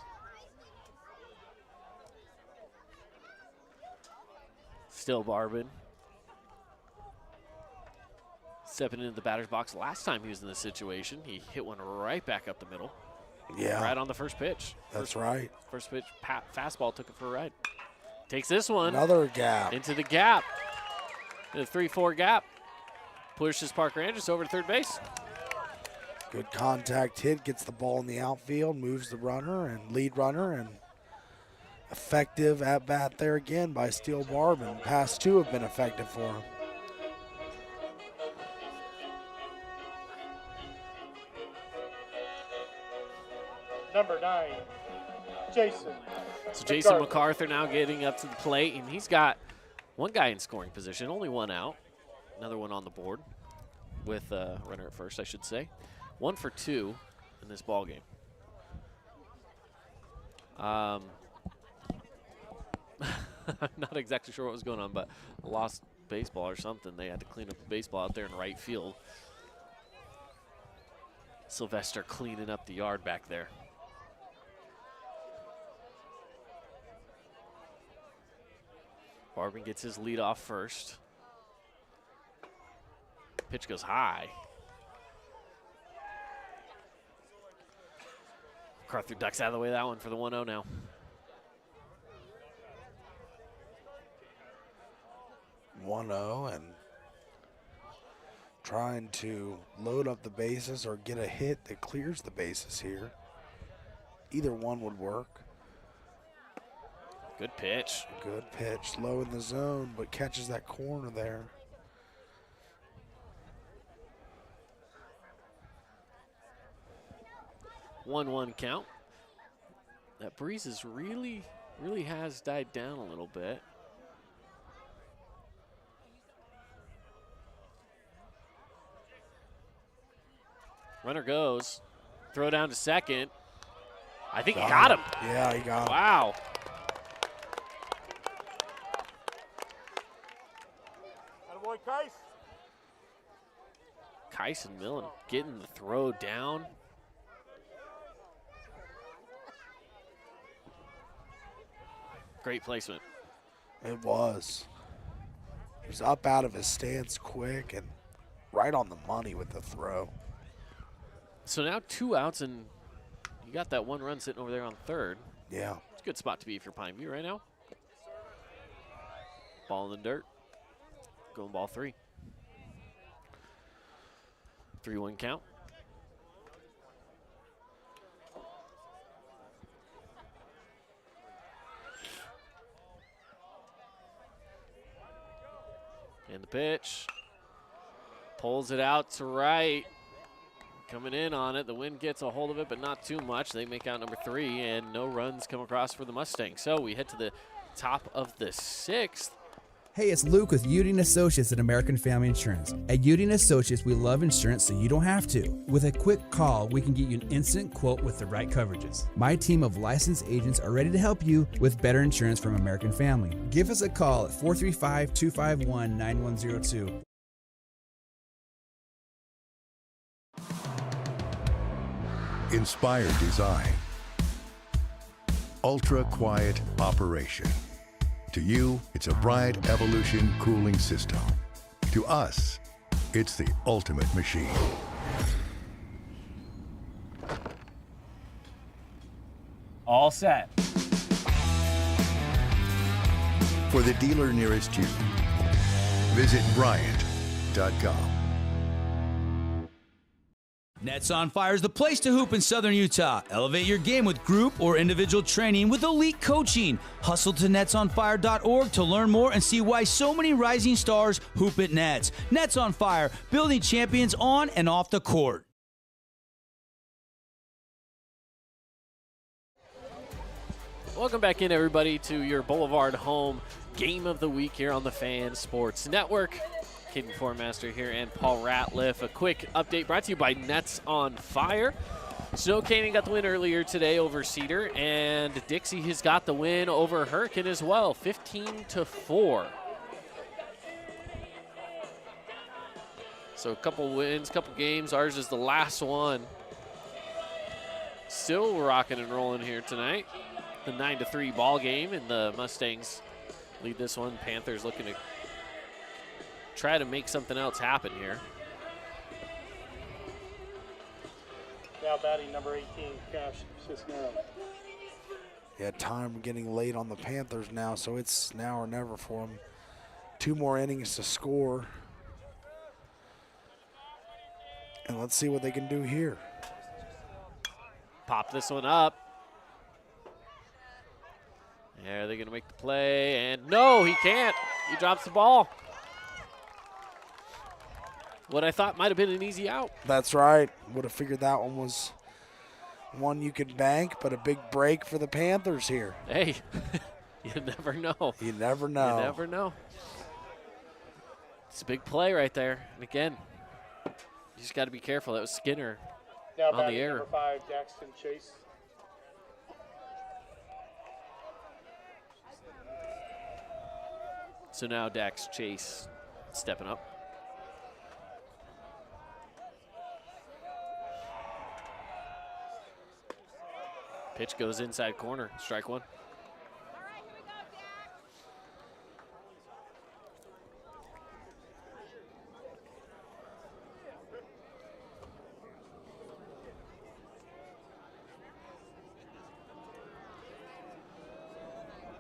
Still Barbin. Stepping into the batter's box last time he was in this situation. He hit one right back up the middle.
Yeah.
Right on the first pitch.
That's right.
First pitch, fastball took it for a ride. Takes this one.
Another gap.
Into the gap. In a 3-4 gap. Pushes Parker Andrus over to third base.
Good contact hit, gets the ball in the outfield, moves the runner and lead runner, and effective at bat there again by Steele Barb, and past two have been effective for him.
Number 9, Jason.
So Jason MacArthur now getting up to the plate, and he's got one guy in scoring position, only one out. Another one on the board with a runner at first, I should say. 1 for 2 in this ball game. I'm not exactly sure what was going on, but a lost baseball or something. They had to clean up the baseball out there in right field. Sylvester cleaning up the yard back there. Barbin gets his lead off first. Pitch goes high. MacArthur ducks out of the way of that one for the 1-0 now.
And trying to load up the bases or get a hit that clears the bases here. Either one would work.
Good pitch.
Good pitch. Low in the zone, but catches that corner there.
One count. That breeze is really has died down a little bit. Runner goes. Throw down to second. I think he got him.
Yeah, he got him.
Wow.
Attaboy, Kais.
Kais and Millen getting the throw down. Great placement.
It was. He was up out of his stance quick and right on the money with the throw.
So now 2 outs, and you got that 1 run sitting over there on third.
Yeah.
It's a good spot to be if you're Pine View right now. Ball in the dirt. Going ball 3. 3-1 count. And the pitch. Pulls it out to right. Coming in on it. The wind gets a hold of it, but not too much. They make out number 3, and no runs come across for the Mustangs. So we head to the top of the 6th.
Hey, it's Luke with Udine Associates at American Family Insurance. At Udine Associates, we love insurance so you don't have to. With a quick call, we can get you an instant quote with the right coverages. My team of licensed agents are ready to help you with better insurance from American Family. Give us a call at 435-251-9102.
Inspired design. Ultra quiet operation. To you, it's a Bride Evolution cooling system. To us, it's the ultimate machine.
All set.
For the dealer nearest you, visit Bryant.com.
Nets on Fire is the place to hoop in Southern Utah. Elevate your game with group or individual training with elite coaching. Hustle to netsonfire.org to learn more and see why so many rising stars hoop at Nets. Nets on Fire, building champions on and off the court.
Welcome back in, everybody, to your Boulevard home game of the week here on the Fan Sports Network. Caden Formaster here and Paul Ratliff. A quick update brought to you by Nets on Fire. Snow Canyon got the win earlier today over Cedar, and Dixie has got the win over Hurricane as well, 15-4. So a couple wins, couple games. Ours is the last one. Still rocking and rolling here tonight. The 9-3 ball game, and the Mustangs lead this one. Panthers looking to try to make something else happen here.
Now batting number 18, Cash Cisneros.
Yeah, time getting late on the Panthers now, so it's now or never for them. 2 more innings to score. And let's see what they can do here.
Pop this one up. Yeah, they're going to make the play, and no, he can't. He drops the ball. What I thought might have been an easy out.
That's right. Would have figured that one was one you could bank, but a big break for the Panthers here.
Hey, you never know.
You never know.
You never know. It's a big play right there. And again, you just got to be careful. That was Skinner
Now
on the
batting
air.
number 5, Daxton Chase.
So now Dax Chase stepping up. Pitch goes inside corner, strike one.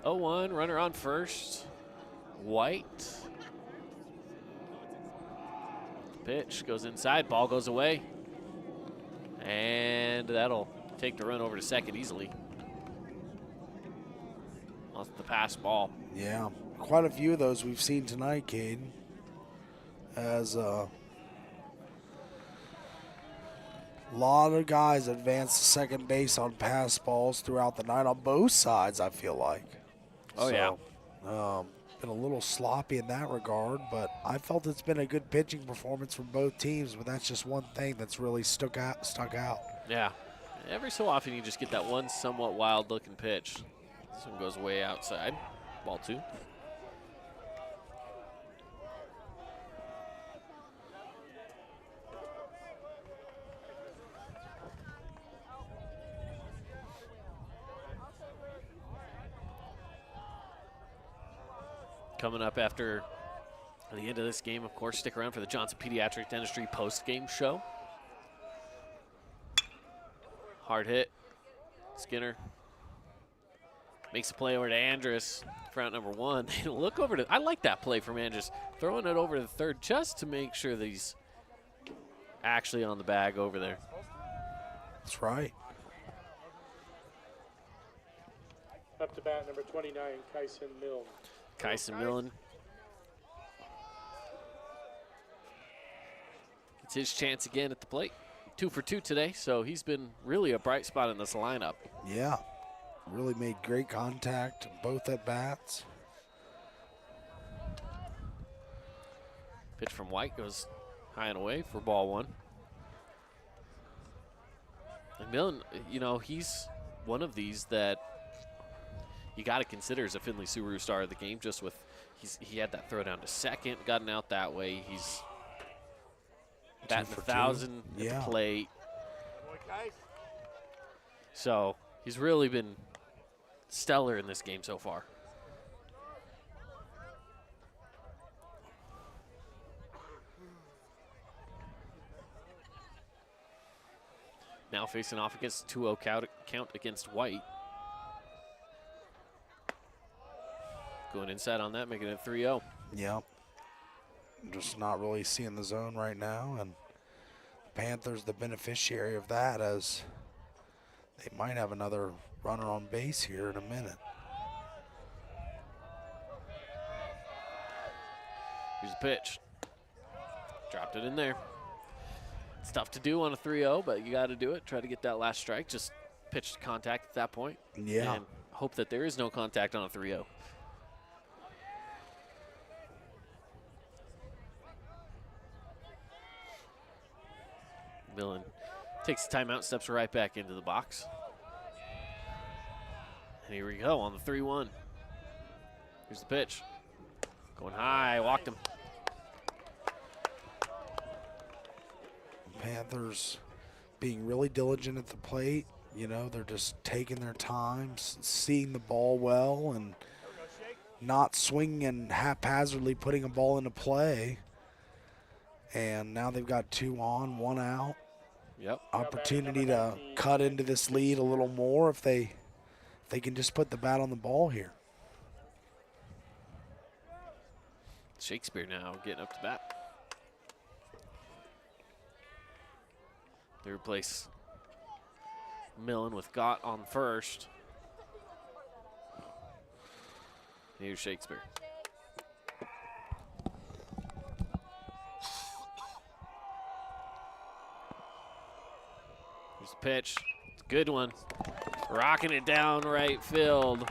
Oh, 1, runner on first. White. Pitch goes inside, ball goes away. And that'll take the run over to second easily. Off the pass ball.
Yeah, quite a few of those we've seen tonight, Caden. As a lot of guys advance to second base on pass balls throughout the night on both sides, I feel like.
Oh, yeah.
Been a little sloppy in that regard, but I felt it's been a good pitching performance from both teams, but that's just one thing that's really stuck out.
Yeah. Every so often you just get that one somewhat wild-looking pitch. This one goes way outside. Ball 2. Coming up after the end of this game, of course, stick around for the Johnson Pediatric Dentistry post-game show. Hard hit. Skinner makes a play over to Andrus for out number 1. Look over to, I like that play from Andrus, throwing it over to the third just to make sure that he's actually on the bag over there.
That's right.
Up to bat number 29, Kyson Milne.
Kyson Millen. It's his chance again at the plate. 2 for 2 today, so he's been really a bright spot in this lineup.
Yeah, really made great contact both at bats.
Pitch from White goes high and away for ball 1. And Millen, you know, he's one of these that you got to consider as a Findlay Subaru star of the game, just with he had that throw down to second, gotten out that way. He's batting 1,000 at the plate. So he's really been stellar in this game so far. Now facing off against 2-0 count against White. Going inside on that, making it 3-0.
Yeah. Just not really seeing the zone right now, and Panthers the beneficiary of that, as they might have another runner on base here in a minute.
Here's the pitch. Dropped it in there. It's tough to do on a 3-0, but you got to do it. Try to get that last strike. Just pitch to contact at that point.
Yeah.
And hope that there is no contact on a 3-0. Millen takes the timeout, steps right back into the box. And here we go on the 3-1. Here's the pitch. Going high, walked him.
Panthers being really diligent at the plate. You know, they're just taking their time, seeing the ball well, and not swinging and haphazardly putting a ball into play. And now they've got 2 on, 1 out.
Yep.
Opportunity to cut into this lead a little more if they can just put the bat on the ball here.
Shakespeare now getting up to bat. They replace Millen with Gott on first. Here's Shakespeare. Here's the pitch. It's a good one. Rocking it down right field.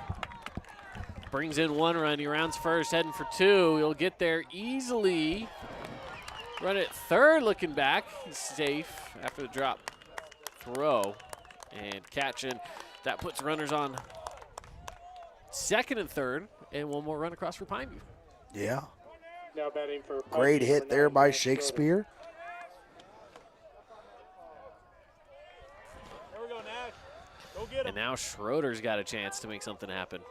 Brings in 1 run. He rounds first, heading for 2. He'll get there easily. Run it third, looking back. He's safe after the drop throw. And catching. That puts runners on second and third. And 1 more run across for Pineview.
Yeah.
Now batting for
Great hit there by Shakespeare.
There we go, Nash. Go get him.
And now Schroeder's got a chance to make something happen.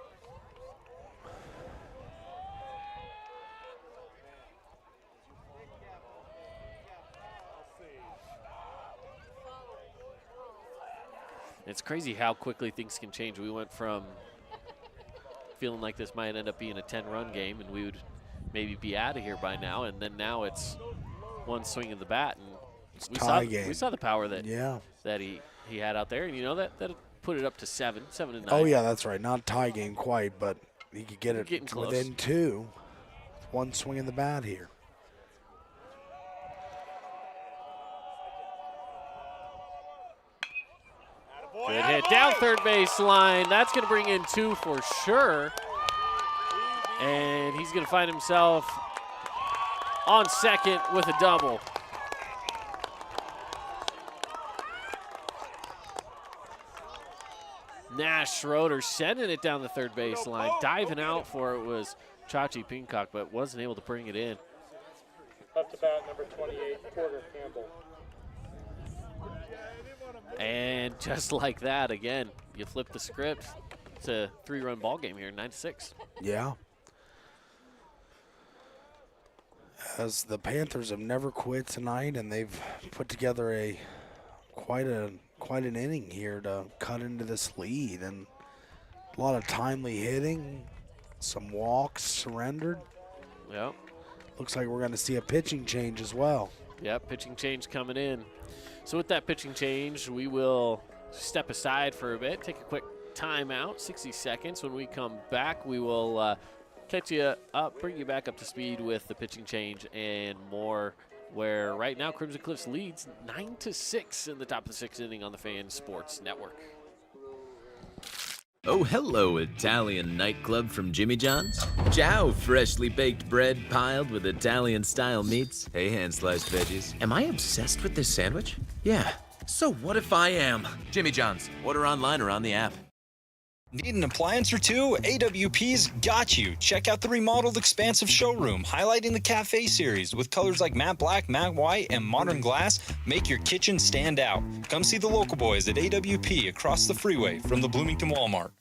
It's crazy how quickly things can change. We went from feeling like this might end up being a 10-run game and we would maybe be out of here by now, and then now it's 1 swing of the bat, and we saw the power that that he had out there, and you know that put it up to 7 and 9.
Oh yeah, that's right. Not tie game quite, but he could get it
close.
within 2. 1 swing of the bat here.
Good hit down third base line. That's going to bring in 2 for sure. And he's going to find himself on second with a double. Nash Schroeder sending it down the third base line. Diving out for it was Chachi Pincock, but wasn't able to bring it in.
Up to bat, number 28, Porter Campbell.
And just like that, again, you flip the script. It's a 3-run ball game here, 9-6.
Yeah. As the Panthers have never quit tonight, and they've put together quite an inning here to cut into this lead, and a lot of timely hitting, some walks surrendered.
Yep.
Looks like we're going to see a pitching change as well.
Yep, pitching change coming in. So with that pitching change, we will step aside for a bit, take a quick timeout, 60 seconds. When we come back, we will catch you up, bring you back up to speed with the pitching change and more, where right now Crimson Cliffs leads 9-6 in the top of the 6th inning on the Fan Sports Network.
Oh, hello, Italian nightclub from Jimmy John's. Ciao, freshly baked bread piled with Italian-style meats. Hey, hand-sliced veggies. Am I obsessed with this sandwich? Yeah. So what if I am? Jimmy John's. Order online or on the app.
Need an appliance or two? AWP's got you. Check out the remodeled expansive showroom, highlighting the cafe series with colors like matte black, matte white, and modern glass. Make your kitchen stand out. Come see the local boys at AWP across the freeway from the Bloomington Walmart.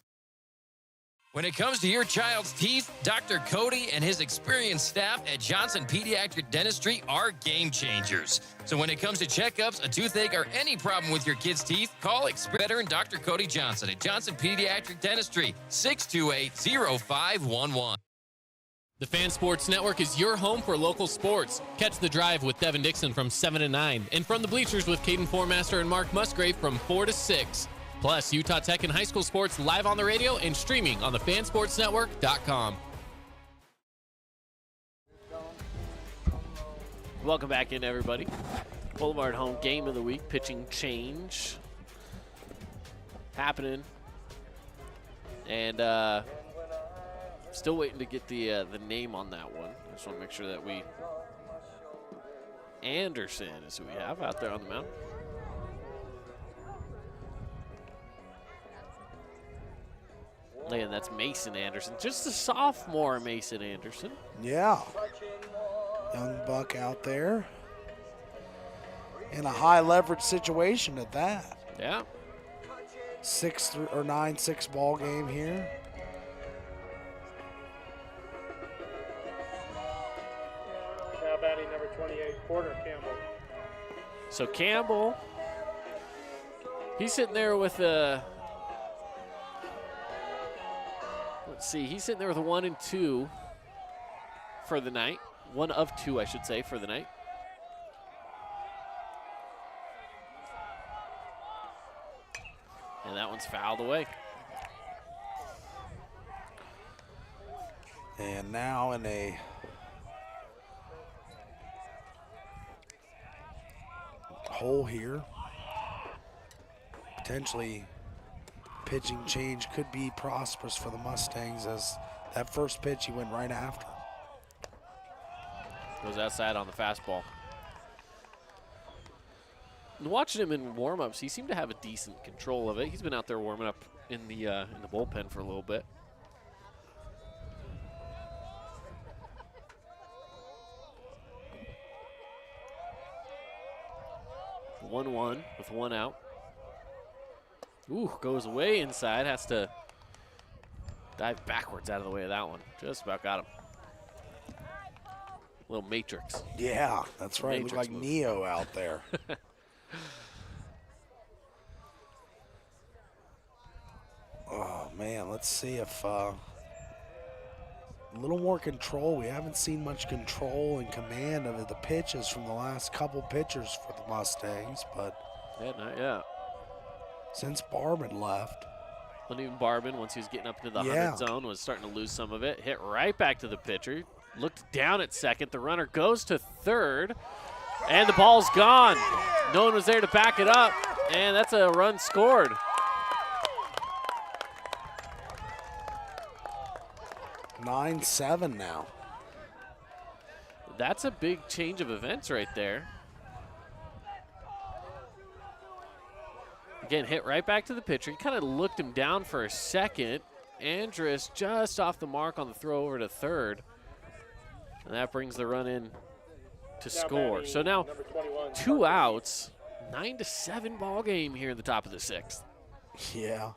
When it comes to your child's teeth, Dr. Cody and his experienced staff at Johnson Pediatric Dentistry are game changers. So when it comes to checkups, a toothache, or any problem with your kid's teeth, call veteran Dr. Cody Johnson at Johnson Pediatric Dentistry, 628-0511.
The Fan Sports Network is your home for local sports. Catch The Drive with Devin Dixon from 7 to 9, and From the Bleachers with Caden Formaster and Mark Musgrave from 4 to 6. Plus, Utah Tech and high school sports live on the radio and streaming on thefansportsnetwork.com.
Welcome back in, everybody. Boulevard Home Game of the Week, pitching change happening. And still waiting to get the name on that one. I just want to make sure that we... Anderson is who we have out there on the mound. And that's Mason Anderson, just a sophomore Mason Anderson.
Yeah. Young buck out there. In a high leverage situation at that.
Yeah.
9-6 ball game here.
Now batting number 28, Porter Campbell.
So Campbell He's sitting there with a, let's see, he's sitting there with a 1 and 2 for the night. 1 of 2, I should say, for the night. And that one's fouled away.
And now in a hole here. Potentially pitching change could be prosperous for the Mustangs, as that first pitch he went right after.
Goes outside on the fastball. And watching him in warm-ups, he seemed to have a decent control of it. He's been out there warming up in the bullpen for a little bit. 1-1 with 1 out. Ooh, goes way inside, has to dive backwards out of the way of that one. Just about got him. Little Matrix.
Yeah, that's right. Look like
move.
Neo out there. Oh, man, let's see if a little more control. We haven't seen much control and command of the pitches from the last couple pitchers for the Mustangs, but
yeah, not yet.
Since Barban left.
And even Barban, once he was getting up into the 100 zone, was starting to lose some of it. Hit right back to the pitcher. Looked down at second. The runner goes to third. And the ball's gone. No one was there to back it up. And that's a run scored.
(9-7) now.
That's a big change of events right there. Again, hit right back to the pitcher. He kind of looked him down for a second. Andrus just off the mark on the throw over to third. And that brings the run in to score. So now 2 outs, 9-7 ball game here in the top of the 6th.
Yeah.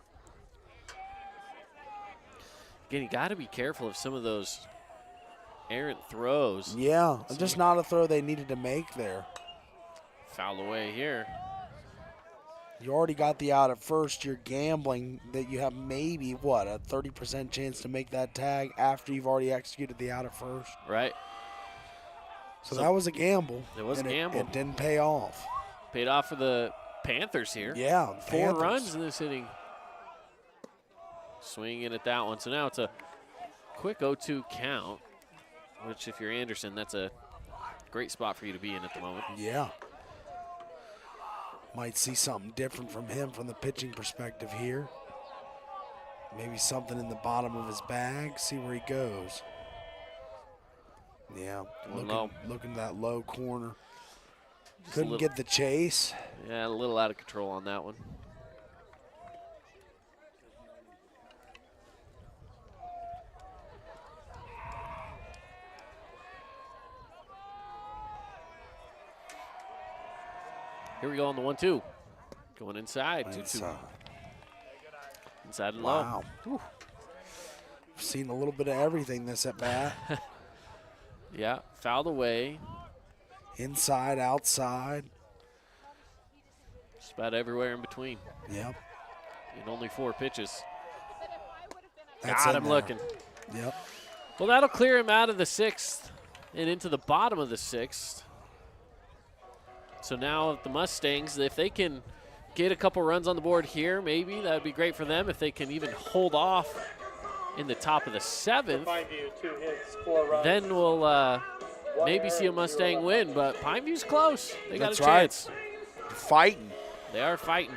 Again, you got to be careful of some of those errant throws.
Yeah, just not a throw they needed to make there.
Foul away here.
You already got the out at first. You're gambling that you have maybe, what, a 30% chance to make that tag after you've already executed the out at first.
Right.
So that was a gamble.
It was a gamble.
It didn't pay off.
Paid off for the Panthers here.
Yeah,
4 runs in this inning. Swinging at that one. So now it's a quick 0-2 count, which if you're Anderson, that's a great spot for you to be in at the moment.
Yeah. Might see something different from him from the pitching perspective here. Maybe something in the bottom of his bag. See where he goes. Yeah, looking that low corner. Couldn't get the chase.
Yeah, a little out of control on that one. Here we go on the 1-2. Going inside. 2-2. Inside and low.
Wow. Whew. Seen a little bit of everything this at bat.
Yeah, fouled away.
Inside, outside.
Just about everywhere in between.
Yep.
And only 4 pitches.
That's
Got him
there.
looking.
Yep.
Well, that'll clear him out of the 6th and into the bottom of the 6th. So now the Mustangs, if they can get a couple runs on the board here, maybe that would be great for them. If they can even hold off in the top of the 7th, then we'll maybe see a Mustang win. But Pineview's close. They got a chance.
Fighting.
They are fighting.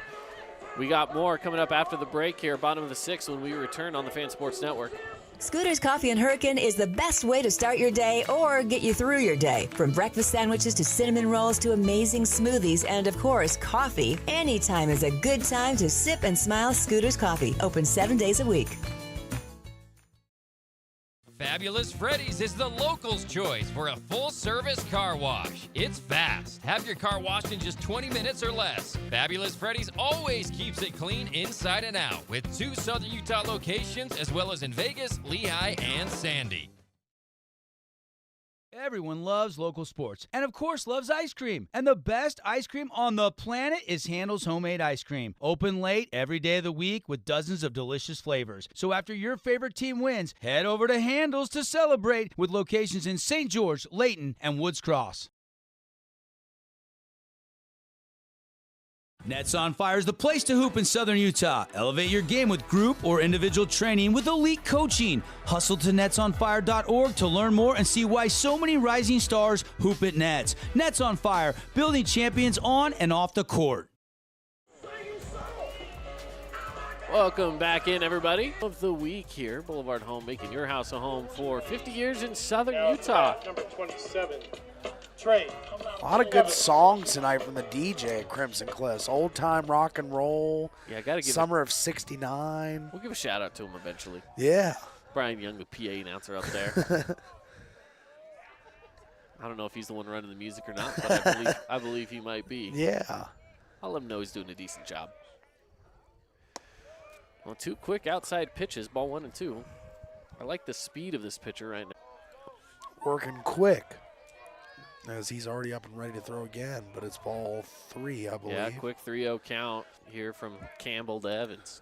We got more coming up after the break here, bottom of the 6th, when we return on the Fan Sports Network.
Scooter's Coffee and Hurricane is the best way to start your day or get you through your day. From breakfast sandwiches to cinnamon rolls to amazing smoothies and, of course, coffee. Anytime is a good time to sip and smile. Scooter's Coffee, open 7 days a week.
Fabulous Freddy's is the locals' choice for a full-service car wash. It's fast. Have your car washed in just 20 minutes or less. Fabulous Freddy's always keeps it clean inside and out with 2 Southern Utah locations as well as in Vegas, Lehigh, and Sandy.
Everyone loves local sports and, of course, loves ice cream. And the best ice cream on the planet is Handel's Homemade Ice Cream. Open late every day of the week with dozens of delicious flavors. So after your favorite team wins, head over to Handel's to celebrate with locations in St. George, Layton, and Woods Cross. Nets on Fire is the place to hoop in Southern Utah. Elevate your game with group or individual training with elite coaching. Hustle to netsonfire.org to learn more and see why so many rising stars hoop at Nets. Nets on Fire, building champions on and off the court.
Welcome back in, everybody. Of the week here, Boulevard Home, making your house a home for 50 years in Southern Utah.
Number 27, Trey.
A lot of good songs tonight from the DJ at Crimson Cliffs. Old time rock and roll.
Yeah, I gotta give
Summer of '69.
We'll give a shout out to him eventually.
Yeah.
Brian Young, the PA announcer up there. I don't know if he's the one running the music or not, but I believe he might be.
Yeah.
I'll let him know he's doing a decent job. Well, 2 quick outside pitches, ball 1 and 2. I like the speed of this pitcher right now.
Working quick, as he's already up and ready to throw again, but it's ball 3, I believe.
Yeah, quick 3-0 count here from Campbell to Evans.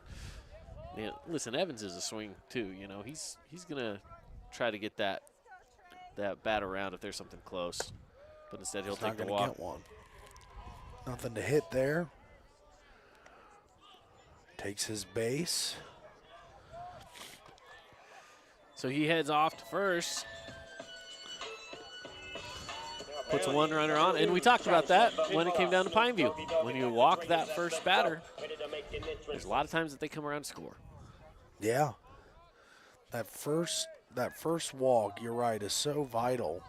Yeah, listen, Evans is a swing too. You know, he's gonna try to get that bat around if there's something close, but instead he'll take the walk.
Get one. Nothing to hit there. Takes his base.
So he heads off to first. Puts a 1 runner on, and we talked about that when it came down to Pineview. When you walk that first batter, there's a lot of times that they come around and score.
Yeah. That first walk, you're right, is so vital,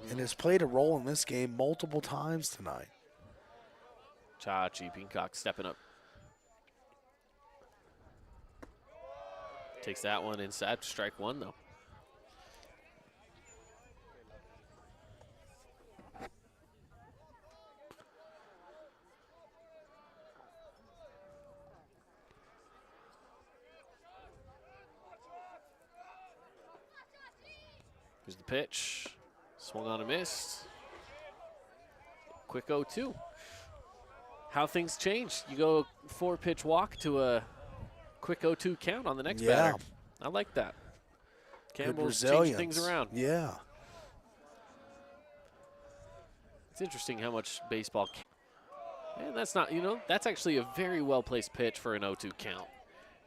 and has played a role in this game multiple times tonight.
Chachi Peacock stepping up. Takes that one inside, strike 1 though. Here's the pitch. Swung on and missed. Quick 0-2. How things change. You go 4-pitch walk to a quick 0-2 count on the next batter. I like that. Campbell's changing things around.
Yeah.
It's interesting how much baseball can. And that's not, that's actually a very well-placed pitch for an 0-2 count.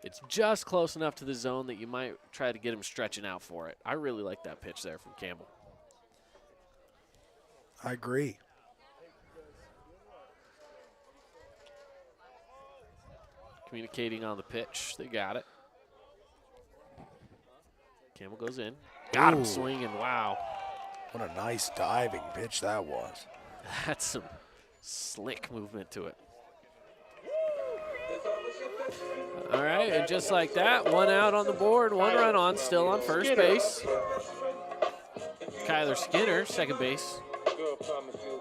It's just close enough to the zone that you might try to get him stretching out for it. I really like that pitch there from Campbell.
I agree.
Communicating on the pitch. They got it. Campbell goes in. Got him swinging. Wow.
What a nice diving pitch that was.
That's some slick movement to it. All right, and just like that, 1 out on the board, 1 run on, still on first base. Kyler Skinner, second base,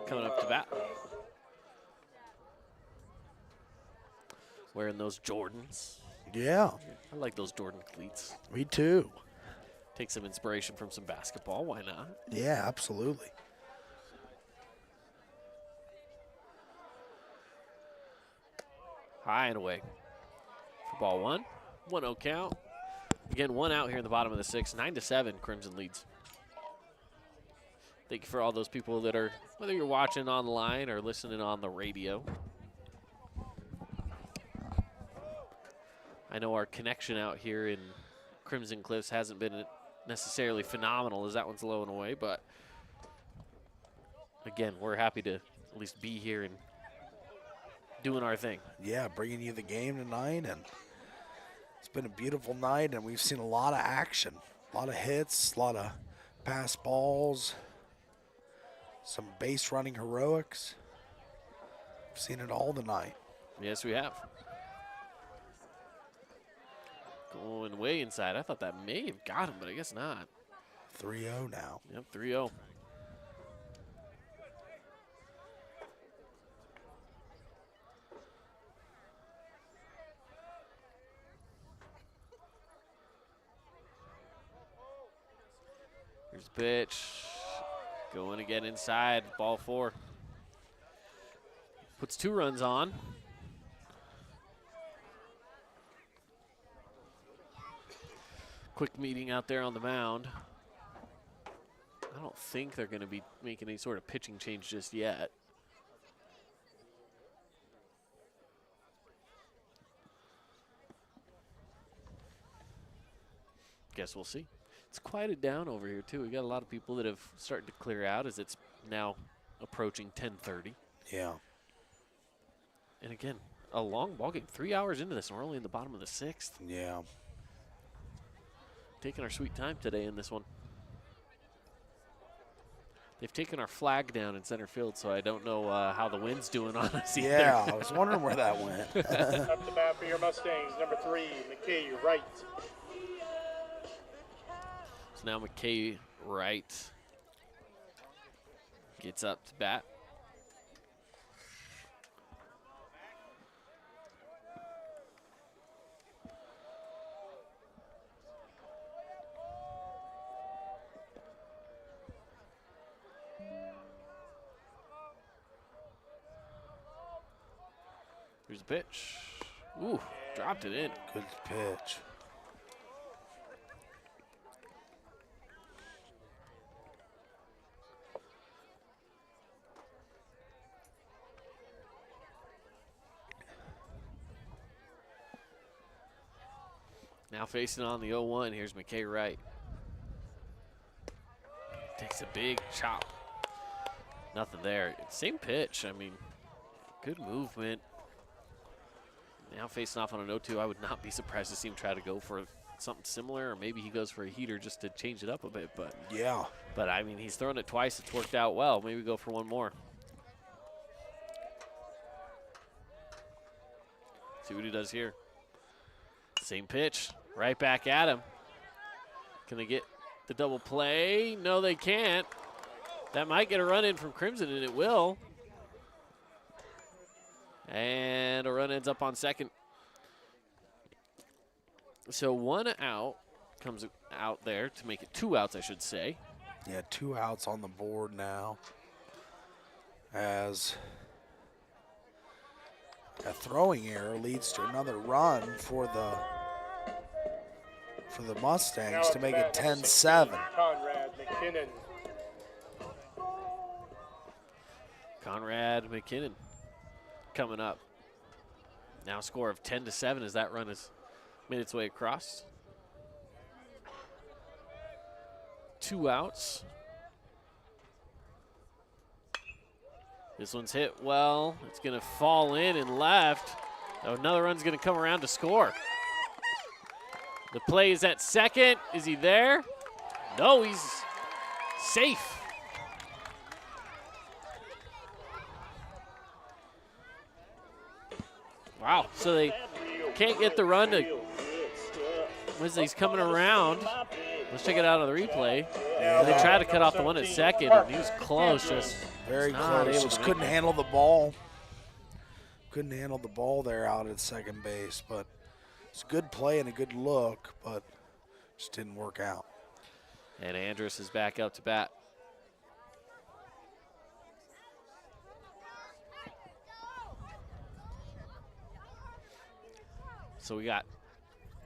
coming up to bat. Wearing those Jordans.
Yeah.
I like those Jordan cleats.
Me too.
Take some inspiration from some basketball, why not?
Yeah, absolutely.
High and away. For ball 1, 1-0 count. Again, 1 out here in the bottom of the 6th, 9-7, Crimson leads. Thank you for all those people that are, whether you're watching online or listening on the radio. I know our connection out here in Crimson Cliffs hasn't been necessarily phenomenal as that one's low and away, but again, we're happy to at least be here and doing our thing.
Yeah, bringing you the game tonight, and it's been a beautiful night, and we've seen a lot of action, a lot of hits, a lot of pass balls, some base running heroics. We've seen it all tonight.
Yes, we have. Going way inside. I thought that may have got him, but I guess not.
3-0 now.
Yep, 3-0. Here's the pitch. Going again inside, ball 4. Puts 2 runs on. Quick meeting out there on the mound. I don't think they're going to be making any sort of pitching change just yet. Guess we'll see. It's quieted down over here, too. We got a lot of people that have started to clear out as it's now approaching 10:30.
Yeah.
And again, a long ball game. 3 hours into this, and we're only in the bottom of the 6th.
Yeah.
Taking our sweet time today in this one. They've taken our flag down in center field, so I don't know how the wind's doing on us either.
Yeah, I was wondering where that went.
Up to bat for your Mustangs, number 3, McKay Wright.
So now McKay Wright gets up to bat. Here's the pitch. Ooh, dropped it in.
Good pitch.
Now facing on the 0-1, here's McKay Wright. Takes a big chop. Nothing there. Same pitch. I mean, good movement. Now facing off on an 0-2, I would not be surprised to see him try to go for something similar, or maybe he goes for a heater just to change it up a bit. But
yeah.
But I mean, he's thrown it twice. It's worked out well. Maybe go for one more. See what he does here. Same pitch. Right back at him. Can they get the double play? No, they can't. That might get a run in from Crimson, and it will. And a run ends up on second. So 1 out comes out there to make it 2 outs, I should say.
Yeah, 2 outs on the board now. As a throwing error leads to another run for the Mustangs to make it 10-7.
Conrad McKinnon.
Conrad McKinnon coming up. Now score of 10-7 as that run has made its way across. 2 outs. This one's hit well. It's going to fall in and left. Another run's going to come around to score. The play is at second. Is he there? No, he's safe. Wow, so they can't get the run to, he's coming around. Let's check it out on the replay.
Yeah.
They tried to cut off the one at second, and he was close. Just
very close. Just couldn't handle the ball. Couldn't handle the ball there out at second base, but it's a good play and a good look, but just didn't work out.
And Andrus is back up to bat. So we got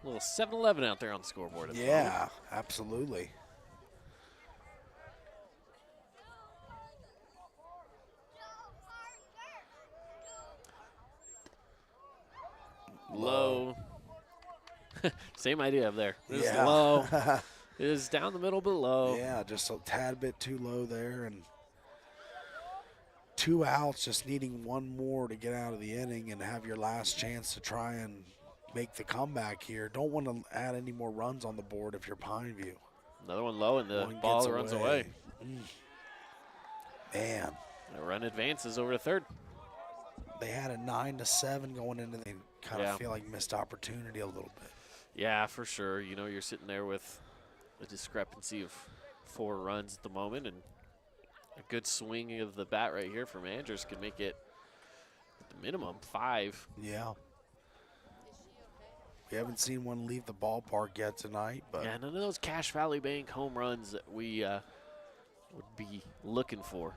a little 7-11 out there on the scoreboard. At the moment.
Absolutely.
Low. Same idea up there. This
Yeah.
low. It is down the middle, but low.
Yeah, just a tad bit too low there, and 2 outs, just needing one more to get out of the inning and have your last chance to try and make the comeback here. Don't want to add any more runs on the board if you're Pineview.
Another one low, and the
One
ball
gets
runs away.
Man.
The run advances over to third.
They had a 9-7 going into the kind
Yeah.
of feel like missed opportunity a little bit.
Yeah, for sure. You know, you're sitting there with a discrepancy of 4 runs at the moment, and a good swing of the bat right here from Andrus could make it at the minimum 5.
Yeah. We haven't seen one leave the ballpark yet tonight, but
yeah, none of those Cache Valley Bank home runs that we would be looking for.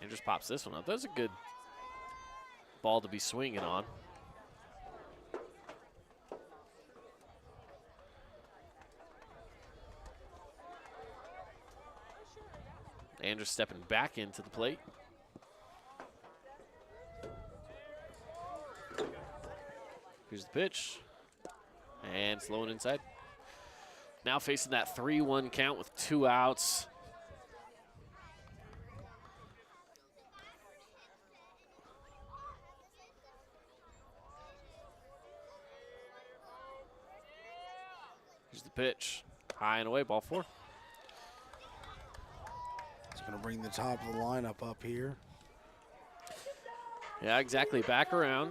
Andrews pops this one up. That was a good ball to be swinging on. Andrews stepping back into the plate. Here's the pitch. And slowing inside. Now facing that 3-1 count with 2 outs. Here's the pitch. High and away, ball 4.
It's going to bring the top of the lineup up here.
Yeah, exactly. Back around.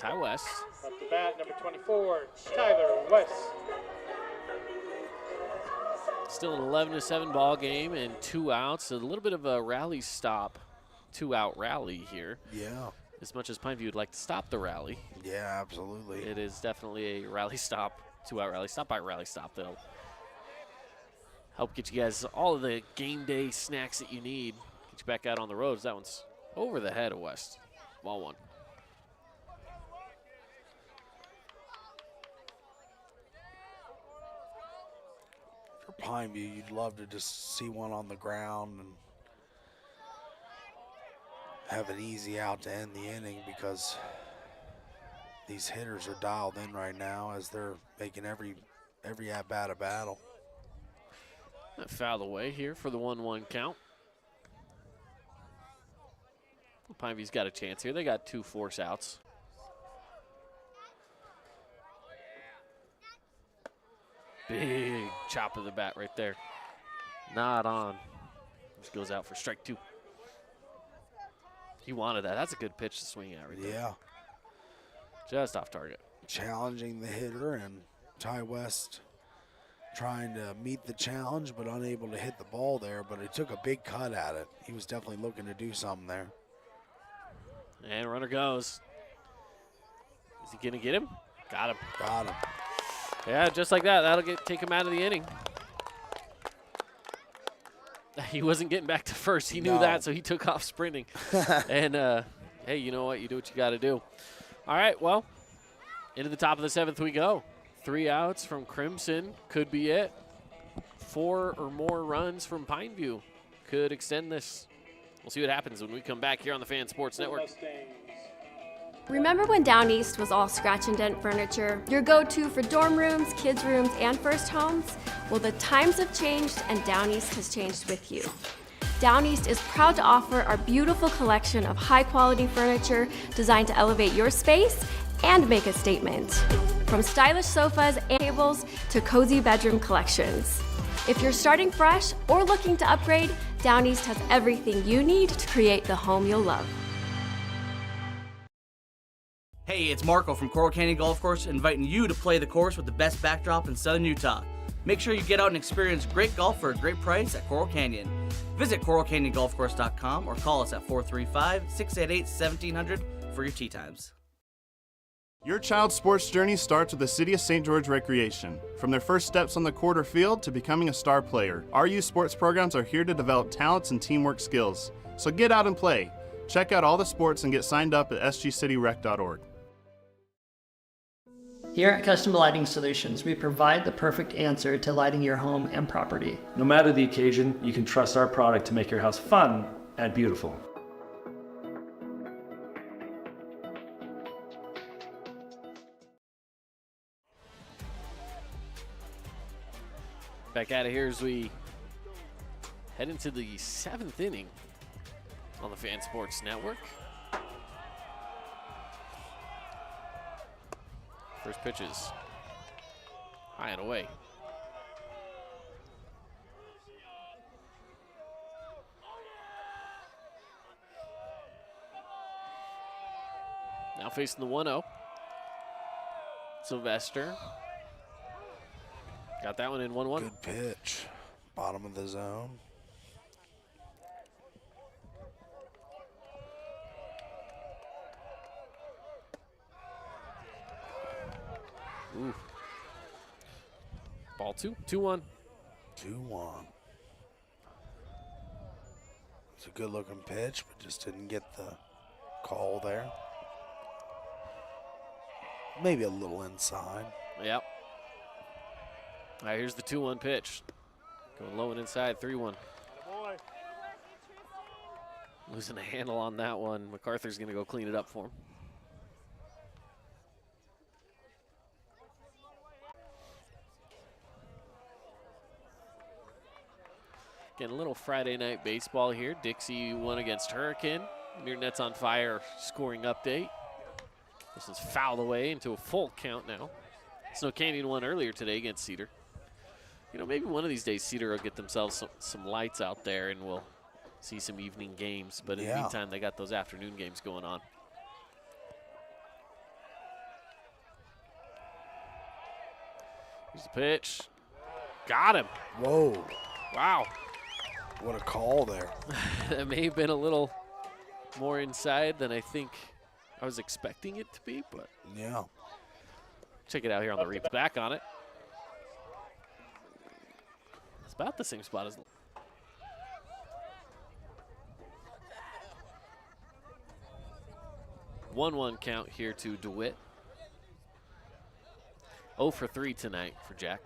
Ty West.
Up to bat, number 24, Tyler West.
Still an 11-7 ball game and 2 outs. A little bit of a rally stop, 2-out rally here.
Yeah.
As much as Pineview would like to stop the rally.
Yeah, absolutely.
It is definitely a rally stop, 2-out rally. Stop by rally stop. They'll help get you guys all of the game day snacks that you need. Get you back out on the roads. That one's over the head of West. Ball 1.
For Pineview, you'd love to just see one on the ground and have an easy out to end the inning, because these hitters are dialed in right now as they're making every at-bat a battle.
That foul away here for the 1-1 count. Pineview's got a chance here. They got 2 force outs. Big chop of the bat right there. Not on. Just goes out for strike 2. He wanted that. That's a good pitch to swing at right there.
Yeah.
Just off target.
Challenging the hitter, and Ty West trying to meet the challenge but unable to hit the ball there, but he took a big cut at it. He was definitely looking to do something there.
And runner goes. Is he going to get him? Got him.
Got him.
Yeah, just like that. That'll take him out of the inning. He wasn't getting back to first. He knew that, so he took off sprinting. And, hey, you know what? You do what you got to do. All right, well, into the top of the 7th we go. 3 outs from Crimson could be it. 4 or more runs from Pineview could extend this. We'll see what happens when we come back here on the Fan Sports Network.
Remember when Down East was all scratch and dent furniture, your go-to for dorm rooms, kids' rooms, and first homes? Well, the times have changed and Down East has changed with you. Down East is proud to offer our beautiful collection of high-quality furniture designed to elevate your space and make a statement. From stylish sofas and tables to cozy bedroom collections. If you're starting fresh or looking to upgrade, Down East has everything you need to create the home you'll love.
Hey, it's Marco from Coral Canyon Golf Course, inviting you to play the course with the best backdrop in Southern Utah. Make sure you get out and experience great golf for a great price at Coral Canyon. Visit coralcanyongolfcourse.com or call us at 435-688-1700 for your tee times.
Your child's sports journey starts with the City of St. George Recreation. From their first steps on the court or field to becoming a star player, our youth sports programs are here to develop talents and teamwork skills. So get out and play. Check out all the sports and get signed up at sgcityrec.org.
Here at Custom Lighting Solutions, we provide the perfect answer to lighting your home and property.
No matter the occasion, you can trust our product to make your house fun and beautiful.
Back out of here as we head into the 7th inning on the Fan Sports Network. First pitches high and away. Now facing the 1-0. Sylvester. Got that one in 1-1.
Good pitch. Bottom of the zone.
Ooh. Ball 2, 2-1.
2-1. It's a good-looking pitch, but just didn't get the call there. Maybe a little inside.
Yep. All right, here's the 2-1 pitch. Going low and inside, 3-1. Losing a handle on that one. MacArthur's going to go clean it up for him. Again, a little Friday night baseball here. Dixie won against Hurricane. Near net's on fire, scoring update. This is fouled away into a full count now. Snow Canyon won earlier today against Cedar. You know, maybe one of these days Cedar will get themselves some lights out there and we'll see some evening games. But in the meantime, they got those afternoon games going on. Here's the pitch. Got him.
Whoa.
Wow.
What a call there.
That may have been a little more inside than I think I was expecting it to be, but
yeah.
Check it out here on the replay. Back on it. It's about the same spot as 1-1 count here to DeWitt. 0 for 3 tonight for Jack.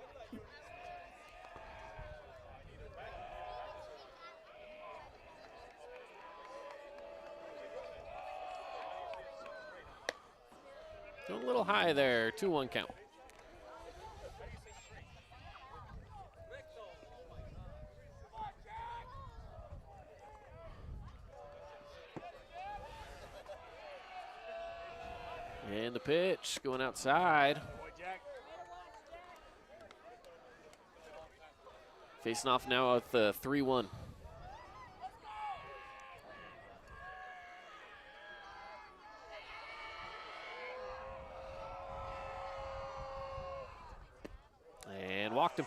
Going a little high there, 2-1 count. And the pitch going outside. Facing off now with the 3-1. And walked him.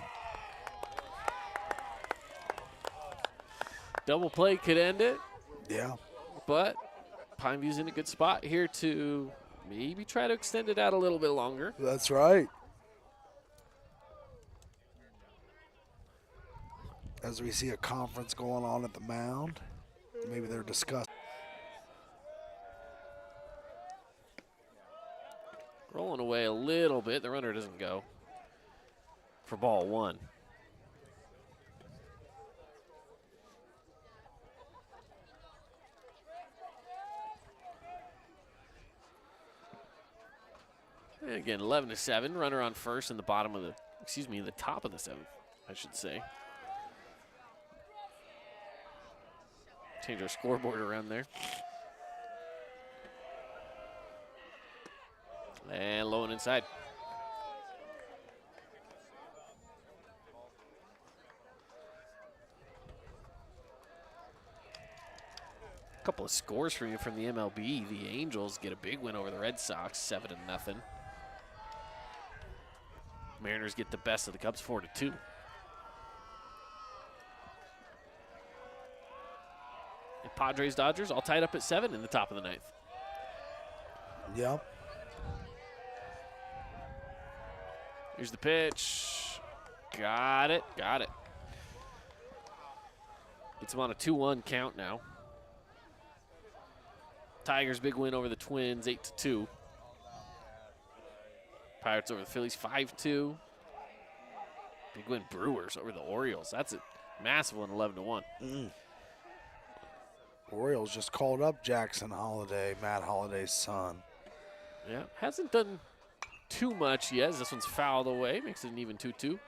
Double play could end it.
Yeah.
But Pineview's in a good spot here to maybe try to extend it out a little bit longer.
That's right. As we see a conference going on at the mound, maybe they're discussing.
Rolling away a little bit. The runner doesn't go for ball 1. And again, 11-7. Runner on first in the bottom of the, in the top of the 7th, I should say. Change our scoreboard around there. And low and inside. A couple of scores for you from the MLB. The Angels get a big win over the Red Sox, 7-0. Mariners get the best of the Cubs, 4-2. And Padres, Dodgers all tied up at 7 in the top of the 9th.
Yep.
Here's the pitch. Got it. Got it. It's on a 2-1 count now. Tigers big win over the Twins, 8-2. Pirates over the Phillies, 5-2. Big win Brewers over the Orioles. That's a massive one, 11-1.
Orioles just called up Jackson Holiday, Matt Holiday's son.
Yeah, hasn't done too much yet. This one's fouled away, makes it an even 2-2.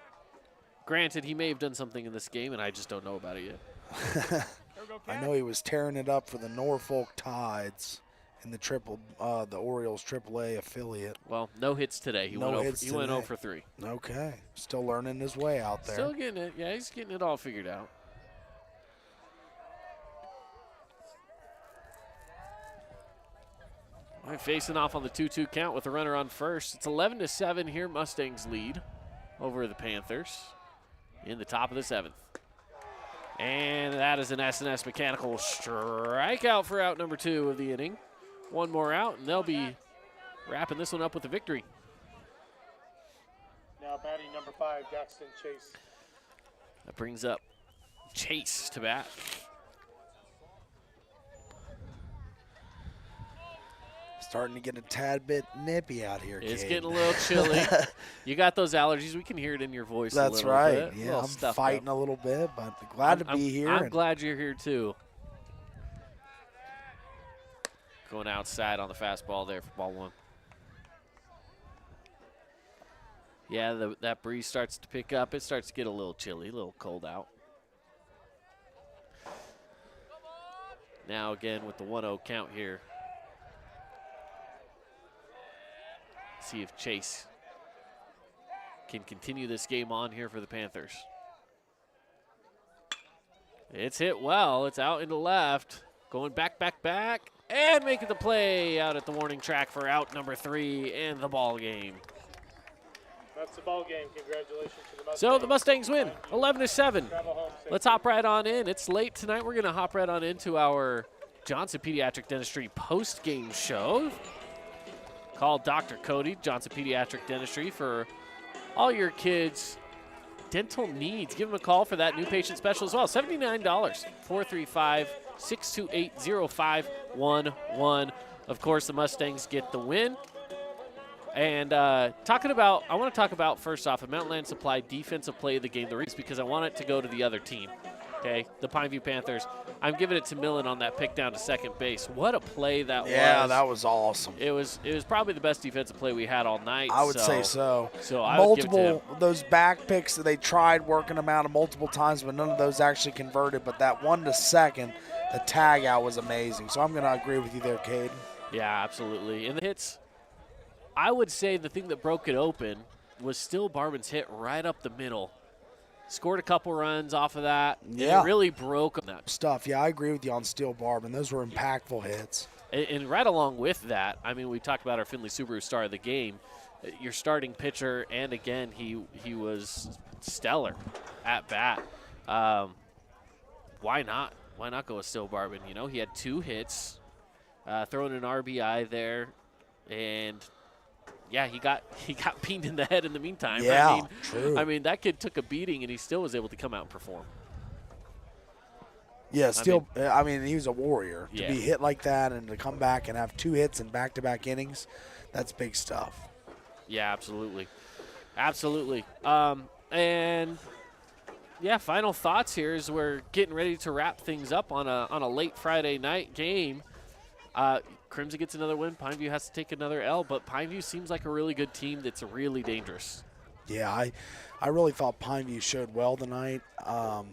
Granted, he may have done something in this game, and I just don't know about it yet.
I know he was tearing it up for the Norfolk Tides in the Orioles AAA affiliate.
Well, no hits today. He went 0 for 3.
Okay, still learning his way out there.
Still getting it. Yeah, he's getting it all figured out. All right, facing off on the 2-2 count with a runner on first. It's 11-7 here. Mustangs lead over the Panthers in the top of the 7th. And that is an S&S Mechanical strikeout for out number 2 of the inning. One more out, and they'll be wrapping this one up with a victory.
Now batting number 5, Daxton Chase.
That brings up Chase to bat.
Starting to get a tad bit nippy out here,
It's
Cade.
getting a little chilly. You got those allergies. We can hear it in your voice
That's
a little
right.
bit.
Yeah, I'm fighting a little bit, but glad to be here.
I'm glad you're here, too. Going outside on the fastball there for ball 1. Yeah, that breeze starts to pick up. It starts to get a little chilly, a little cold out. Now again with the 1-0 count here. See if Chase can continue this game on here for the Panthers. It's hit well. It's out into left. Going back, and making the play out at the warning track for out number 3 and the ball game.
That's the ball game. Congratulations to the Mustangs.
So the Mustangs win 11-7.
Travel home safe.
Let's hop right on in. It's late tonight. We're going to hop right on into our Johnson Pediatric Dentistry post-game show called Dr. Cody, Johnson Pediatric Dentistry, for all your kids' dental needs. Give them a call for that new patient special as well. $79, 435-628-0511. Of course, the Mustangs get the win. And I want to talk about, first off, a Mountain Land Supply defensive play of the game, the reason because I want it to go to the other team, okay, the Pineview Panthers. I'm giving it to Millen on that pick down to second base. What a play that was.
Yeah, that was awesome.
It was probably the best defensive play we had all night.
I would say so.
So I would give it to him.
Those back picks, they tried working them out multiple times, but none of those actually converted. But that 1 to second, the tag out was amazing. So I'm going to agree with you there, Caden.
Yeah, absolutely. And the hits, I would say the thing that broke it open was still Barman's hit right up the middle. Scored a couple runs off of that.
Yeah.
It really broke that
stuff. Yeah, I agree with you on Steel Barman. Those were impactful hits.
And right along with that, I mean, we talked about our Findlay Subaru star of the game. Your starting pitcher, and again, he was stellar at bat. Why not? Why not go with Steel Barman? You know, he had 2 hits, throwing an RBI there, and yeah, he got pinged in the head in the meantime.
Yeah, true.
I mean, that kid took a beating, and he still was able to come out and perform.
Yeah, he was a warrior.
Yeah.
To be hit like that and to come back and have 2 hits in back-to-back innings, that's big stuff.
Yeah, absolutely. Absolutely. And, yeah, final thoughts here as we're getting ready to wrap things up on a late Friday night game. Crimson gets another win. Pineview has to take another L, but Pineview seems like a really good team that's really dangerous.
Yeah, I really thought Pineview showed well tonight. I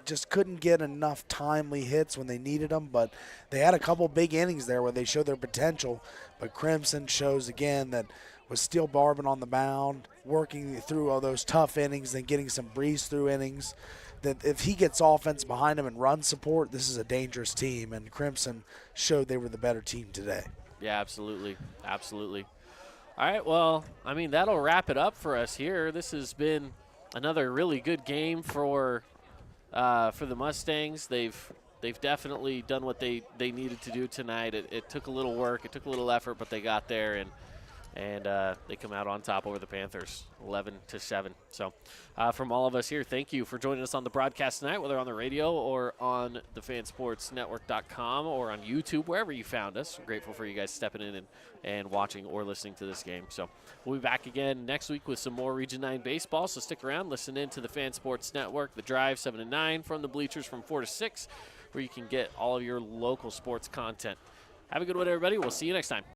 just couldn't get enough timely hits when they needed them, but they had a couple big innings there where they showed their potential. But Crimson shows again that with Steel Barban on the mound, working through all those tough innings and getting some breeze-through innings, that if he gets offense behind him and run support, this is a dangerous team, and Crimson showed they were the better team today.
Yeah, absolutely. Absolutely. All right, well, I mean, that'll wrap it up for us here. This has been another really good game for the Mustangs. They've definitely done what they needed to do tonight. It took a little work. It took a little effort, but they got there, and they come out on top over the Panthers, 11-7. So from all of us here, thank you for joining us on the broadcast tonight, whether on the radio or on the fansportsnetwork.com or on YouTube, wherever you found us. We're grateful for you guys stepping in and watching or listening to this game. So we'll be back again next week with some more Region 9 baseball. So stick around, listen in to the Fan Sports Network, The Drive 7 to 9, from the bleachers from 4 to 6, where you can get all of your local sports content. Have a good one, everybody. We'll see you next time.